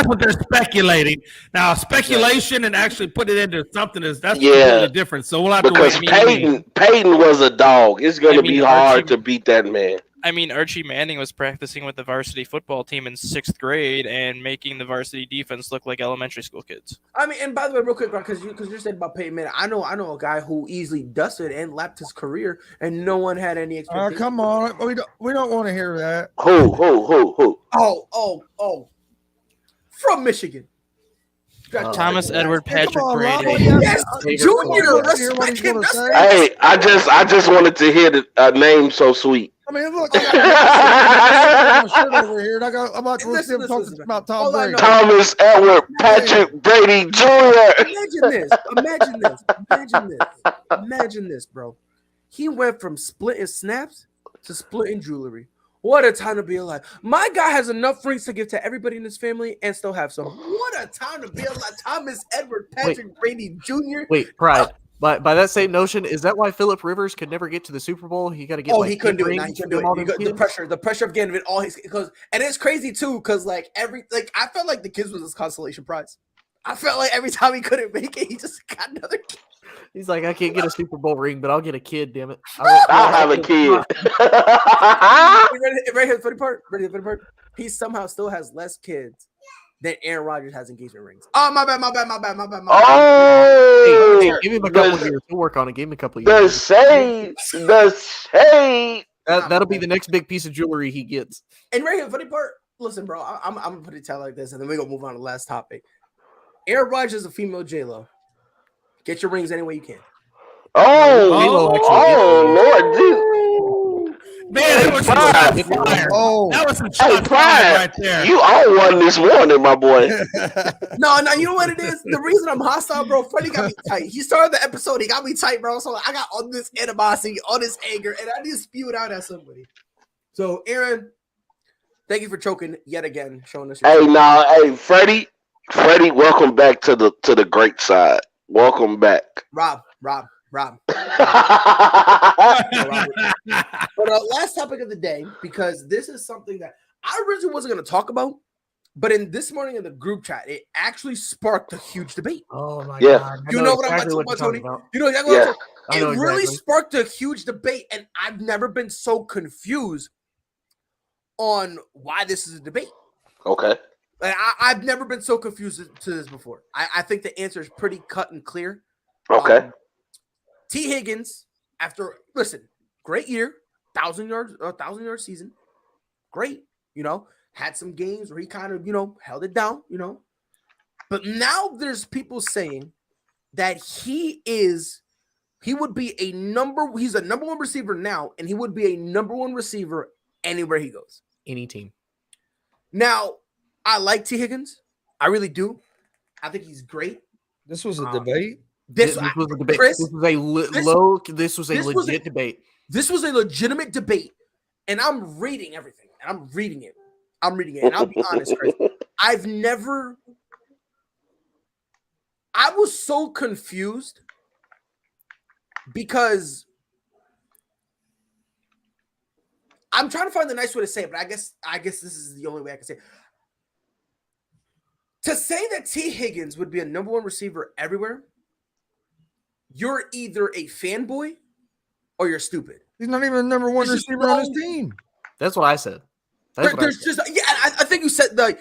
what they're speculating. Now speculation and actually put it into something that's completely different. So we'll have to wait.
Because Peyton was a dog. It's going to be hard to beat that man.
I mean, Archie Manning was practicing with the varsity football team in 6th grade and making the varsity defense look like elementary school kids.
I mean, and by the way, real quick, because you said about Peyton Manning, I know a guy who easily dusted and lapped his career, and no one had any expectations.
Come on, we don't want to hear that.
Who?
Oh, from Michigan.
Thomas Edward Patrick Brady.
Yes, Junior. Respect him.
Hey, I just wanted to hear the name so sweet.
I mean, look, I got shirt over here, and I'm about to listen to him talking about Tom Brady.
Thomas Edward Patrick Brady Jr.
Imagine this, bro. He went from splitting snaps to splitting jewelry. What a time to be alive. My guy has enough rings to give to everybody in his family and still have some. What a time to be alive. Thomas Edward Patrick Brady Jr.
Wait, Pride. By that same notion, is that why Phillip Rivers could never get to the Super Bowl? He got to get
he couldn't do it. Nah, he couldn't do it. The pressure of getting it all his because, and it's crazy too because I felt like the kids was his consolation prize. I felt like every time he couldn't make it, he just got another kid.
He's like, I can't get a Super Bowl ring, but I'll get a kid. Damn it!
I'll have a kid.
Right here, the funny part. He somehow still has less kids than Aaron Rodgers has engagement rings. Oh, my bad.
Oh,
hey, give him a couple of years. We'll work on it. Give him a couple of years.
The shade.
That'll be the next big piece of jewelry he gets.
And right here, the funny part. Listen, bro, I'm gonna put it like this, and then we're gonna move on to the last topic. Aaron Rodgers is a female J-Lo. Get your rings any way you can.
Lord, dude.
Man, that was some shots fired right there.
You all won this morning, my boy.
No, you know what it is? The reason I'm hostile, bro, Freddie got me tight. He started the episode, he got me tight, bro. So I got all this animosity, all this anger, and I need to spew it out at somebody. So, Aaron, thank you for choking yet again, showing us.
Freddie, welcome back to the great side. Welcome back.
Rob. But last topic of the day, because this is something that I originally wasn't going to talk about, but in this morning in the group chat, it actually sparked a huge debate.
Oh my God!
You know what I'm talking about, Tony? You know exactly what I'm talking about. It really sparked a huge debate, and I've never been so confused on why this is a debate.
Okay.
I've never been so confused to this before. I think the answer is pretty cut and clear.
Okay.
T. Higgins, great year, 1,000-yard season, great. Had some games where he kind of held it down. But now there's people saying that he's a number one receiver now, and he would be a number one receiver anywhere he goes,
any team.
Now, I like T. Higgins, I really do. I think he's great.
This was a debate.
This was a debate. Chris,
this was a legit debate.
This was a legitimate debate, and I'm reading everything, and I'm reading it, and I'll be honest, Chris. I was so confused because I'm trying to find the nice way to say it, but I guess this is the only way I can say it. To say that T. Higgins would be a number one receiver everywhere, you're either a fanboy or you're stupid.
He's not even a number one receiver on his team.
That's what I said.
I think you said I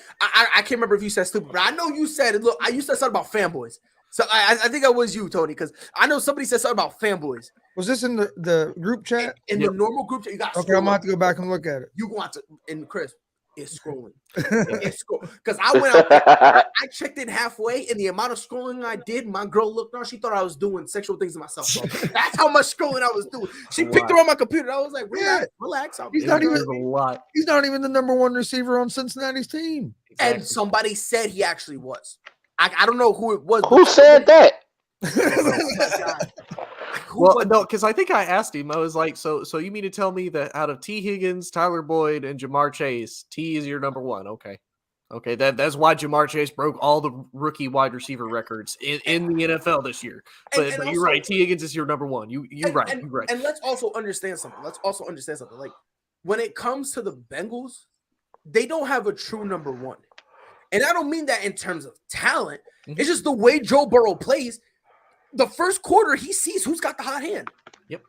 can't remember if you said stupid, but I know you said it. Look, you said something about fanboys. So I think that was you, Tony, because I know somebody said something about fanboys.
Was this in the group chat?
In the normal group chat, you got.
Okay, I'm gonna have to go back and look at it.
You want to, and Chris. It's scrolling. It's scrolling. Because I went out there, I checked in halfway, and the amount of scrolling I did, my girl looked on. She thought I was doing sexual things to myself. Bro. That's how much scrolling I was doing. She picked her on my computer. I was like, relax.
He's not even the number one receiver on Cincinnati's team.
Exactly. And somebody said he actually was. I don't know who it was.
Who said that?
Well, no, because I think I asked him. I was like, so you mean to tell me that out of T. Higgins, Tyler Boyd, and Jamar Chase, T is your number one? Okay. That's why Jamar Chase broke all the rookie wide receiver records in the NFL this year. But also, you're right. T. Higgins is your number one. You're right.
And let's also understand something. Like, when it comes to the Bengals, they don't have a true number one. And I don't mean that in terms of talent. Mm-hmm. It's just the way Joe Burrow plays. The first quarter, he sees who's got the hot hand.
Yep.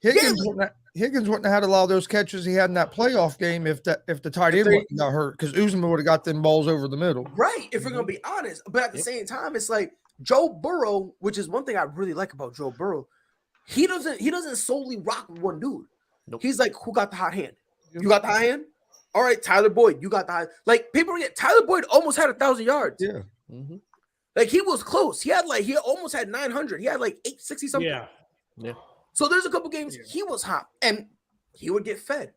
Higgins wouldn't have had a lot of those catches he had in that playoff game if the tight end got hurt, because Uzomah would have got them balls over the middle.
Right, if we're going to be honest. But at the same time, it's like Joe Burrow, which is one thing I really like about Joe Burrow, he doesn't solely rock with one dude. Nope. He's like, who got the hot hand? You got the hot hand? All right, Tyler Boyd, you got the hot. Like, people forget, Tyler Boyd almost had 1,000 yards.
Yeah.
Mm-hmm.
Like, he was close. He almost had 900. He had like 860 something.
Yeah.
So there's a couple games he was hot and he would get fed.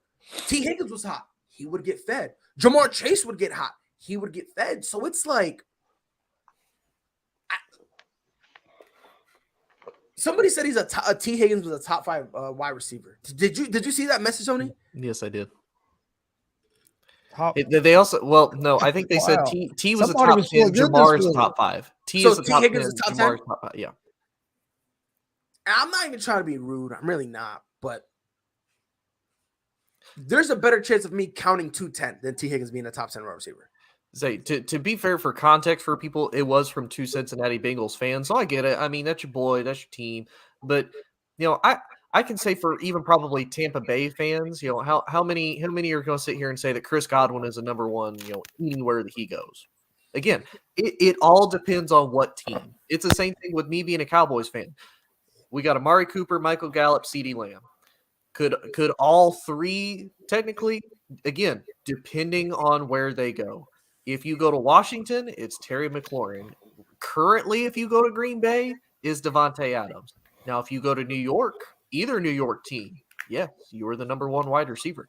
T. Higgins was hot. He would get fed. Jamar Chase would get hot. He would get fed. So it's like, Somebody said T. Higgins was a top 5 wide receiver. Did you see that message, Tony?
Yes, I did.
Top,
They also, well, no, I think they said
Wow.
T was
Somebody
a top
was
10.
feeling good
Jamar
this
is a
week.
top 5. T
So
is a
T.
top
Higgins
10.
is top
Jamar
10?
is top 5. Yeah.
And I'm not even trying to be rude. I'm really not. But there's a better chance of me counting 210 than T. Higgins being a top 10 wide receiver.
Say to be fair, for context for people, it was from 2 Cincinnati Bengals fans, so I get it. I mean, that's your boy, that's your team. But I can say for even probably Tampa Bay fans, how many are going to sit here and say that Chris Godwin is a number one, anywhere that he goes? Again, it all depends on what team. It's the same thing with me being a Cowboys fan. We got Amari Cooper, Michael Gallup, CeeDee Lamb. Could all three technically, again, depending on where they go. If you go to Washington, it's Terry McLaurin. Currently, if you go to Green Bay, is Devontae Adams. Now, if you go to New York, either New York team, yes, you are the number one wide receiver.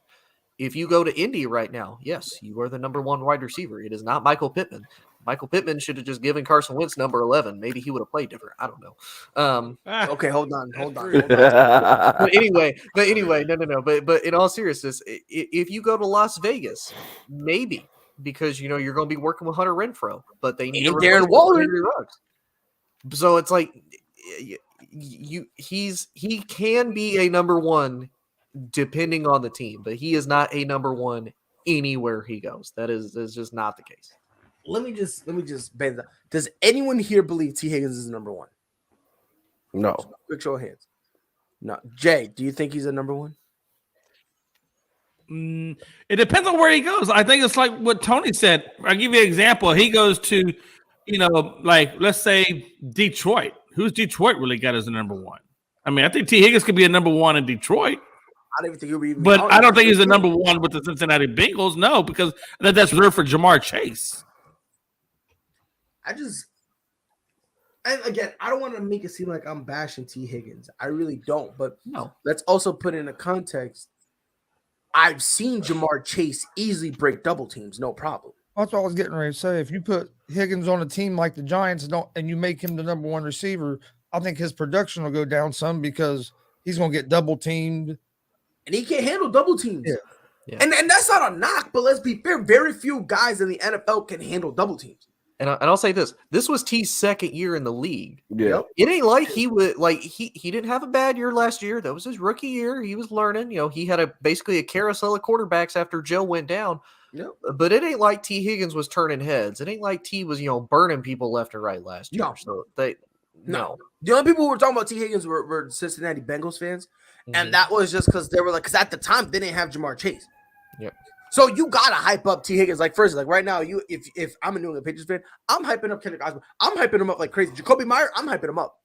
If you go to Indy right now, yes, you are the number one wide receiver. It is not Michael Pittman. Michael Pittman should have just given Carson Wentz number 11. Maybe he would have played different. I don't know.
Okay, hold on.
But anyway, no. But in all seriousness, if you go to Las Vegas, maybe because you're going to be working with Hunter Renfrow, but they need
Darren Waller.
So it's like he can be a number one depending on the team, but he is not a number one anywhere he goes. That is just not the case.
Let me just bend that. Does anyone here believe T. Higgins is number one?
No.
Quick show of hands. No. Jay, do you think he's a number one?
It depends on where he goes. I think it's like what Tony said. I'll give you an example. He goes to, like let's say Detroit. Who's Detroit really got as a number one? I mean, I think T. Higgins could be a number one in Detroit.
I don't even think he'll be.
But I don't think he's the number one with the Cincinnati Bengals. No, because that's reserved for Jamar Chase.
And again, I don't want to make it seem like I'm bashing T. Higgins. I really don't. But no, let's also put in a context. I've seen Jamar Chase easily break double teams, no problem.
That's what I was getting ready to say. If you put Higgins on a team like the Giants and you make him the number one receiver, I think his production will go down some because he's going to get double teamed.
And he can't handle double teams.
Yeah.
And that's not a knock, but let's be fair. Very few guys in the NFL can handle double teams.
And I'll say this: this was T's second year in the league.
Yeah,
it ain't like he would he didn't have a bad year last year. That was his rookie year. He was learning. He had basically a carousel of quarterbacks after Joe went down.
Yep.
But it ain't like T. Higgins was turning heads. It ain't like T was burning people left and right last year.
No.
So no.
The only people who were talking about T. Higgins were Cincinnati Bengals fans, and that was just because they were like, because at the time they didn't have Jamar Chase.
Yep.
So you gotta hype up T. Higgins. Like first, like right now, if I'm a New England Patriots fan, I'm hyping up Kendrick Osborne. I'm hyping him up like crazy. Jacoby Meyer, I'm hyping him up.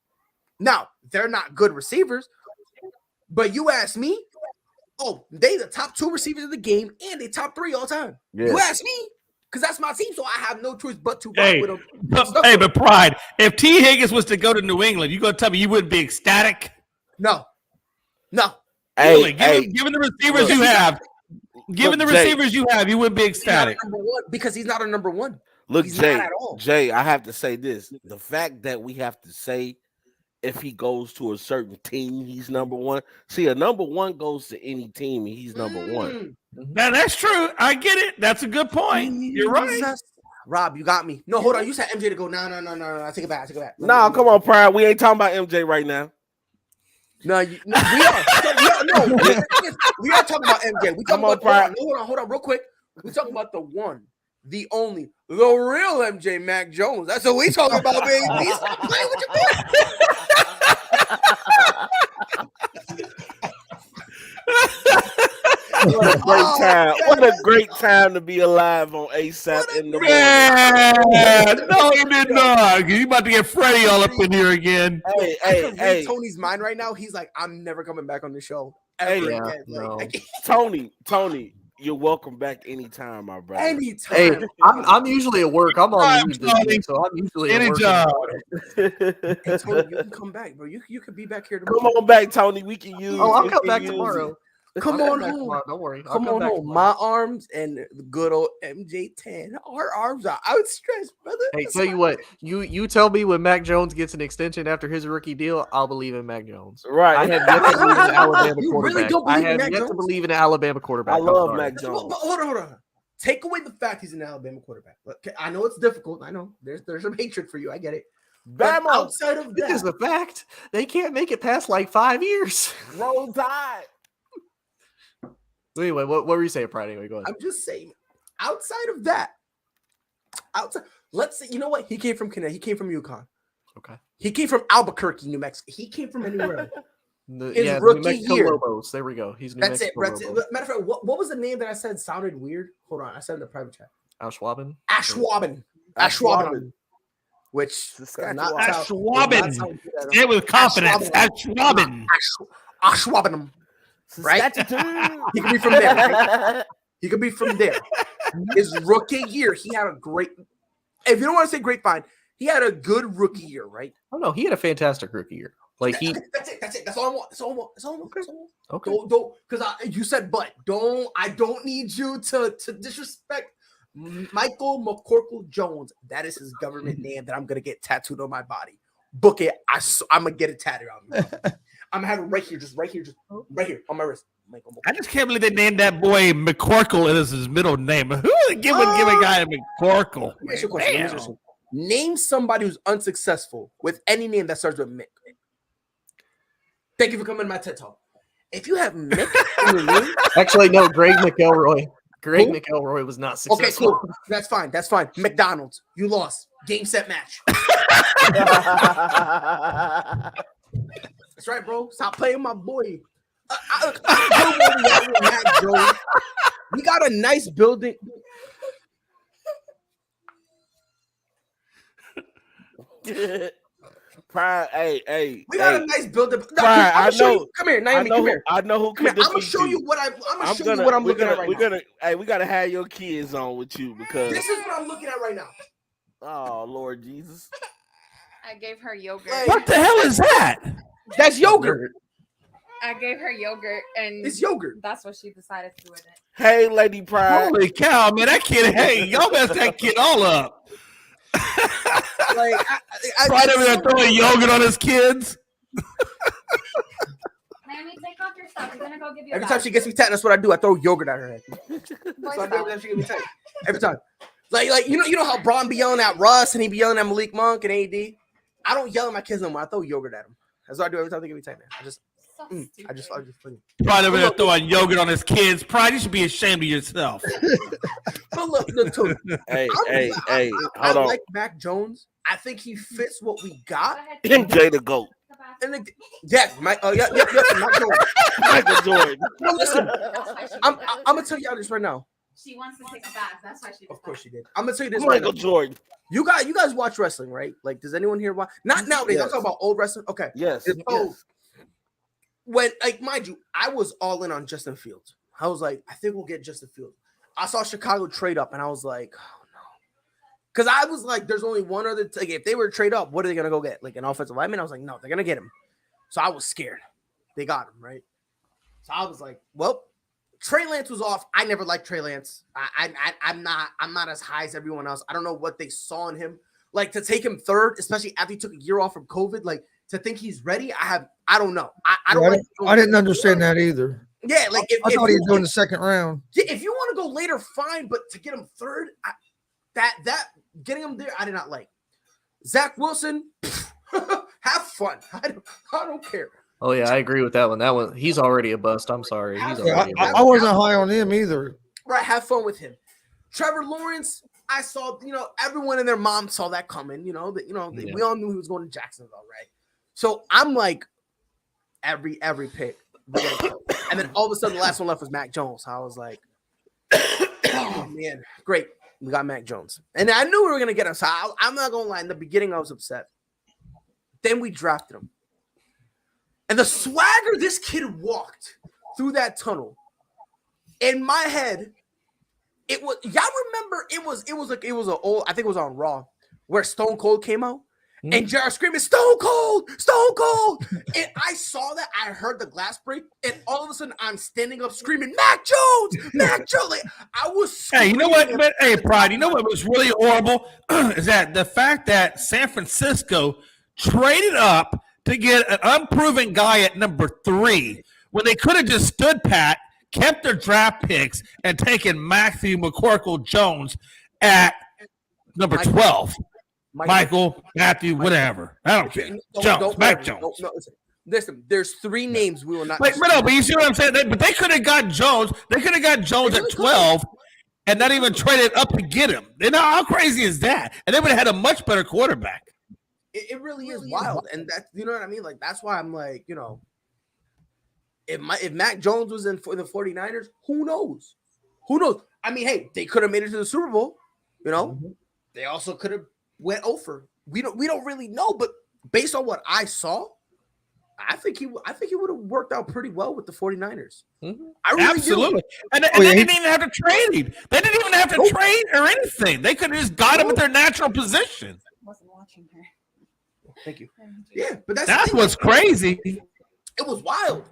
Now they're not good receivers, but you ask me, they the top 2 receivers in the game and they top 3 all time. Yeah. You ask me, because that's my team, so I have no choice but to rock with them.
But Pride, if T. Higgins was to go to New England, you gonna tell me you wouldn't be ecstatic?
No.
Really, given the receivers you have. Given the receivers you have, you wouldn't be ecstatic.
Because he's not a number one.
Look, Jay, I have to say this. The fact that we have to say if he goes to a certain team, he's number one. See, a number one goes to any team, and he's number one.
Now, that's true. I get it. That's a good point. You're right.
Rob, you got me. No, hold on. You said MJ to go. No. I take it back.
No, come on, Pride. We ain't talking about MJ right now.
No, we are. We are talking about MJ. We talking about Pride. Hold on, real quick. We talking about the one, the only, the real MJ, Mac Jones. That's what we talking about, baby. Play with your boy.
What a great time! What a great time to be alive on ASAP in the morning.
No, he did not. You about to get Freddie all up in here again.
Hey. Tony's mind right now. He's like, I'm never coming back on the show ever again.
No.
Tony, you're welcome back anytime, my brother.
Anytime.
Hey, I'm usually at work. I'm on leave this week, so I'm usually at work.
Hey, Tony, you can come back, bro. You could be back here tomorrow.
Come on back, Tony. We can use.
I'll come back tomorrow.
Come on home.
Don't worry.
Come on home. My arms and the good old MJ10. Our arms are outstretched, brother.
Hey, tell you what, you tell me when Mac Jones gets an extension after his rookie deal, I'll believe in Mac Jones.
Right.
I have yet to believe in an Alabama
You
quarterback.
really don't believe in Mac Jones?
to believe in an Alabama quarterback.
I love
I'm sorry.
Mac Jones.
But hold on. Take away the fact he's an Alabama quarterback. Okay, I know it's difficult. I know there's some hatred for you. I get it. But
Bama.
outside of
This is
that,
the fact. They can't make it past like 5 years.
Roll Tide.
Anyway, what were you saying, Pride? Anyway, go ahead.
I'm just saying, outside of that, let's say, you know what? He came from Connecticut. He came from UConn.
Okay.
He came from Albuquerque, New Mexico. He came from anywhere.
The
His
New
rookie
Mexico
year.
Lobos. There we go. He's New
That's it.
Mexico
That's it.
Lobos.
Matter of fact, what was the name that I said sounded weird? Hold on. I said in the private chat.
Ashwaubenon.
Ashwaubenon. Which
Saskatchewan.
Ashwaubenon. Say it with confidence. Ashwaubenon.
Ashwaubenon. Right? He could be from there. Right? He could be from there. His rookie year, he had a great. If you don't want to say grapevine, he had a good rookie year, right?
Oh no, he had a fantastic rookie year. Like he.
That's it. That's all I want. That's all I want. That's all I want. That's all I want.
Okay.
Don't because you said but. I don't need you to disrespect Michael McCorkle Jones. That is his government name that I'm gonna get tattooed on my body. Book it. I'm gonna get it tattooed on me. I'm gonna have it right here on my wrist. Michael McCorkle.
I just can't believe they named that boy McCorkle as his middle name. Who would give a guy a McCorkle?
Let me ask you a question. Name somebody who's unsuccessful with any name that starts with Mick. Thank you for coming to my TED Talk. If you have Mick in your name,
Actually, no. Greg McElroy. McElroy was not successful.
okay, cool. That's fine. McDonald's, you lost. Game, set, match. That's right, bro. Stop playing my boy. We got a nice building.
Pride, hey.
We got a nice building.
Pride, I know.
Come here, Naomi. Come here.
I know who.
Come here. I'm gonna show you what I'm looking at right now.
Hey, we gotta have your kids on with you because
this is what I'm looking at right now.
Oh Lord Jesus!
I gave her yogurt.
What the hell is that?
That's yogurt.
I gave her yogurt, and
it's yogurt.
That's what she decided to do with it.
Hey, Lady Pride.
Holy cow, man! That kid. Hey, y'all messed that kid all up.
Like,
right over there throwing yogurt on his kids.
Mammy, take off your stuff. I'm gonna go give you.
Every time she gets me tight, that's what I do. I throw yogurt at her head.
That's
what I do every time she gets me tight. Every time. Like you know how Braun be yelling at Russ and he be yelling at Malik Monk and AD. I don't yell at my kids no more. I throw yogurt at them. That's what I do every time they get me tight, man. I just funny.
Pride over there throwing yogurt on his kids. Pride, you should be ashamed of yourself.
But look, Tony.
Hey,
I
hold on.
like Mac Jones. I think he fits what we got.
MJ the GOAT.
And Mac Jones.
Michael Jordan.
No, listen, I'm gonna tell y'all this right now.
She wants to take a bath. That's why she.
Of course she did. I'm gonna tell you this
Michael
right now.
Jordan.
You guys watch wrestling, right? Like, does anyone here watch? Not nowadays.
Yes.
I'm talking about old wrestling. Okay.
Yes.
So, when, like, mind you, I was all in on Justin Fields. I was like, I think we'll get Justin Fields. I saw Chicago trade up, and I was like, oh no, because I was like, there's only one other. Like, if they were to trade up, what are they gonna go get? Like an offensive lineman? I was like, no, they're gonna get him. So I was scared. They got him, right? So I was like, well, Trey Lance was off. I never liked Trey Lance. I'm not as high as everyone else. I don't know what they saw in him. Like, to take him third, especially after he took a year off from COVID, like, to think he's ready. I don't know.
I didn't understand that either.
Yeah, like
I thought he was doing the second round.
If you want to go later, fine. But to get him third, that getting him there, I did not like. Zach Wilson, have fun. I don't care.
Oh yeah, I agree with that one. That one, he's already a bust. I'm sorry. He's already a bust.
I wasn't high on him either.
Right, have fun with him. Trevor Lawrence, I saw, everyone and their mom saw that coming. We all knew he was going to Jacksonville, right? So I'm like, every pick, and then all of a sudden the last one left was Mac Jones. I was like, oh man, great, we got Mac Jones, and I knew we were gonna get him. So I'm not gonna lie. In the beginning, I was upset. Then we drafted him. And the swagger this kid walked through that tunnel, in my head, it was. Y'all remember? It was an old. I think it was on Raw, where Stone Cold came out, And Jared screaming, Stone Cold, Stone Cold. And I saw that. I heard the glass break. And all of a sudden, I'm standing up screaming, Mac Jones, Mac Jones. Like, I was
Hey, you know what? Hey, Pride, you know what was really horrible? Is that the fact that San Francisco traded up to get an unproven guy at number 3 when they could have just stood pat, kept their draft picks, and taken Matthew McCorkle-Jones at number 12. Michael, Matthew, whatever. I don't care. Jones, Mac Jones.
No, listen, there's 3 names we will not.
But you see what I'm saying? But they could have got Jones. They could have got Jones at 12 and not even traded up to get him. You know, how crazy is that? And they would have had a much better quarterback.
It really is wild. And that's, you know what I mean? Like, that's why I'm like, you know, if Mac Jones was in for the 49ers, who knows? Who knows? I mean, hey, they could have made it to the Super Bowl. You know, they also could have went over. We don't really know, but based on what I saw, I think he would have worked out pretty well with the 49ers. I really
Absolutely.
do.
And they didn't even have to trade. They didn't even have to trade or anything. They could have just got him at their natural position.
Wasn't watching her.
Thank you. Yeah, but
that's what's crazy.
It was wild.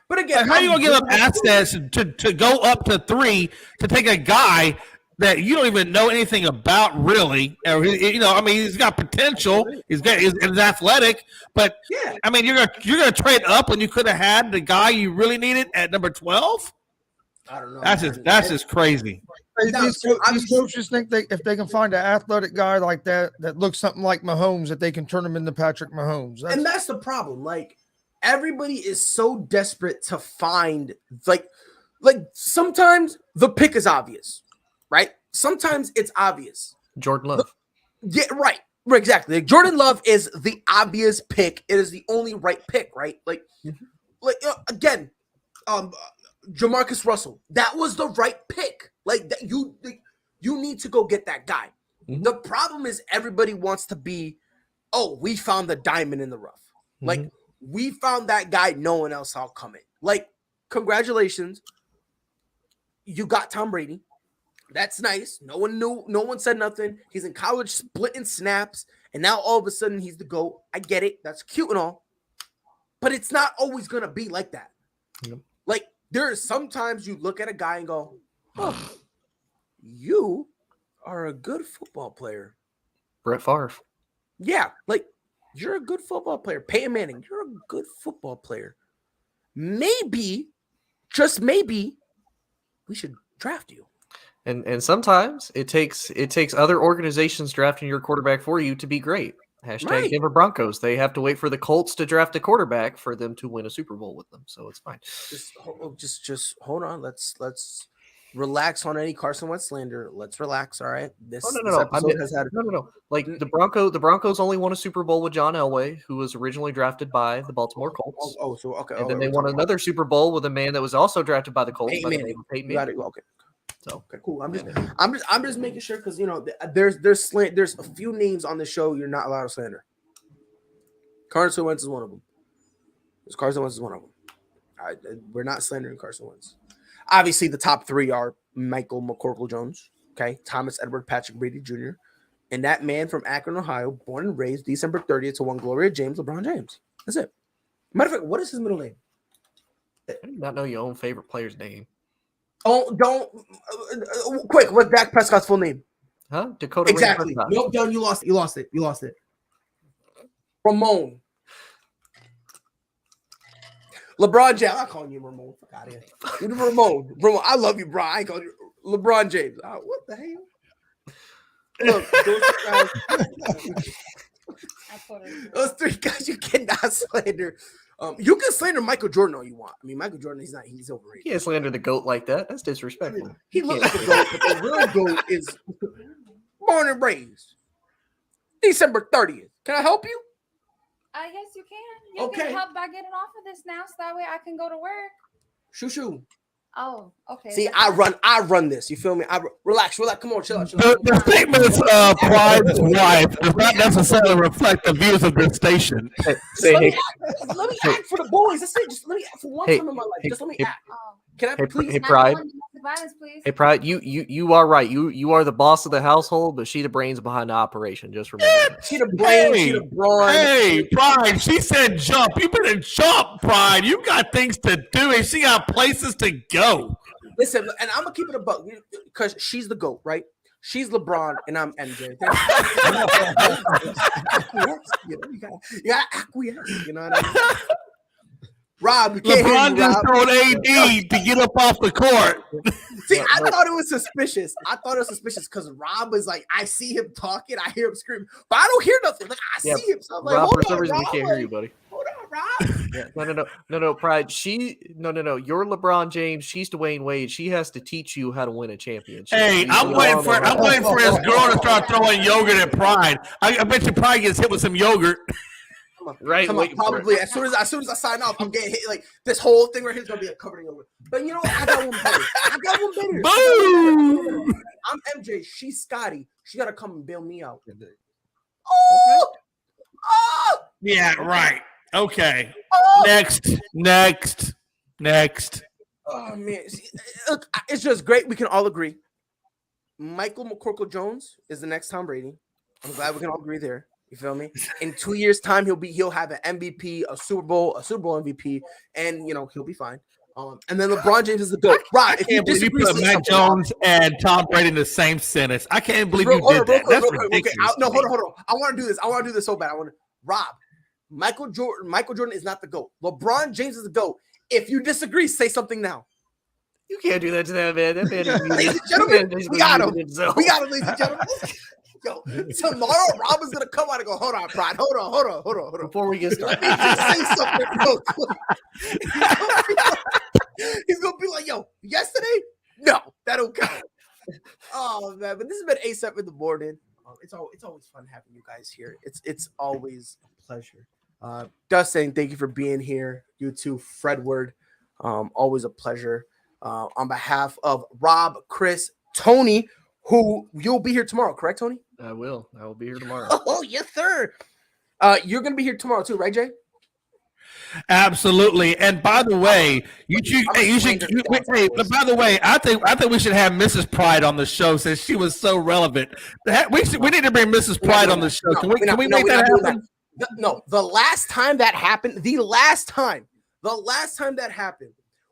But again,
how are you gonna give up assets to go up to 3 to take a guy that you don't even know anything about, really? Or, you know, I mean, he's got potential. He's athletic, but
yeah.
I mean, you're gonna trade up when you could have had the guy you really needed at number 12.
I don't know.
That's just crazy.
These coaches think if they can find an athletic guy like that looks something like Mahomes, that they can turn him into Patrick Mahomes.
And that's the problem. Like, everybody is so desperate to find, like sometimes the pick is obvious, right? Sometimes it's obvious.
Jordan Love.
Yeah, right. Exactly. Like, Jordan Love is the obvious pick. It is the only right pick, right? Like again, Jamarcus Russell. That was the right pick. Like, that you need to go get that guy. The problem is everybody wants to be, oh, we found the diamond in the rough. Like, we found that guy, no one else saw coming. Like, congratulations. You got Tom Brady. That's nice. No one knew. No one said nothing. He's in college splitting snaps, and now all of a sudden he's the GOAT. I get it. That's cute and all. But it's not always going to be like that. Like, there are sometimes you look at a guy and go, oh, you are a good football player.
Brett Favre.
Yeah, like, you're a good football player. Peyton Manning, you're a good football player. Maybe, just maybe, we should draft you.
And sometimes it takes other organizations drafting your quarterback for you to be great. Hashtag Denver Broncos. They have to wait for the Colts to draft a quarterback for them to win a Super Bowl with them. So it's fine.
Just hold on. Let's relax on any Carson Wentz slander. Let's relax. All right. This episode has had
no. Like, the Broncos only won a Super Bowl with John Elway, who was originally drafted by the Baltimore Colts.
Okay.
And then they won another Super Bowl with a man that was also drafted by the Colts.
Peyton Manning. Okay. So okay, cool. I'm just making sure, because, you know, there's a few names on the show you're not allowed to slander. Carson Wentz is one of them. We're not slandering Carson Wentz. Obviously, the top 3 are Michael McCorkle-Jones, okay, Thomas Edward Patrick Brady Jr., and that man from Akron, Ohio, born and raised December 30th to one Gloria James, LeBron James. That's it. Matter of fact, what is his middle name?
I do not know your own favorite player's name.
Oh, don't quick. What's Dak Prescott's full name?
Huh? Dakota.
Exactly. Nope, done. You lost it. Ramon. LeBron James. I'm calling you Ramon. Fuck out of here. You're Ramon. I love you, bro. I ain't calling you LeBron James. What the hell? Look, those 3 guys you cannot slander. You can slander Michael Jordan all you want. I mean, Michael Jordan, he's overrated.
You can't slander the GOAT like that. That's disrespectful.
He looks like the GOAT, but the real GOAT is born and raised December 30th. Can I help you?
Yes, you can. You can help by getting off of this now, so that way I can go to work.
Shoo.
Oh, okay.
See, I run this. You feel me? Relax. Come on, chill out.
The statements of Pride's wife does not necessarily reflect the views of this station.
Let me act for the boys. That's it. Just let me act for one time in my life. Just let me act. Can I please?
Hey, Pride.
Domestic violence, please.
Hey, Pride, you are right. You are the boss of the household, but she the brains behind the operation. Just remember that.
She the brain, she the brawn.
Hey, Pride, she said jump. You better jump, Pride. You got things to do, and she got places to go.
Listen, and I'm gonna keep it a buck because she's the GOAT, right? She's LeBron, and I'm MJ. You gotta acquiesce. You know what I mean? Rob, you can't
LeBron
hear you,
just
Rob.
told AD to get up off the court.
See, I thought it was suspicious. Because Rob is like, I see him talking, I hear him screaming, but I don't hear nothing. Like I see him, so I'm like,
Rob,
hold
for some
on,
reason
Rob.
we can't hear you, buddy.
Hold on, Rob.
Yeah. No, Pride. No. You're LeBron James. She's Dwayne Wade. She has to teach you how to win a championship.
Hey, I'm waiting for his girl to start throwing yogurt at Pride. I bet you Pride gets hit with some yogurt.
Right,
Come on, probably as soon as I sign off, I'm getting hit. Like this whole thing right here is gonna be covering over. But you know what? I got one better.
Boom!
I'm MJ. She's Scotty. She gotta come and bail me out.
Oh! Yeah, right. Okay. Next.
Oh man, look, it's just great. We can all agree. Michael McCorkle-Jones is the next Tom Brady. I'm glad we can all agree there. You feel me? In 2 years' time, he'll have an MVP, a Super Bowl MVP, and he'll be fine. And then LeBron James is the GOAT. Right?
I can't believe you put Mac Jones and Tom Brady in the same sentence. I can't believe you did that. That's ridiculous.
Okay. No, hold on. I want to do this. so bad. Rob, Michael Jordan is not the GOAT. LeBron James is the GOAT. If you disagree, say something now.
You can't do that to that man. That man is
ladies and gentlemen, we got him, ladies and gentlemen. Yo, tomorrow Rob is gonna come out and go, hold on, Pride. Hold on.
Before we get started,
let me just say something real quick. He's gonna be like, yo, yesterday? No, that don't count. Oh man, but this has been ASAP in the morning. It's always fun having you guys here. It's always a pleasure. Dustin, thank you for being here. You too, Fredward. Always a pleasure. On behalf of Rob, Chris, Tony, who you'll be here tomorrow, correct, Tony?
I will be here tomorrow.
Oh, yes, sir. You're gonna be here tomorrow too, right, Jay?
Absolutely. And by the way, by the way, I think we should have Mrs. Pride on the show since she was so relevant. We need to bring Mrs. Pride on the show. Can we make that happen?
No, the last time that happened,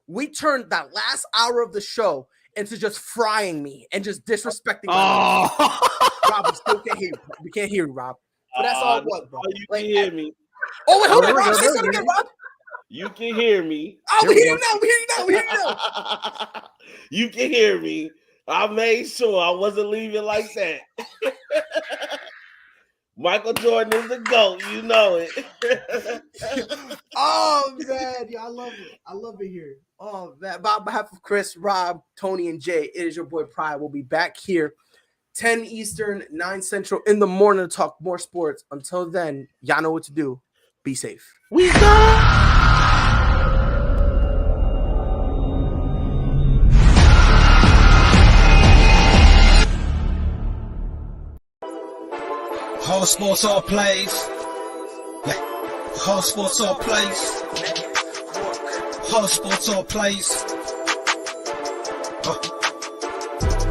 we turned that last hour of the show into just frying me and just disrespecting my Rob, we still can't hear you. We can't hear you, Rob. But that's all it was, bro.
You can hear me.
Oh, wait, hold on, Rob. Say something again, Rob.
You can hear me.
Oh, we hear you now.
You can hear me. I made sure I wasn't leaving like that. Michael Jordan is the GOAT. You know it.
Oh, man. Yeah, I love it. I love it here. Oh, man. On behalf of Chris, Rob, Tony, and Jay, it is your boy Pride. We'll be back here 10 Eastern, 9 Central in the morning to talk more sports. Until then, y'all know what to do. Be safe.
We go.
Whole sports all plays. Yeah. Whole sports all plays. Whole sports all plays.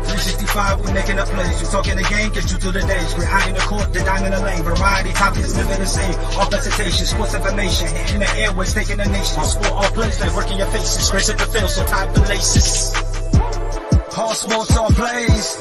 365, we making up plays. You talking the game, get you to the days. We're high in the court, the dime in the lane. Variety topics living the same. All presentation, sports information. Hitting the airways, taking the nation. Sport all plays, like working your faces. Grace at the field, so tie the laces. Whole sports all plays.